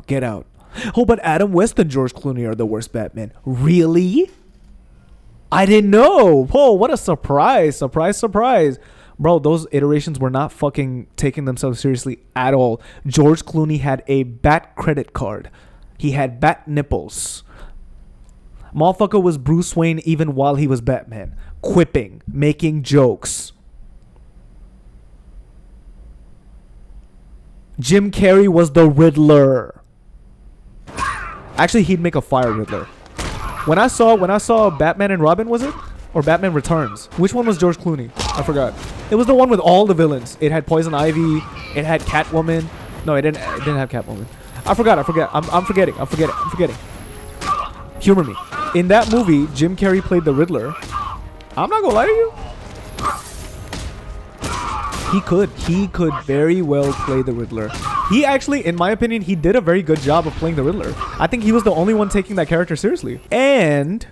get out. Oh, but Adam West and George Clooney are the worst Batman. Really? I didn't know. Whoa, what a surprise. Bro, those iterations were not fucking taking themselves seriously at all. George Clooney had a bat credit card. He had bat nipples. Motherfucker was Bruce Wayne even while he was Batman. Quipping, making jokes. Jim Carrey was the Riddler. Actually, he'd make a fire Riddler. When I saw Batman and Robin, was it? Or Batman Returns? Which one was George Clooney? I forgot. It was the one with all the villains. It had Poison Ivy. It had Catwoman. No, it didn't have Catwoman. I forgot. I'm forgetting. Humor me. In that movie, Jim Carrey played the Riddler. I'm not gonna lie to you. He could very well play the Riddler. He actually, in my opinion, he did a very good job of playing the Riddler. I think he was the only one taking that character seriously. And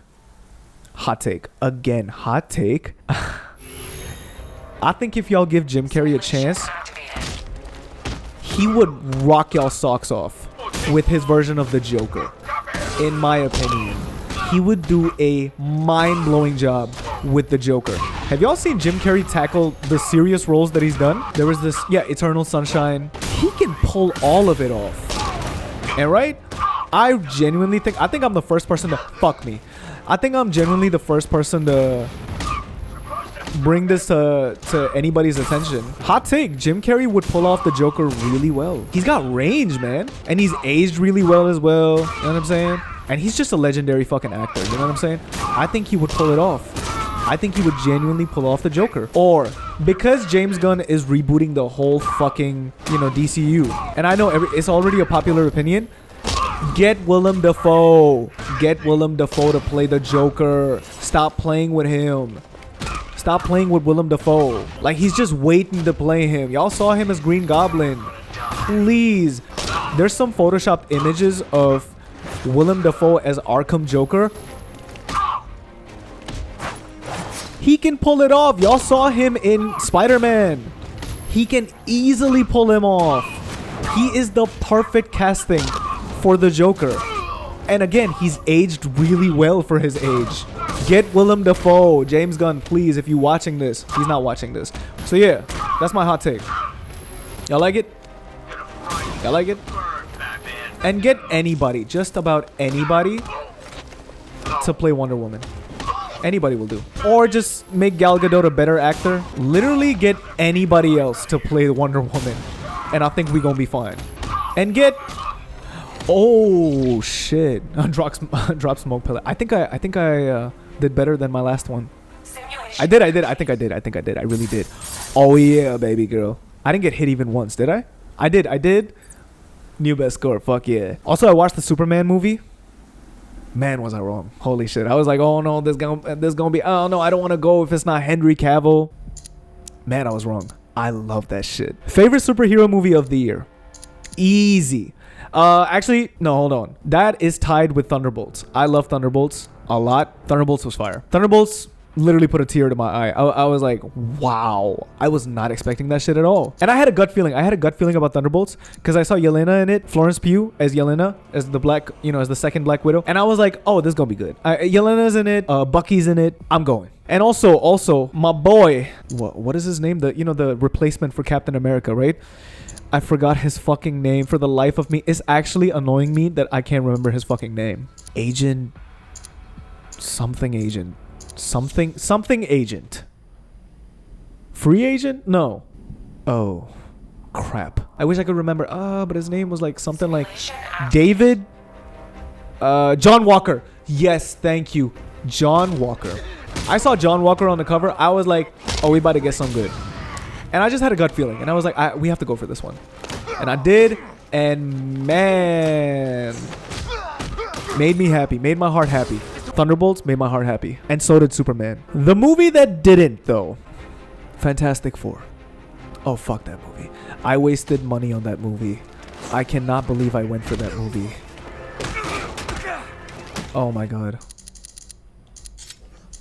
hot take. Again, hot take. I think if y'all give Jim Carrey a chance, he would rock y'all socks off with his version of the Joker. In my opinion, he would do a mind-blowing job with the Joker. Have y'all seen Jim Carrey tackle the serious roles that he's done? There was this, Eternal Sunshine. He can pull all of it off. And right? I genuinely think, I think I'm the first person to, fuck me. I think I'm genuinely the first person to bring this to anybody's attention. Hot take, Jim Carrey would pull off the Joker really well. He's got range, man. And he's aged really well as well. You know what I'm saying? And he's just a legendary fucking actor. You know what I'm saying? I think he would pull it off. I think he would genuinely pull off the Joker. Or, because James Gunn is rebooting the whole fucking, DCU. And I know it's already a popular opinion. Get Willem Dafoe. Get Willem Dafoe to play the Joker. Stop playing with him. Stop playing with Willem Dafoe. Like, he's just waiting to play him. Y'all saw him as Green Goblin. Please. There's some photoshopped images of Willem Dafoe as Arkham Joker. He can pull it off. Y'all saw him in Spider-Man. He can easily pull him off. He is the perfect casting for the Joker. And again, he's aged really well for his age. Get Willem Dafoe. James Gunn, please, if you're watching this. He's not watching this. So yeah, that's my hot take. Y'all like it? Y'all like it? And get anybody, just about anybody, to play Wonder Woman. Anybody will do. Or just make Gal Gadot a better actor. Literally get anybody else to play Wonder Woman. And I think we're gonna be fine. And get... Oh, shit. Drop smoke pellet. I think I did better than my last one. I think I did. I really did. Oh, yeah, baby girl. I didn't get hit even once, did I? I did. New best score. Fuck yeah. Also, I watched the Superman movie. Man, was I wrong. Holy shit. I was like, oh no, this gonna be, oh no, I don't want to go if it's not Henry Cavill. Man, I was wrong. I love that shit. Favorite superhero movie of the year? Easy. Actually, no, hold on. That is tied with Thunderbolts. I love Thunderbolts a lot. Thunderbolts was fire. Thunderbolts literally put a tear to my eye. I was like, wow. I was not expecting that shit at all. And I had a gut feeling. I had a gut feeling about Thunderbolts because I saw Yelena in it. Florence Pugh as Yelena, as the black, as the second Black Widow. And I was like, oh, this is gonna be good. Yelena's in it. Bucky's in it. I'm going. And also, my boy, what is his name? The replacement for Captain America, right? I forgot his fucking name for the life of me. It's actually annoying me that I can't remember his fucking name. Something agent. Free agent? No. Oh, crap. I wish I could remember. But his name was like something like David. John Walker. Yes, thank you. John Walker. I saw John Walker on the cover. I was like, oh, we about to get some good. And I just had a gut feeling. And I was like, we have to go for this one. And I did. And man, made me happy. Made my heart happy. Thunderbolts made my heart happy. And so did Superman. The movie that didn't, though. Fantastic Four. Oh, fuck that movie. I wasted money on that movie. I cannot believe I went for that movie. Oh my god.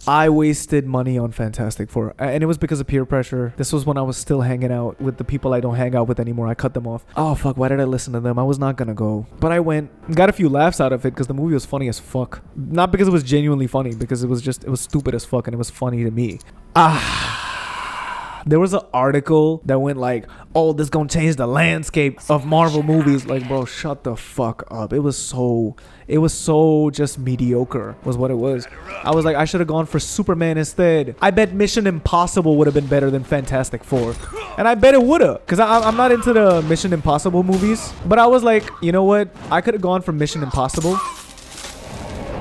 I wasted money on Fantastic Four. And it was because of peer pressure. This was when I was still hanging out with the people I don't hang out with anymore. I cut them off. Oh, fuck. Why did I listen to them? I was not gonna go. But I went. Got a few laughs out of it because the movie was funny as fuck. Not because it was genuinely funny. Because it was stupid as fuck and it was funny to me. There was an article that went like, oh, this gonna change the landscape of Marvel movies. Like, bro, shut the fuck up. It was so just mediocre was what it was. I was like, I should have gone for Superman instead. I bet Mission Impossible would have been better than Fantastic Four. And I bet it would have. Because I'm not into the Mission Impossible movies. But I was like, you know what? I could have gone for Mission Impossible.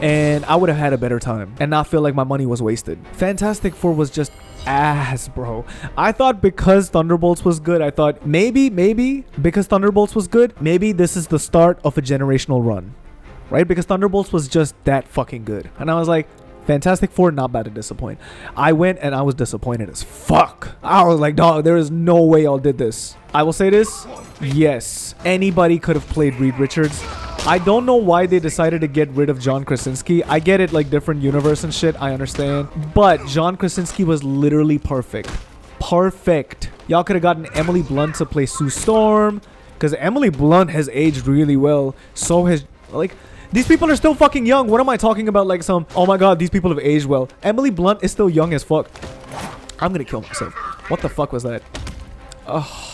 And I would have had a better time. And not feel like my money was wasted. Fantastic Four was just ass, bro. I thought because Thunderbolts was good, I thought maybe because Thunderbolts was good, maybe this is the start of a generational run, right? Because Thunderbolts was just that fucking good. And I was like, Fantastic Four, not bad to disappoint. I went and I was disappointed as fuck. I was like, dog, there is no way y'all did this. I will say this. Yes, anybody could have played Reed Richards. I don't know why they decided to get rid of John Krasinski. I get it, like different universe and shit. I understand. But John Krasinski was literally perfect. Perfect. Y'all could have gotten Emily Blunt to play Sue Storm. Because Emily Blunt has aged really well. So has, like, these people are still fucking young. What am I talking about? Like some, oh my god, these people have aged well. Emily Blunt is still young as fuck. I'm gonna kill myself. What the fuck was that? Ugh.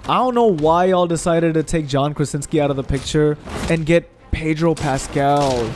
I don't know why y'all decided to take John Krasinski out of the picture and get Pedro Pascal.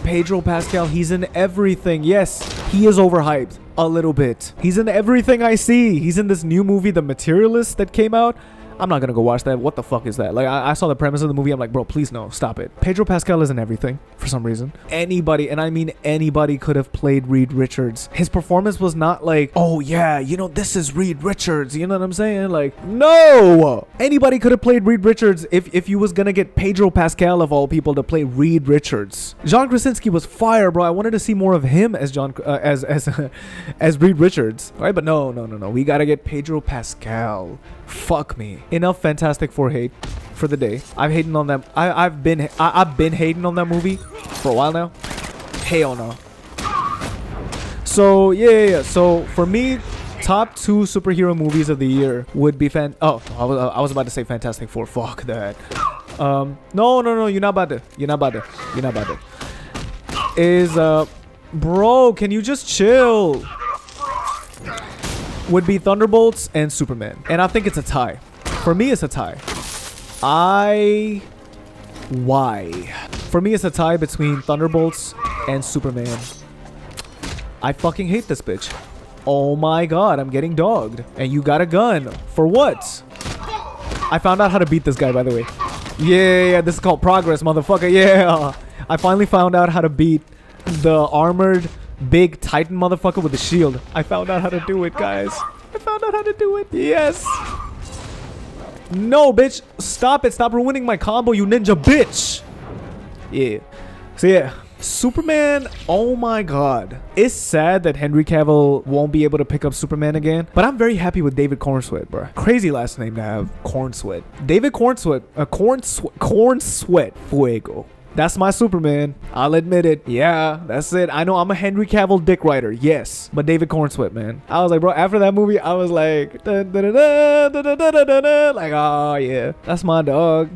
Pedro Pascal, he's in everything. Yes, he is overhyped a little bit. He's in everything I see. He's in this new movie, The Materialist, that came out. I'm not gonna go watch that. What the fuck is that? Like, I saw the premise of the movie. I'm like, bro, please no, stop it. Pedro Pascal is in everything for some reason. Anybody, and I mean anybody, could have played Reed Richards. His performance was not like, oh yeah, this is Reed Richards. You know what I'm saying? Like, no! Anybody could have played Reed Richards if you was gonna get Pedro Pascal of all people to play Reed Richards. John Krasinski was fire, bro. I wanted to see more of him as as Reed Richards. All right, but no. We gotta get Pedro Pascal. Fuck me. Enough Fantastic Four hate for the day. I've hated on them. I've been hating on that movie for a while now. Hell no. So yeah. So for me, top 2 superhero movies of the year would be I was about to say Fantastic Four. Fuck that. No. You're not about to. Is bro, can you just chill? Would be Thunderbolts and Superman. And I think it's a tie. For me, it's a tie. Why? For me, it's a tie between Thunderbolts and Superman. I fucking hate this bitch. Oh my god, I'm getting dogged. And you got a gun. For what? I found out how to beat this guy, by the way. Yeah, this is called progress, motherfucker. Yeah. I finally found out how to beat the armored big Titan motherfucker with the shield. I found out how to do it, guys. I found out how to do it. Yes. No, bitch. Stop it. Stop ruining my combo, you ninja bitch. Yeah. So yeah, Superman, oh my god. It's sad that Henry Cavill won't be able to pick up Superman again, but I'm very happy with David Cornsweat, bro. Crazy last name to have, Cornsweat. David Cornsweat, Cornsweat Fuego. That's my Superman. I'll admit it. Yeah, that's it. I know I'm a Henry Cavill dick writer. Yes. But David Cornsweat, man. I was like, bro, after that movie, I was like, like, oh, yeah. That's my dog.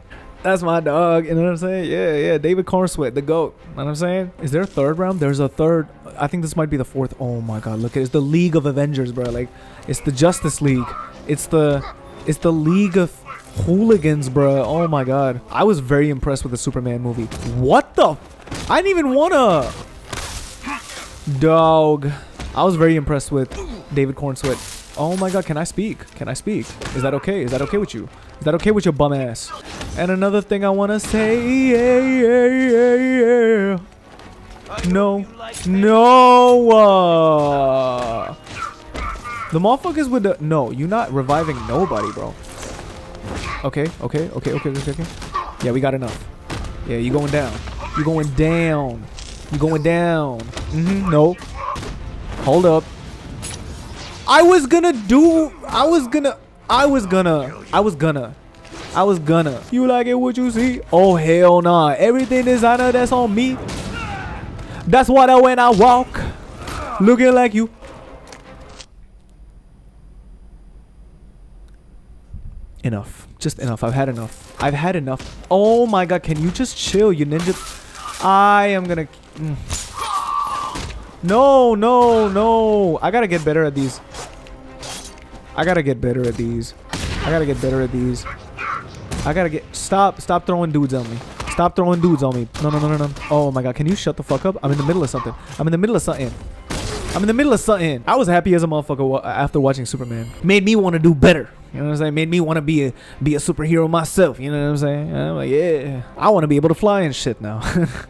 That's my dog. You know what I'm saying? Yeah. David Cornsweat, the GOAT. You know what I'm saying? Is there a third round? There's a third. I think this might be the fourth. Oh, my God. Look, it's the League of Avengers, bro. Like, it's the Justice League. It's the League of Hooligans, bro. Oh my god, I was very impressed with the Superman movie. What the I didn't even wanna dog. I was very impressed with David Cornsweat. Oh my god, can I speak? Is that okay? Is that okay with you? Is that okay with your bum ass? And another thing I want to say, no the motherfuckers with the no, you're not reviving nobody, bro. Okay. Yeah, we got enough. Yeah, you going down. No. Hold up. I was gonna. You like it what you see? Oh, hell nah. Everything designer, that's on me. That's what I when I walk. Looking like you. Enough. Just enough. I've had enough. Oh my god, can you just chill, you ninja? I am gonna... No. I gotta get better at these. Stop throwing dudes on me. No. Oh my god, can you shut the fuck up? I'm in the middle of something. I was happy as a motherfucker after watching Superman. Made me want to do better. You know what I'm saying? Made me want to be a superhero myself. You know what I'm saying? And I'm like, yeah, I want to be able to fly and shit now.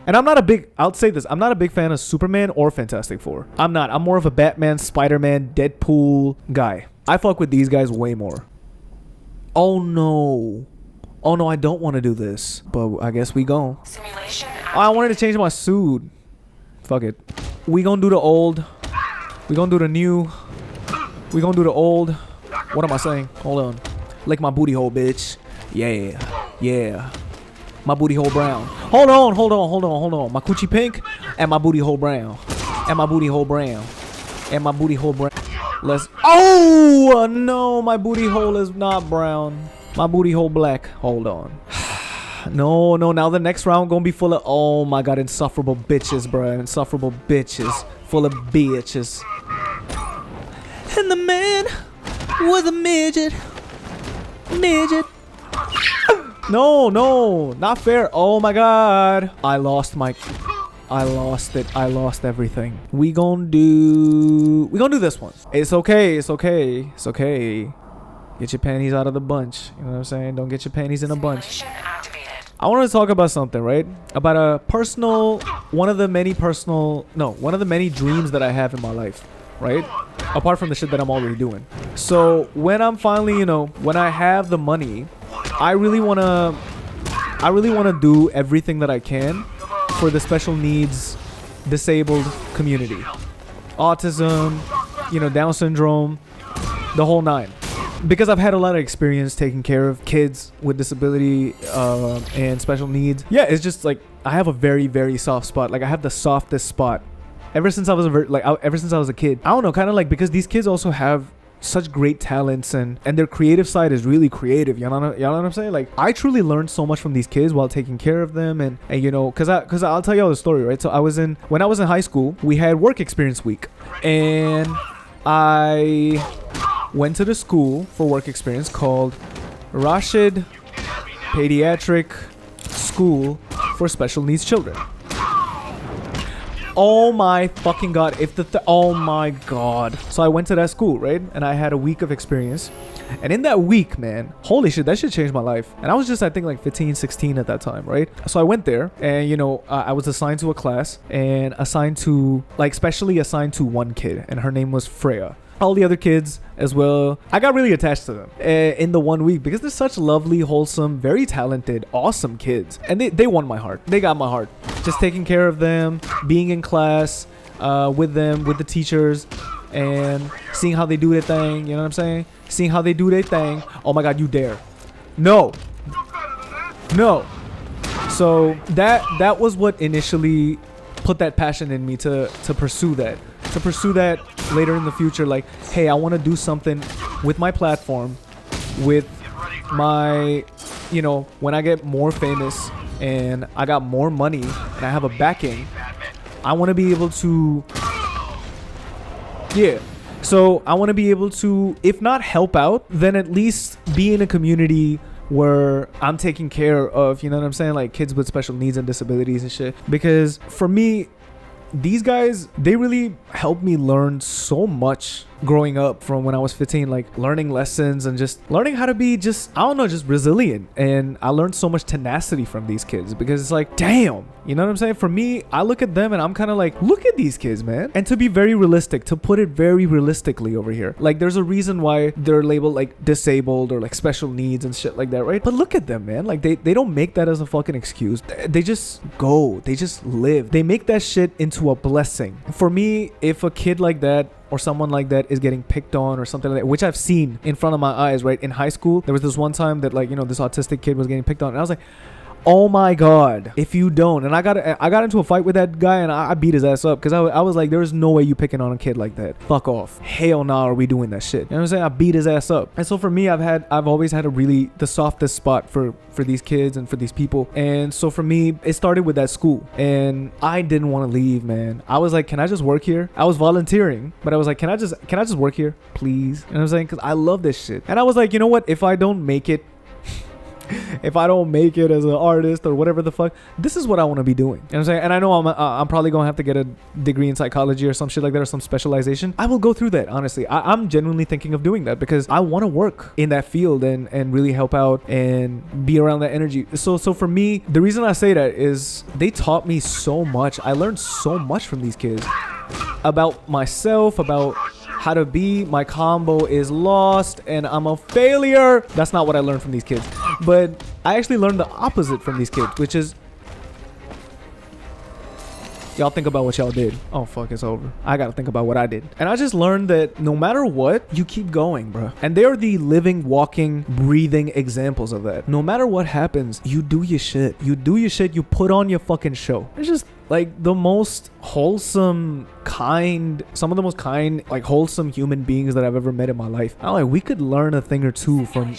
And I'll say this, I'm not a big fan of Superman or Fantastic Four. I'm more of a Batman, Spider-Man, Deadpool guy. I fuck with these guys way more. Oh no, I don't want to do this, but I guess we go. Simulation. I wanted to change my suit. Fuck it. We gonna do the old. We gonna do the new. We gonna do the old. What am I saying? Hold on. Lick my booty hole, bitch. Yeah. My booty hole brown. Hold on. My coochie pink and my booty hole brown. Let's... Oh, no. My booty hole is not brown. My booty hole black. Hold on. No. Now the next round gonna be full of... Oh, my God. Insufferable bitches, bro. Full of bitches. And the man... was a midget. No, not fair. Oh my god, I lost it. I lost everything. We gonna do this one. It's okay. Get your panties out of the bunch. You know what I'm saying? Don't get your panties in a bunch. I wanted to talk about something, right? About a personal, one of the many dreams that I have in my life, right? Apart from the shit that I'm already doing. So when I'm finally, when I have the money, I really want to do everything that I can for the special needs disabled community. Autism, Down syndrome, the whole nine. Because I've had a lot of experience taking care of kids with disability and special needs. Yeah, it's just like I have a very, very soft spot. Like I have the softest spot. Ever since I was a kid. I don't know, kind of like because these kids also have such great talents and their creative side is really creative. You know what I'm saying? Like I truly learned so much from these kids while taking care of them and cause I'll tell you all the story, right? So when I was in high school, we had work experience week and I went to the school for work experience called Rashid Pediatric School for Special Needs Children. Oh my fucking god. Oh my god. So I went to that school, right? And I had a week of experience. And in that week, man, holy shit, that shit changed my life. And I was just, I think, like 15, 16 at that time, right? So I went there and, I was assigned to a class and specially assigned to one kid. And her name was Freya. All the other kids as well, I got really attached to them in the 1 week because they're such lovely, wholesome, very talented, awesome kids. And they won my heart. They got my heart. just taking care of them, being in class with them, with the teachers, and seeing how they do their thing. You know what I'm saying? Seeing how they do their thing. Oh my God, you dare. No. No. So that was what initially put that passion in me to pursue that. To pursue that later in the future. Like, hey, I want to do something with my platform, with my, you know, when I get more famous and I got more money and I have a backing, I want to be able to, yeah. So I want to be able to, if not help out, then at least be in a community where I'm taking care of, you know what I'm saying, like kids with special needs and disabilities and shit. Because for me, these guys, they really helped me learn so much growing up from when I was 15, like learning lessons and just learning how to be just, I don't know, just resilient. And I learned so much tenacity from these kids because it's like, damn, you know what I'm saying? For me, I look at them and I'm kind of like, look at these kids, man. And to be very realistic, to put it very realistically over here, like there's a reason why they're labeled like disabled or like special needs and shit like that, right? But look at them, man. Like they don't make that as a fucking excuse. They just go, they just live. They make that shit into a blessing. For me, if a kid like that or someone like that is getting picked on or something like that, which I've seen in front of my eyes, right? In high school, there was this one time that, like, you know, this autistic kid was getting picked on, and I was like, oh my God, if you don't. And I got into a fight with that guy and I beat his ass up because I was like, there's no way you picking on a kid like that. Fuck off. Hell nah, are we doing that shit? You know what I'm saying? I beat his ass up. And so for me, I've always had the softest spot for these kids and for these people. And so for me, it started with that school. And I didn't want to leave, man. I was like, can I just work here? I was volunteering, but I was like, can I just work here, please? You know what I'm saying? Because I love this shit. And I was like, you know what? If I don't make it as an artist or whatever the fuck, this is what I want to be doing. You know what I'm saying? And I know I'm probably gonna have to get a degree in psychology or some shit like that, or some specialization. I will go through that, honestly. I'm genuinely thinking of doing that because I want to work in that field and really help out and be around that energy. So for me, the reason I say that is they taught me so much. I learned so much from these kids about myself, about how to be. My combo is lost and I'm a failure. That's not what I learned from these kids. But I actually learned the opposite from these kids, which is, y'all think about what y'all did. Oh fuck, it's over. I gotta think about what I did. And I just learned that no matter what, you keep going, bro. And they're the living, walking, breathing examples of that. No matter what happens, you do your shit. You do your shit. You put on your fucking show. It's just like the most wholesome, kind, some of the most kind, like wholesome human beings that I've ever met in my life. I'm like, we could learn a thing or two from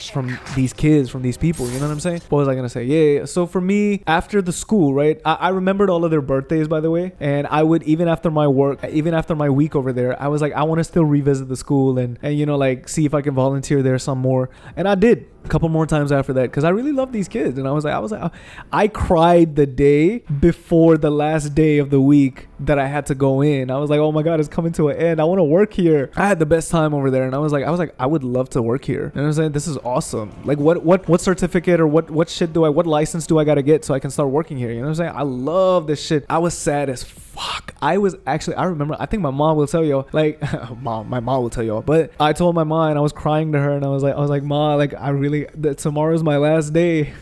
these kids, from these people. You know what I'm saying? What was I gonna say? Yeah. So for me, after the school, right? I remembered all of their birthdays, by the way, and I would, even after my work, even after my week over there, I was like, I want to still revisit the school and you know, like see if I can volunteer there some more. And I did a couple more times after that because I really love these kids. And I was like, I cried the day before the last day of the week that I had to go in. I was like, oh my God, it's coming to an end. I want to work here. I had the best time over there, and I was like, I would love to work here. You know what I'm saying? This is awesome. Like, what certificate or what shit what license do I gotta get so I can start working here? You know what I'm saying? I love this shit. I was sad as fuck. I remember, I think my mom will tell y'all, like, my mom will tell y'all, but I told my mom and I was crying to her and I was like, Ma, like, tomorrow's my last day.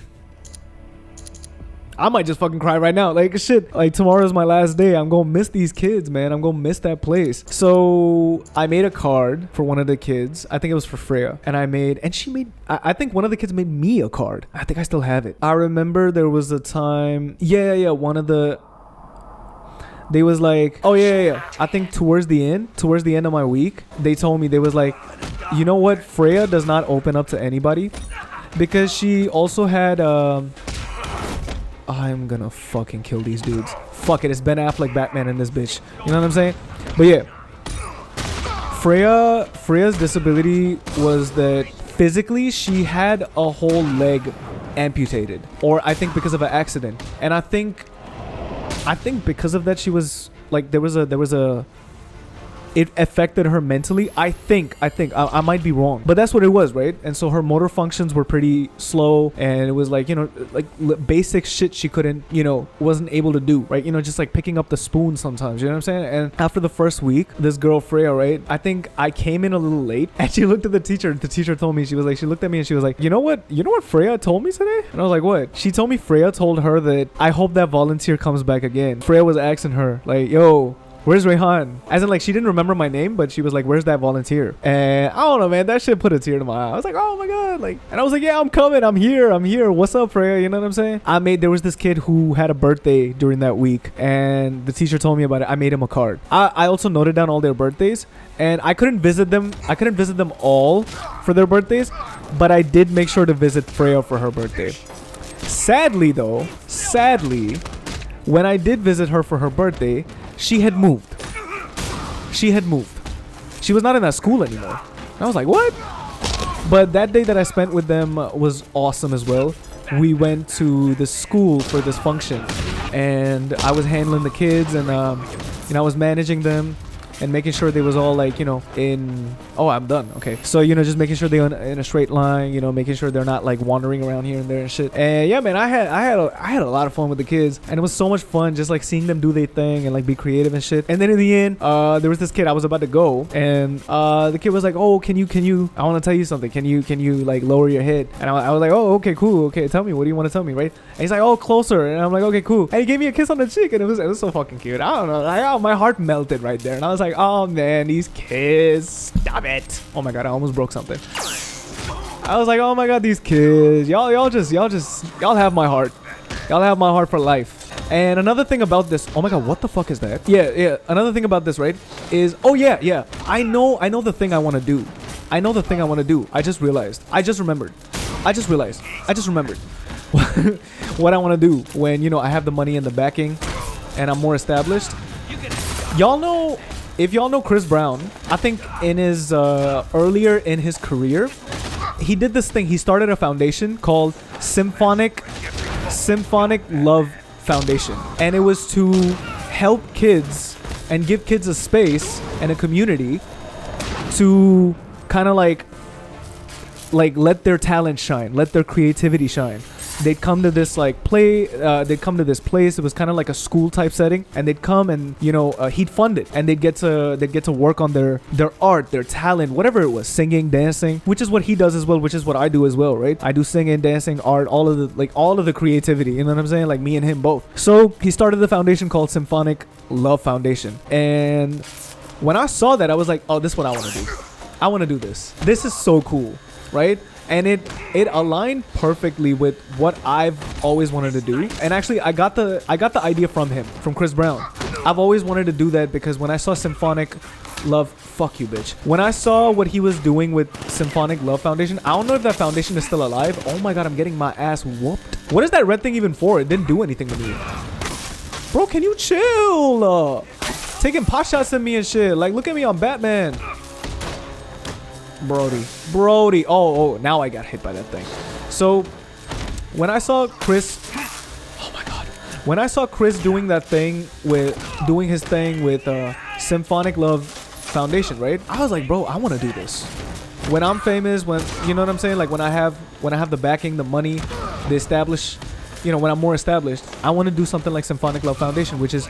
I might just fucking cry right now. Like, shit. Like, tomorrow's my last day. I'm gonna miss these kids, man. I'm gonna miss that place. So I made a card for one of the kids. I think it was for Freya. And she made, I think one of the kids made me a card. I think I still have it. I remember there was a time. Yeah. They was like, oh yeah. I think towards the end of my week, they told me, they was like, you know what? Freya does not open up to anybody because she also had, I'm gonna fucking kill these dudes. Fuck it, it's Ben Affleck Batman in this bitch. You know what I'm saying? But yeah, Freya's disability was that physically she had a whole leg amputated, or I think because of an accident. And I think because of that, she was like, it it affected her mentally. I think I might be wrong, but that's what it was, right? And so her motor functions were pretty slow, and it was like, you know, like basic shit she couldn't, you know, wasn't able to do, right? You know, just like picking up the spoon sometimes, you know what I'm saying? And after the first week, this girl Freya, right, I think I came in a little late, and she looked at the teacher told me, she looked at me and she was like, you know what Freya told me today? And I was like, what? She told me Freya told her that I hope that volunteer comes back again. Freya was asking her like, yo, where's Rayhan? As in, like, she didn't remember my name, but she was like, where's that volunteer? And I don't know, man, that shit put a tear to my eye. I was like, oh my god, like, and I was like, yeah, I'm coming, I'm here, what's up, Freya? You know what I'm saying? There was this kid who had a birthday during that week, and the teacher told me about it. I made him a card. I also noted down all their birthdays, and I couldn't visit them all for their birthdays, but I did make sure to visit Freya for her birthday. Sadly, when I did visit her for her birthday, she had moved. She was not in that school anymore. And I was like, what? But that day that I spent with them was awesome as well. We went to the school for this function, and I was handling the kids, and you know, I was managing them and making sure they was all like, you know, I'm done. Okay. So, you know, just making sure they're in a straight line, you know, making sure they're not like wandering around here and there and shit. And yeah, man, I had a lot of fun with the kids, and it was so much fun just like seeing them do their thing and like be creative and shit. And then in the end, there was this kid, I was about to go, and the kid was like, oh, can you, I want to tell you something. Can you like lower your head? And I was like, oh, okay, cool. Okay. Tell me, what do you want to tell me? Right. And he's like, oh, closer. And I'm like, okay, cool. And he gave me a kiss on the cheek, and it was so fucking cute. I don't know. My heart melted right there. And I was like, oh man, these kids, stop it. Oh my god, I almost broke something. I was like, oh my god, these kids, y'all have my heart. Y'all have my heart for life. And another thing about this, oh my god, what the fuck is that? Yeah, another thing about this, right, is, oh yeah, I know the thing I want to do. I just remembered what I want to do when, you know, I have the money and the backing and I'm more established. If y'all know Chris Brown, I think in his earlier in his career, he did this thing. He started a foundation called Symphonic Love Foundation, and it was to help kids and give kids a space and a community to kind of like let their talent shine, let their creativity shine. They'd come to this like they'd come to this place. It was kind of like a school type setting, and they'd come and, you know, he'd fund it, and they'd get to work on their art, their talent, whatever it was, singing, dancing, which is what he does as well, which is what I do as well, right? I do singing, dancing, art, all of the creativity, you know what I'm saying? Like me and him both. So he started the foundation called Symphonic Love Foundation, and when I saw that, I was like, oh, this is what I want to do. I want to do this. This is so cool, right? And it aligned perfectly with what I've always wanted to do. And actually, I got the idea from him, from Chris Brown. I've always wanted to do that because when I saw Symphonic Love, fuck you, bitch. When I saw what he was doing with Symphonic Love Foundation, I don't know if that foundation is still alive. Oh my god, I'm getting my ass whooped. What is that red thing even for? It didn't do anything to me. Bro, can you chill? Taking pot shots at me and shit. Like, look at me, I'm Batman. Brody. Oh, now I got hit by that thing. So when I saw Chris, oh my god, when I saw Chris doing his thing with Symphonic Love Foundation, right? I was like, bro, I want to do this. When I'm famous, when, you know what I'm saying, like when I have the backing, the money, the established, you know, when I'm more established, I want to do something like Symphonic Love Foundation, which is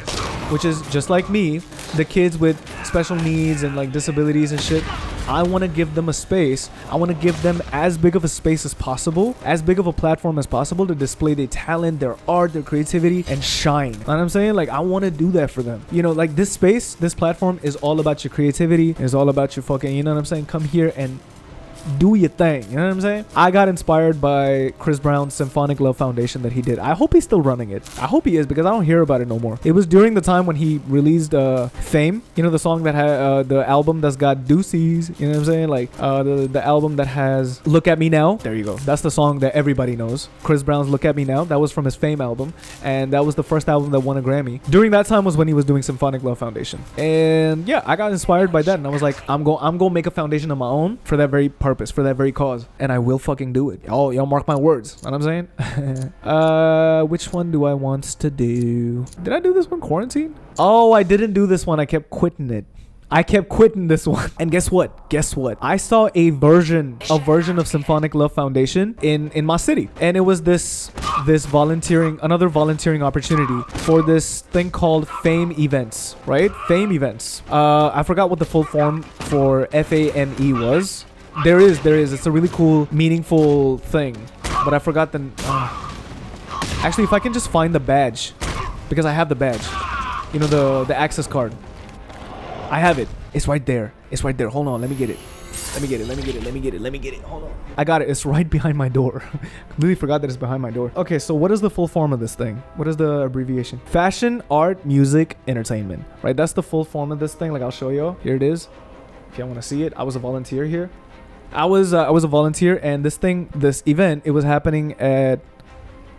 just like me, the kids with special needs and like disabilities and shit. I want to give them a space. I want to give them as big of a space as possible, as big of a platform as possible to display their talent, their art, their creativity, and shine. You know what I'm saying? Like, I want to do that for them. You know, like this space, this platform is all about your creativity. It's all about your fucking, you know what I'm saying? Come here and do your thing. You know what I'm saying? I got inspired by Chris Brown's Symphonic Love Foundation that he did. I hope he's still running it. I hope he is, because I don't hear about it no more. It was during the time when he released Fame. You know, the song that had the album that's got doozies. You know what I'm saying? Like the album that has Look at Me Now. There you go. That's the song that everybody knows. Chris Brown's Look at Me Now. That was from his Fame album, and that was the first album that won a Grammy. During that time was when he was doing Symphonic Love Foundation. And yeah, I got inspired by that, and I was like, I'm gonna make a foundation of my own for that very purpose, for that very cause, and I will fucking do it. Y'all mark my words. Know what I'm saying? Which one do I want to do? Did I do this one quarantine? Oh, I didn't do this one. I kept quitting it. I kept quitting this one. And guess what? Guess what? I saw a version of Symphonic Love Foundation in my city. And it was this another volunteering opportunity for this thing called Fame Events, right? Fame Events. I forgot what the full form for FAME was. There is. It's a really cool, meaningful thing. But I forgot the... Actually, if I can just find the badge. Because I have the badge. You know, the access card. I have it. It's right there. It's right there. Hold on. Let me get it. Let me get it. Hold on. I got it. It's right behind my door. Completely forgot that it's behind my door. Okay, so what is the full form of this thing? What is the abbreviation? Fashion, art, music, entertainment. Right? That's the full form of this thing. Like, I'll show you. Here it is. If y'all want to see it. I was a volunteer here. I was a volunteer, and this event, it was happening at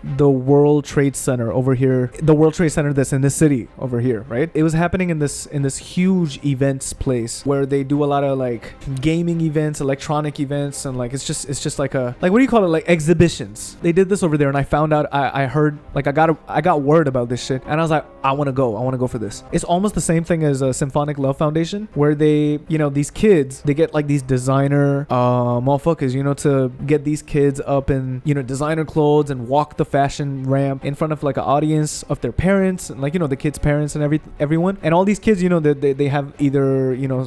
the World Trade Center over here. The World Trade Center that's in this city over here, right? It was happening in this huge events place where they do a lot of like gaming events, electronic events, and like it's just like a, like, what do you call it, like exhibitions. They did this over there, and I found out, I heard, like, I got word about this shit, and I was like, I want to go for this. It's almost the same thing as a Symphonic Love Foundation, where they, you know, these kids, they get like these designer motherfuckers, you know, to get these kids up in, you know, designer clothes and walk the fashion ramp in front of like an audience of their parents, and like, you know, the kids' parents and everyone. And all these kids, you know, they have either, you know,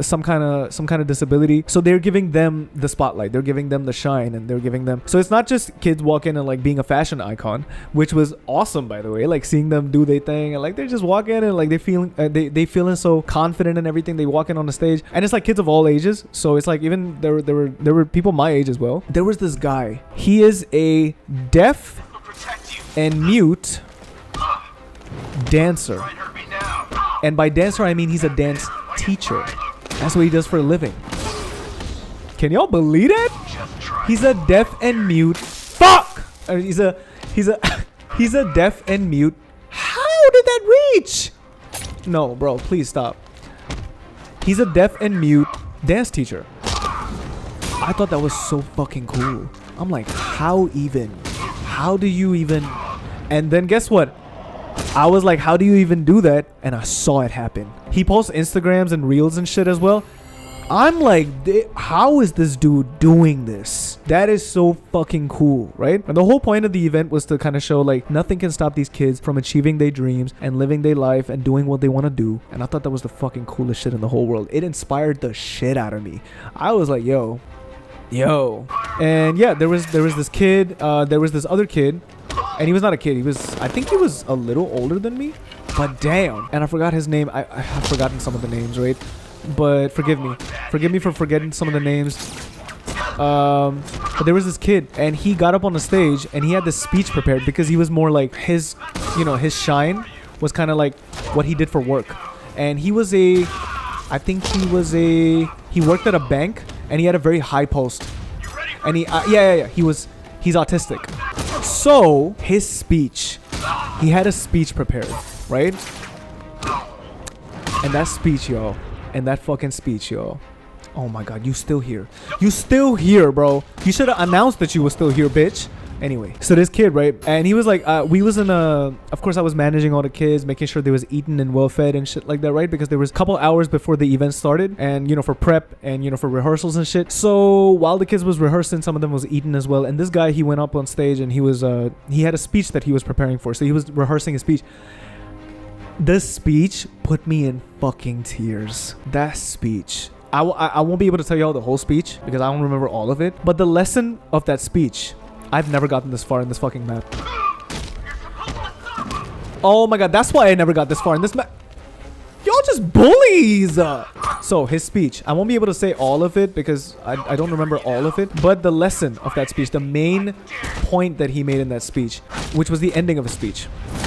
some kind of disability, so they're giving them the spotlight, they're giving them the shine, and they're giving them, so it's not just kids walking and like being a fashion icon, which was awesome, by the way, like seeing them do their thing, and like they're just walking and like they feeling so confident and everything. They walk in on the stage, and it's like kids of all ages, so it's like even there were people my age as well. There was this guy, he is a deaf and mute dancer, and by dancer I mean he's a dance teacher. That's what he does for a living. Can y'all believe that? He's a deaf and mute. Fuck! He's a deaf and mute. How did that reach? No, bro, please stop. He's a deaf and mute dance teacher. I thought that was so fucking cool. I'm like, how do you even? And then guess what? I was like, how do you even do that? And I saw it happen. He posts Instagrams and reels and shit as well. I'm like, how is this dude doing this? That is so fucking cool, right? And the whole point of the event was to kind of show like nothing can stop these kids from achieving their dreams and living their life and doing what they want to do. And I thought that was the fucking coolest shit in the whole world. It inspired the shit out of me. I was like, yo. And yeah, there was this kid, there was this other kid, and he was not a kid, I think he was a little older than me, but damn. And I forgot his name. I have forgotten some of the names, right? But forgive me for forgetting some of the names. But there was this kid, and he got up on the stage, and he had this speech prepared because he was more like his shine was kind of like what he did for work. And he worked at a bank, and he had a very high post. And he's autistic. So his speech, he had a speech prepared, right? And that speech, yo. Oh my god, you still here. You still here, bro. You should have announced that you were still here, bitch. Anyway, so this kid, right? And he was like, of course I was managing all the kids, making sure they was eaten and well fed and shit like that, right? Because there was a couple hours before the event started, and, you know, for prep and, you know, for rehearsals and shit. So while the kids was rehearsing, some of them was eating as well. And this guy, he went up on stage, and he had a speech that he was preparing for. So he was rehearsing his speech. This speech put me in fucking tears. That speech. I won't be able to tell you all the whole speech because I don't remember all of it. But the lesson of that speech, I've never gotten this far in this fucking map. Oh my god, that's why I never got this far in this map. Y'all just bullies. So his speech, I won't be able to say all of it because I don't remember all of it. But the lesson of that speech, the main point that he made in that speech, which was the ending of his speech,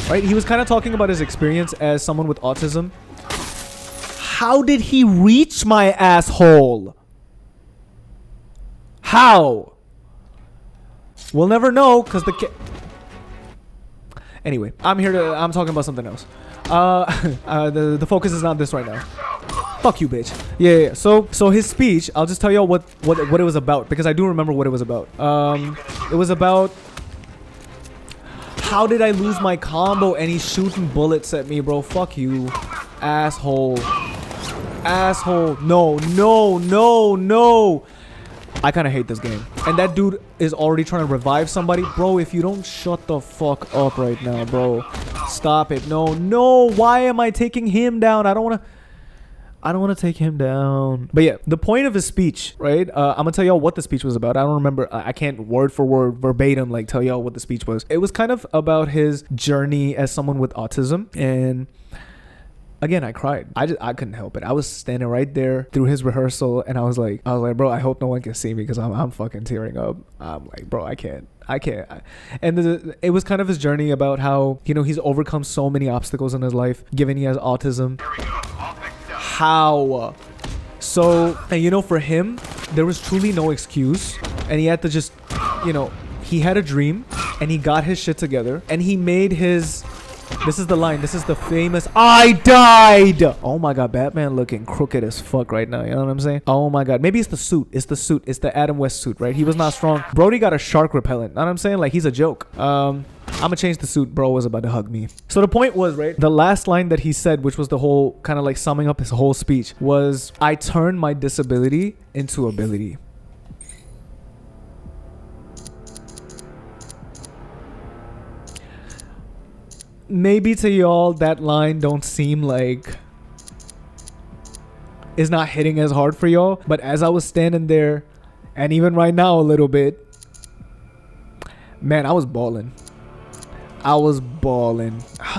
right? He was kind of talking about his experience as someone with autism. How did he reach my asshole? How? We'll never know because Anyway, I'm talking about something else. The focus is not this right now. Fuck you, bitch. Yeah. So his speech, I'll just tell y'all what it was about because I do remember what it was about. It was about how did I lose my combo and he's shooting bullets at me, bro. Fuck you, asshole. asshole. No, no, no, no. I kind of hate this game. And that dude is already trying to revive somebody. Bro, if you don't shut the fuck up right now, bro. Stop it. No, no. Why am I taking him down? I don't want to take him down. But yeah, the point of his speech, right? I'm gonna tell y'all what the speech was about. I don't remember. I can't word for word, verbatim, like tell y'all what the speech was. It was kind of about his journey as someone with autism. And again, I cried. I couldn't help it. I was standing right there through his rehearsal, and I was like, bro, I hope no one can see me because I'm fucking tearing up. I'm like, bro, I can't. And it was kind of his journey about how, you know, he's overcome so many obstacles in his life, given he has autism. How? So, and you know, for him, there was truly no excuse, and he had to just, you know, he had a dream, and he got his shit together, and he made his. This is the line. This is the famous I died. Oh my god, Batman looking crooked as fuck right now. You know what I'm saying? Oh my god. Maybe it's the suit. It's the suit. It's the Adam West suit, right? He was not strong. Brody got a shark repellent. Know what I'm saying? Like, he's a joke. I'm gonna change the suit. Bro was about to hug me. So the point was, right? The last line that he said, which was the whole kind of like summing up his whole speech, was, I turned my disability into ability. Maybe to y'all that line don't seem like it's not hitting as hard for y'all, but as I was standing there, and even right now a little bit, man, I was balling. I was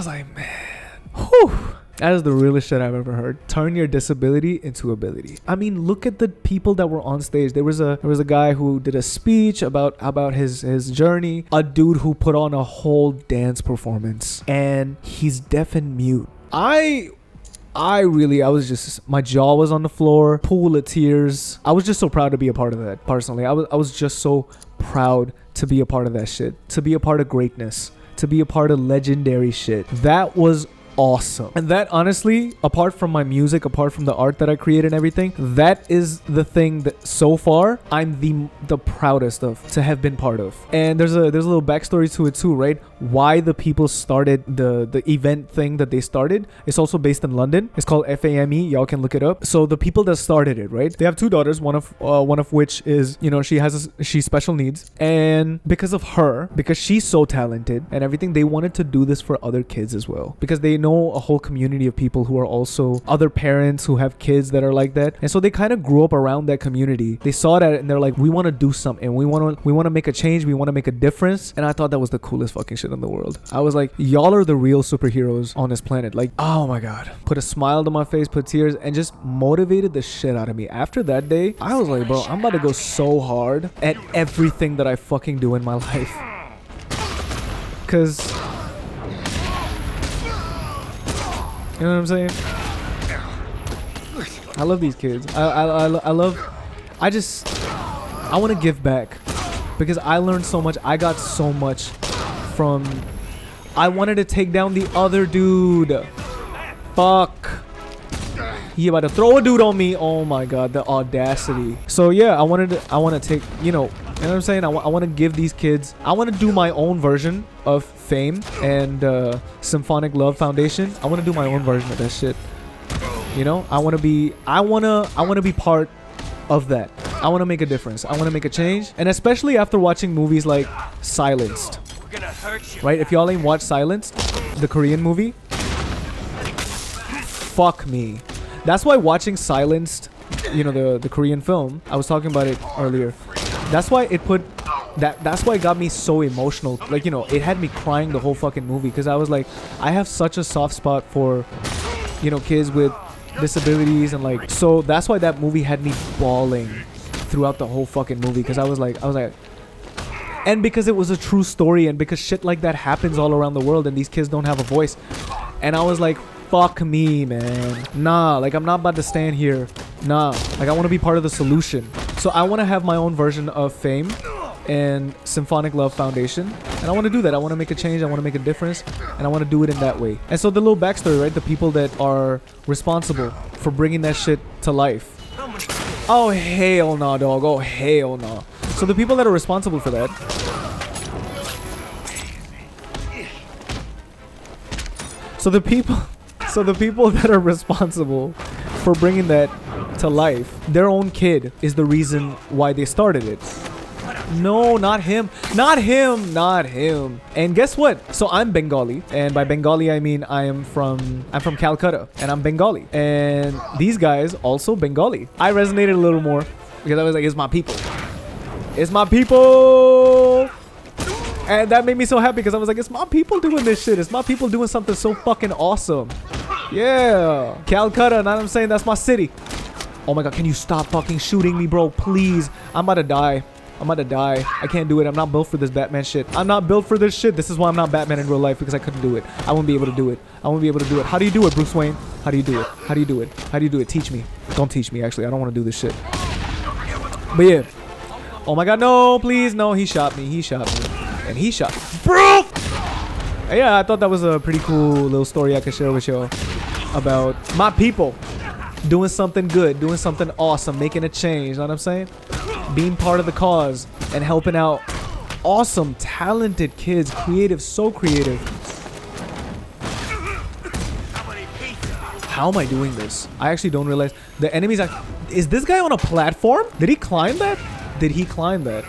like, man, whew. That is the realest shit I've ever heard. Turn your disability into ability. I mean, look at the people that were on stage. There was a guy who did a speech about his journey. A dude who put on a whole dance performance, and he's deaf and mute. I was just, my jaw was on the floor, pool of tears. I was just so proud to be a part of that. Personally, I was just so proud to be a part of that shit, to be a part of greatness, to be a part of legendary shit. That was awesome. And that, honestly, apart from my music, apart from the art that I create and everything, that is the thing that so far I'm the proudest of to have been part of. And there's a little backstory to it too, right? Why the people started the event thing that they started. It's also based in London. It's called FAME. Y'all can look it up. So the people that started it, right? They have two daughters, one of which is, you know, she's special needs. And because of her, because she's so talented and everything, they wanted to do this for other kids as well, because they know a whole community of people who are also other parents who have kids that are like that. And so they kind of grew up around that community. They saw that and they're like, we want to do something. We want to make a change. We want to make a difference. And I thought that was the coolest fucking shit in the world. I was like, y'all are the real superheroes on this planet. Like, oh my god. Put a smile to my face, put tears, and just motivated the shit out of me. After that day, I was like, bro, I'm about to go so hard at everything that I fucking do in my life. Because, you know what I'm saying? I love these kids. I want to give back, because I learned so much. I got so much from, I wanted to take down the other dude. Fuck. He about to throw a dude on me. Oh my god, the audacity. So yeah, I want to take, you know what I'm saying? I want to give these kids, I want to do my own version of Fame and Symphonic Love Foundation. I want to do my own version of that shit. You know, I want to be part of that. I want to make a difference. I want to make a change. And especially after watching movies like Silenced. Right? If y'all ain't watched Silenced, the Korean movie, fuck me. That's why watching Silenced, you know, the Korean film, I was talking about it earlier. That's why it put that's why it got me so emotional. Like, you know, it had me crying the whole fucking movie, because I was like, I have such a soft spot for, you know, kids with disabilities, and like, so that's why that movie had me bawling throughout the whole fucking movie, because I was like, and because it was a true story, and because shit like that happens all around the world and these kids don't have a voice. And I was like, fuck me, man. Nah, like, I'm not about to stand here. Nah, like, I want to be part of the solution. So I want to have my own version of Fame and Symphonic Love Foundation, and I want to do that. I want to make a change. I want to make a difference, and I want to do it in that way. And so the little backstory, right? The people that are responsible for bringing that shit to life. Oh hell no, dog. Oh hell no. So the people that are responsible for that. So the people that are responsible for bringing that to life. Their own kid is the reason why they started it. No, not him. Not him. Not him. And guess what? So I'm Bengali. And by Bengali, I mean I'm from Calcutta. And I'm Bengali. And these guys also Bengali. I resonated a little more because I was like, it's my people. It's my people. And that made me so happy because I was like, it's my people doing this shit. It's my people doing something so fucking awesome. Yeah. Calcutta. Now I'm saying that's my city. Oh my God. Can you stop fucking shooting me, bro? Please. I'm about to die. I'm about to die. I can't do it. I'm not built for this Batman shit. I'm not built for this shit. This is why I'm not Batman in real life, because I couldn't do it. I wouldn't be able to do it. I wouldn't be able to do it. How do you do it, Bruce Wayne? How do you do it? How do you do it? How do you do it? Teach me. Don't teach me, actually. I don't want to do this shit. But yeah. Oh my God, no, please. No, he shot me. He shot me. And he shot me. Bro! Yeah, I thought that was a pretty cool little story I could share with y'all about my people doing something good, doing something awesome, making a change. You know what I'm saying? Being part of the cause and helping out awesome, talented kids. Creative, so creative. How am I doing this? I actually don't realize. The enemies are... Is this guy on a platform? Did he climb that? Did he climb that?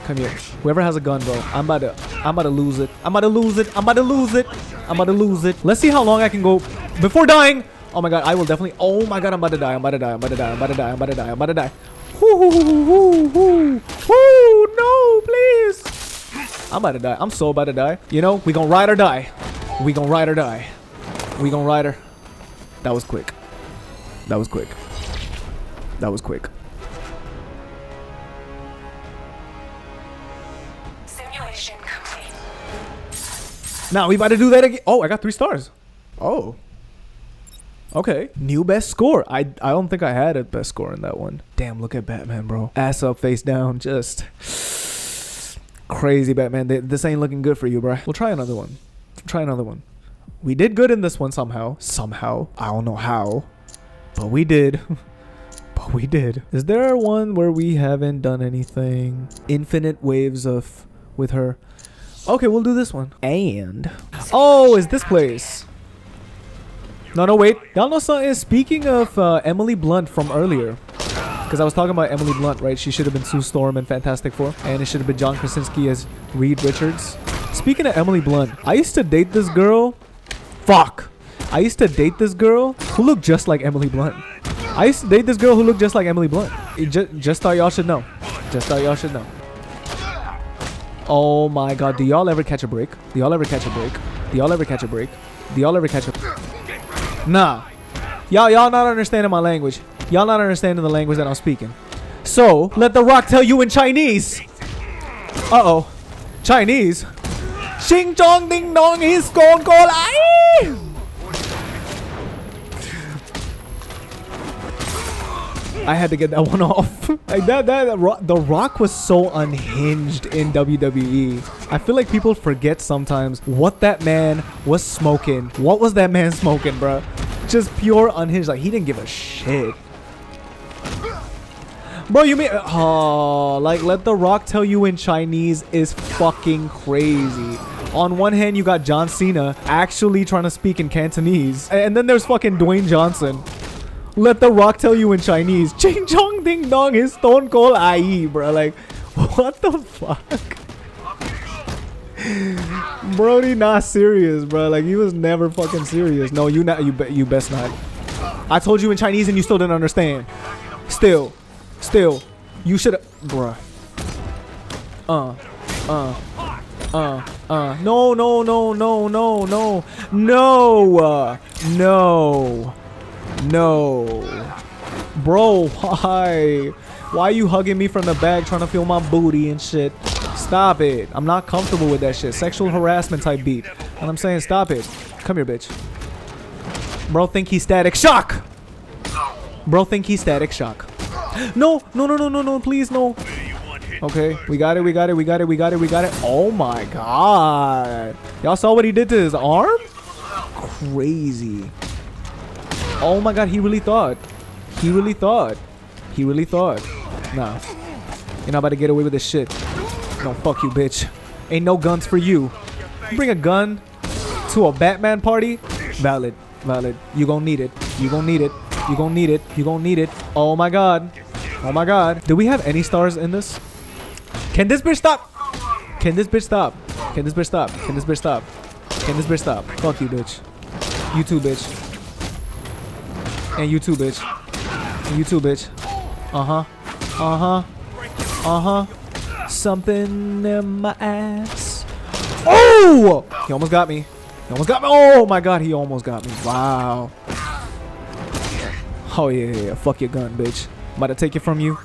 Come here. Whoever has a gun, bro. I'm about to lose it. I'm about to lose it. I'm about to lose it. I'm about to lose it. Let's see how long I can go before dying. Oh my God, I will definitely... Oh my God, I'm about to die. I'm about to die. I'm about to die. I'm about to die. I'm about to die. I'm about to die. Woo, no, please. I'm about to die. I'm so about to die. You know, we gonna ride or die. We gonna ride or die. We gonna ride her. That was quick. That was quick. That was quick. Simulation complete. Now we about to do that again. Oh, I got 3 stars. Oh. Okay. New best score. I don't think I had a best score in that one. Damn, look at Batman, bro. Ass up, face down. Just crazy Batman. This ain't looking good for you, bro. We'll try another one. Try another one. We did good in this one somehow. Somehow. I don't know how. But we did. But we did. Is there one where we haven't done anything? Infinite waves of... with her. Okay, we'll do this one. And... oh, is this place? No, wait. Y'all know something? Speaking of Emily Blunt from earlier, because I was talking about Emily Blunt, right? She should have been Sue Storm in Fantastic Four, and it should have been John Krasinski as Reed Richards. Speaking of Emily Blunt, I used to date this girl. Fuck. I used to date this girl who looked just like Emily Blunt. I used to date this girl who looked just like Emily Blunt. Just thought y'all should know. Just thought y'all should know. Oh my God. Do y'all ever catch a break? Do y'all ever catch a break? Do y'all ever catch a break? Do y'all ever catch a... Nah. Y'all not understanding my language. Y'all not understanding the language that I'm speaking. So, let The Rock tell you in Chinese. Uh-oh. Chinese. Xing chong ding dong is gone go lai. I had to get that one off. Like The Rock was so unhinged in WWE. I feel like people forget sometimes what that man was smoking. What was that man smoking, bro? Just pure unhinged. Like, he didn't give a shit. Bro, you mean... oh, like, let The Rock tell you in Chinese is fucking crazy. On one hand, you got John Cena actually trying to speak in Cantonese. And then there's fucking Dwayne Johnson. Let The Rock tell you in Chinese. Ching chong ding dong is stone cold IE, bro. Like, what the fuck? Brody not serious, bro. Like, he was never fucking serious. No, you not. You best not. I told you in Chinese and you still didn't understand. Still. You should have, bruh. No. Bro, why are you hugging me from the back trying to feel my booty and shit? Stop it. I'm not comfortable with that shit. Sexual harassment type beat. And I'm saying stop it. Come here, bitch. Bro think he's Static Shock. Bro think he's Static Shock. No, please, no. Okay, we got it. Oh my God. Y'all saw what he did to his arm? Crazy. Oh my God, he really thought. Nah. You're not about to get away with this shit. No, fuck you, bitch. Ain't no guns for you. Bring a gun to a Batman party? Valid. You gonna need it. You gonna need it. You gonna need it. Oh my god. Oh my god. Do we have any stars in this? Can this bitch stop? Can this bitch stop? Can this bitch stop? Can this bitch stop? Can this bitch stop? Fuck you, bitch. You too, bitch. And you too, bitch. And you too, bitch. Uh-huh. Uh-huh. Uh-huh. Something in my ass. Oh! He almost got me. He almost got me. Oh my god, he almost got me. Wow. Oh yeah. Fuck your gun, bitch. I'm about to take it from you.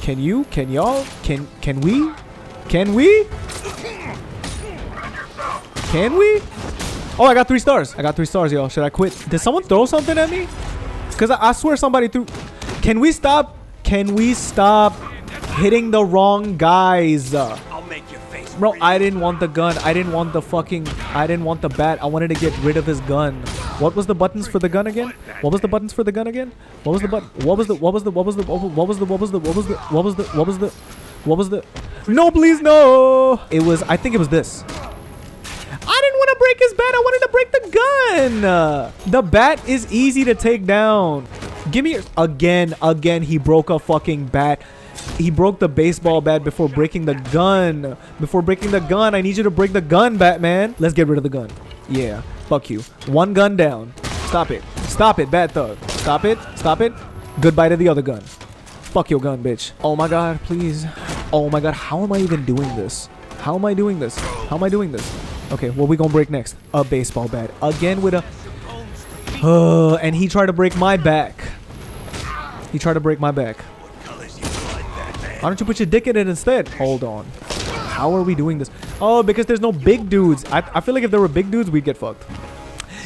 Can you? Can y'all? Can we? Can we? Can we? Oh, I got 3 stars. I got 3 stars, y'all. Should I quit? Did someone throw something at me? Because I swear somebody threw... Can we stop? Can we stop hitting the wrong guys? I'll make your face. Bro, I didn't want the gun. I didn't want the fucking... I didn't want the bat. I wanted to get rid of his gun. What was the buttons for the gun again? What was the buttons for the gun again? What was the button? What was the... No, please, no. It was... I think it was this. I didn't want to break his bat. I wanted to break the gun. The bat is easy to take down. Give me... Again, he broke a fucking bat. He broke the baseball bat before breaking the gun. Before breaking the gun, I need you to break the gun, Batman. Let's get rid of the gun. Yeah, fuck you. 1 gun down. Stop it. Stop it, Bat Thug. Stop it. Stop it. Goodbye to the other gun. Fuck your gun, bitch. Oh my god, please. Oh my god, how am I even doing this? How am I doing this? How am I doing this? Okay, what we gonna break next? A baseball bat. Again with a... and he tried to break my back. He tried to break my back. Why don't you put your dick in it instead? Hold on. How are we doing this? Oh, because there's no big dudes. I feel like if there were big dudes, we'd get fucked.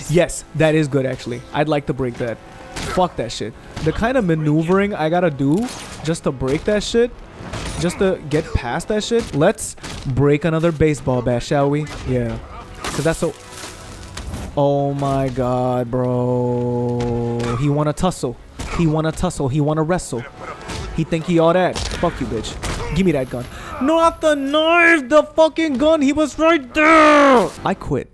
Yes, that is good, actually. I'd like to break that. Fuck that shit. The kind of maneuvering I gotta do just to break that shit, just to get past that shit. Let's break another baseball bat, shall we? Yeah. Because that's so... Oh my god, bro. He wanna tussle. He wanna tussle. He wanna wrestle. He think he all that. Fuck you, bitch. Give me that gun. Not the knife. The fucking gun. He was right there. I quit.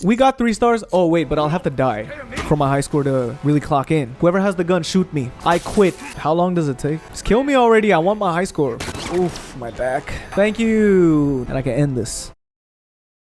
We got 3 stars. Oh, wait, but I'll have to die for my high score to really clock in. Whoever has the gun, shoot me. I quit. How long does it take? Just kill me already. I want my high score. Oof, my back. Thank you. And I can end this.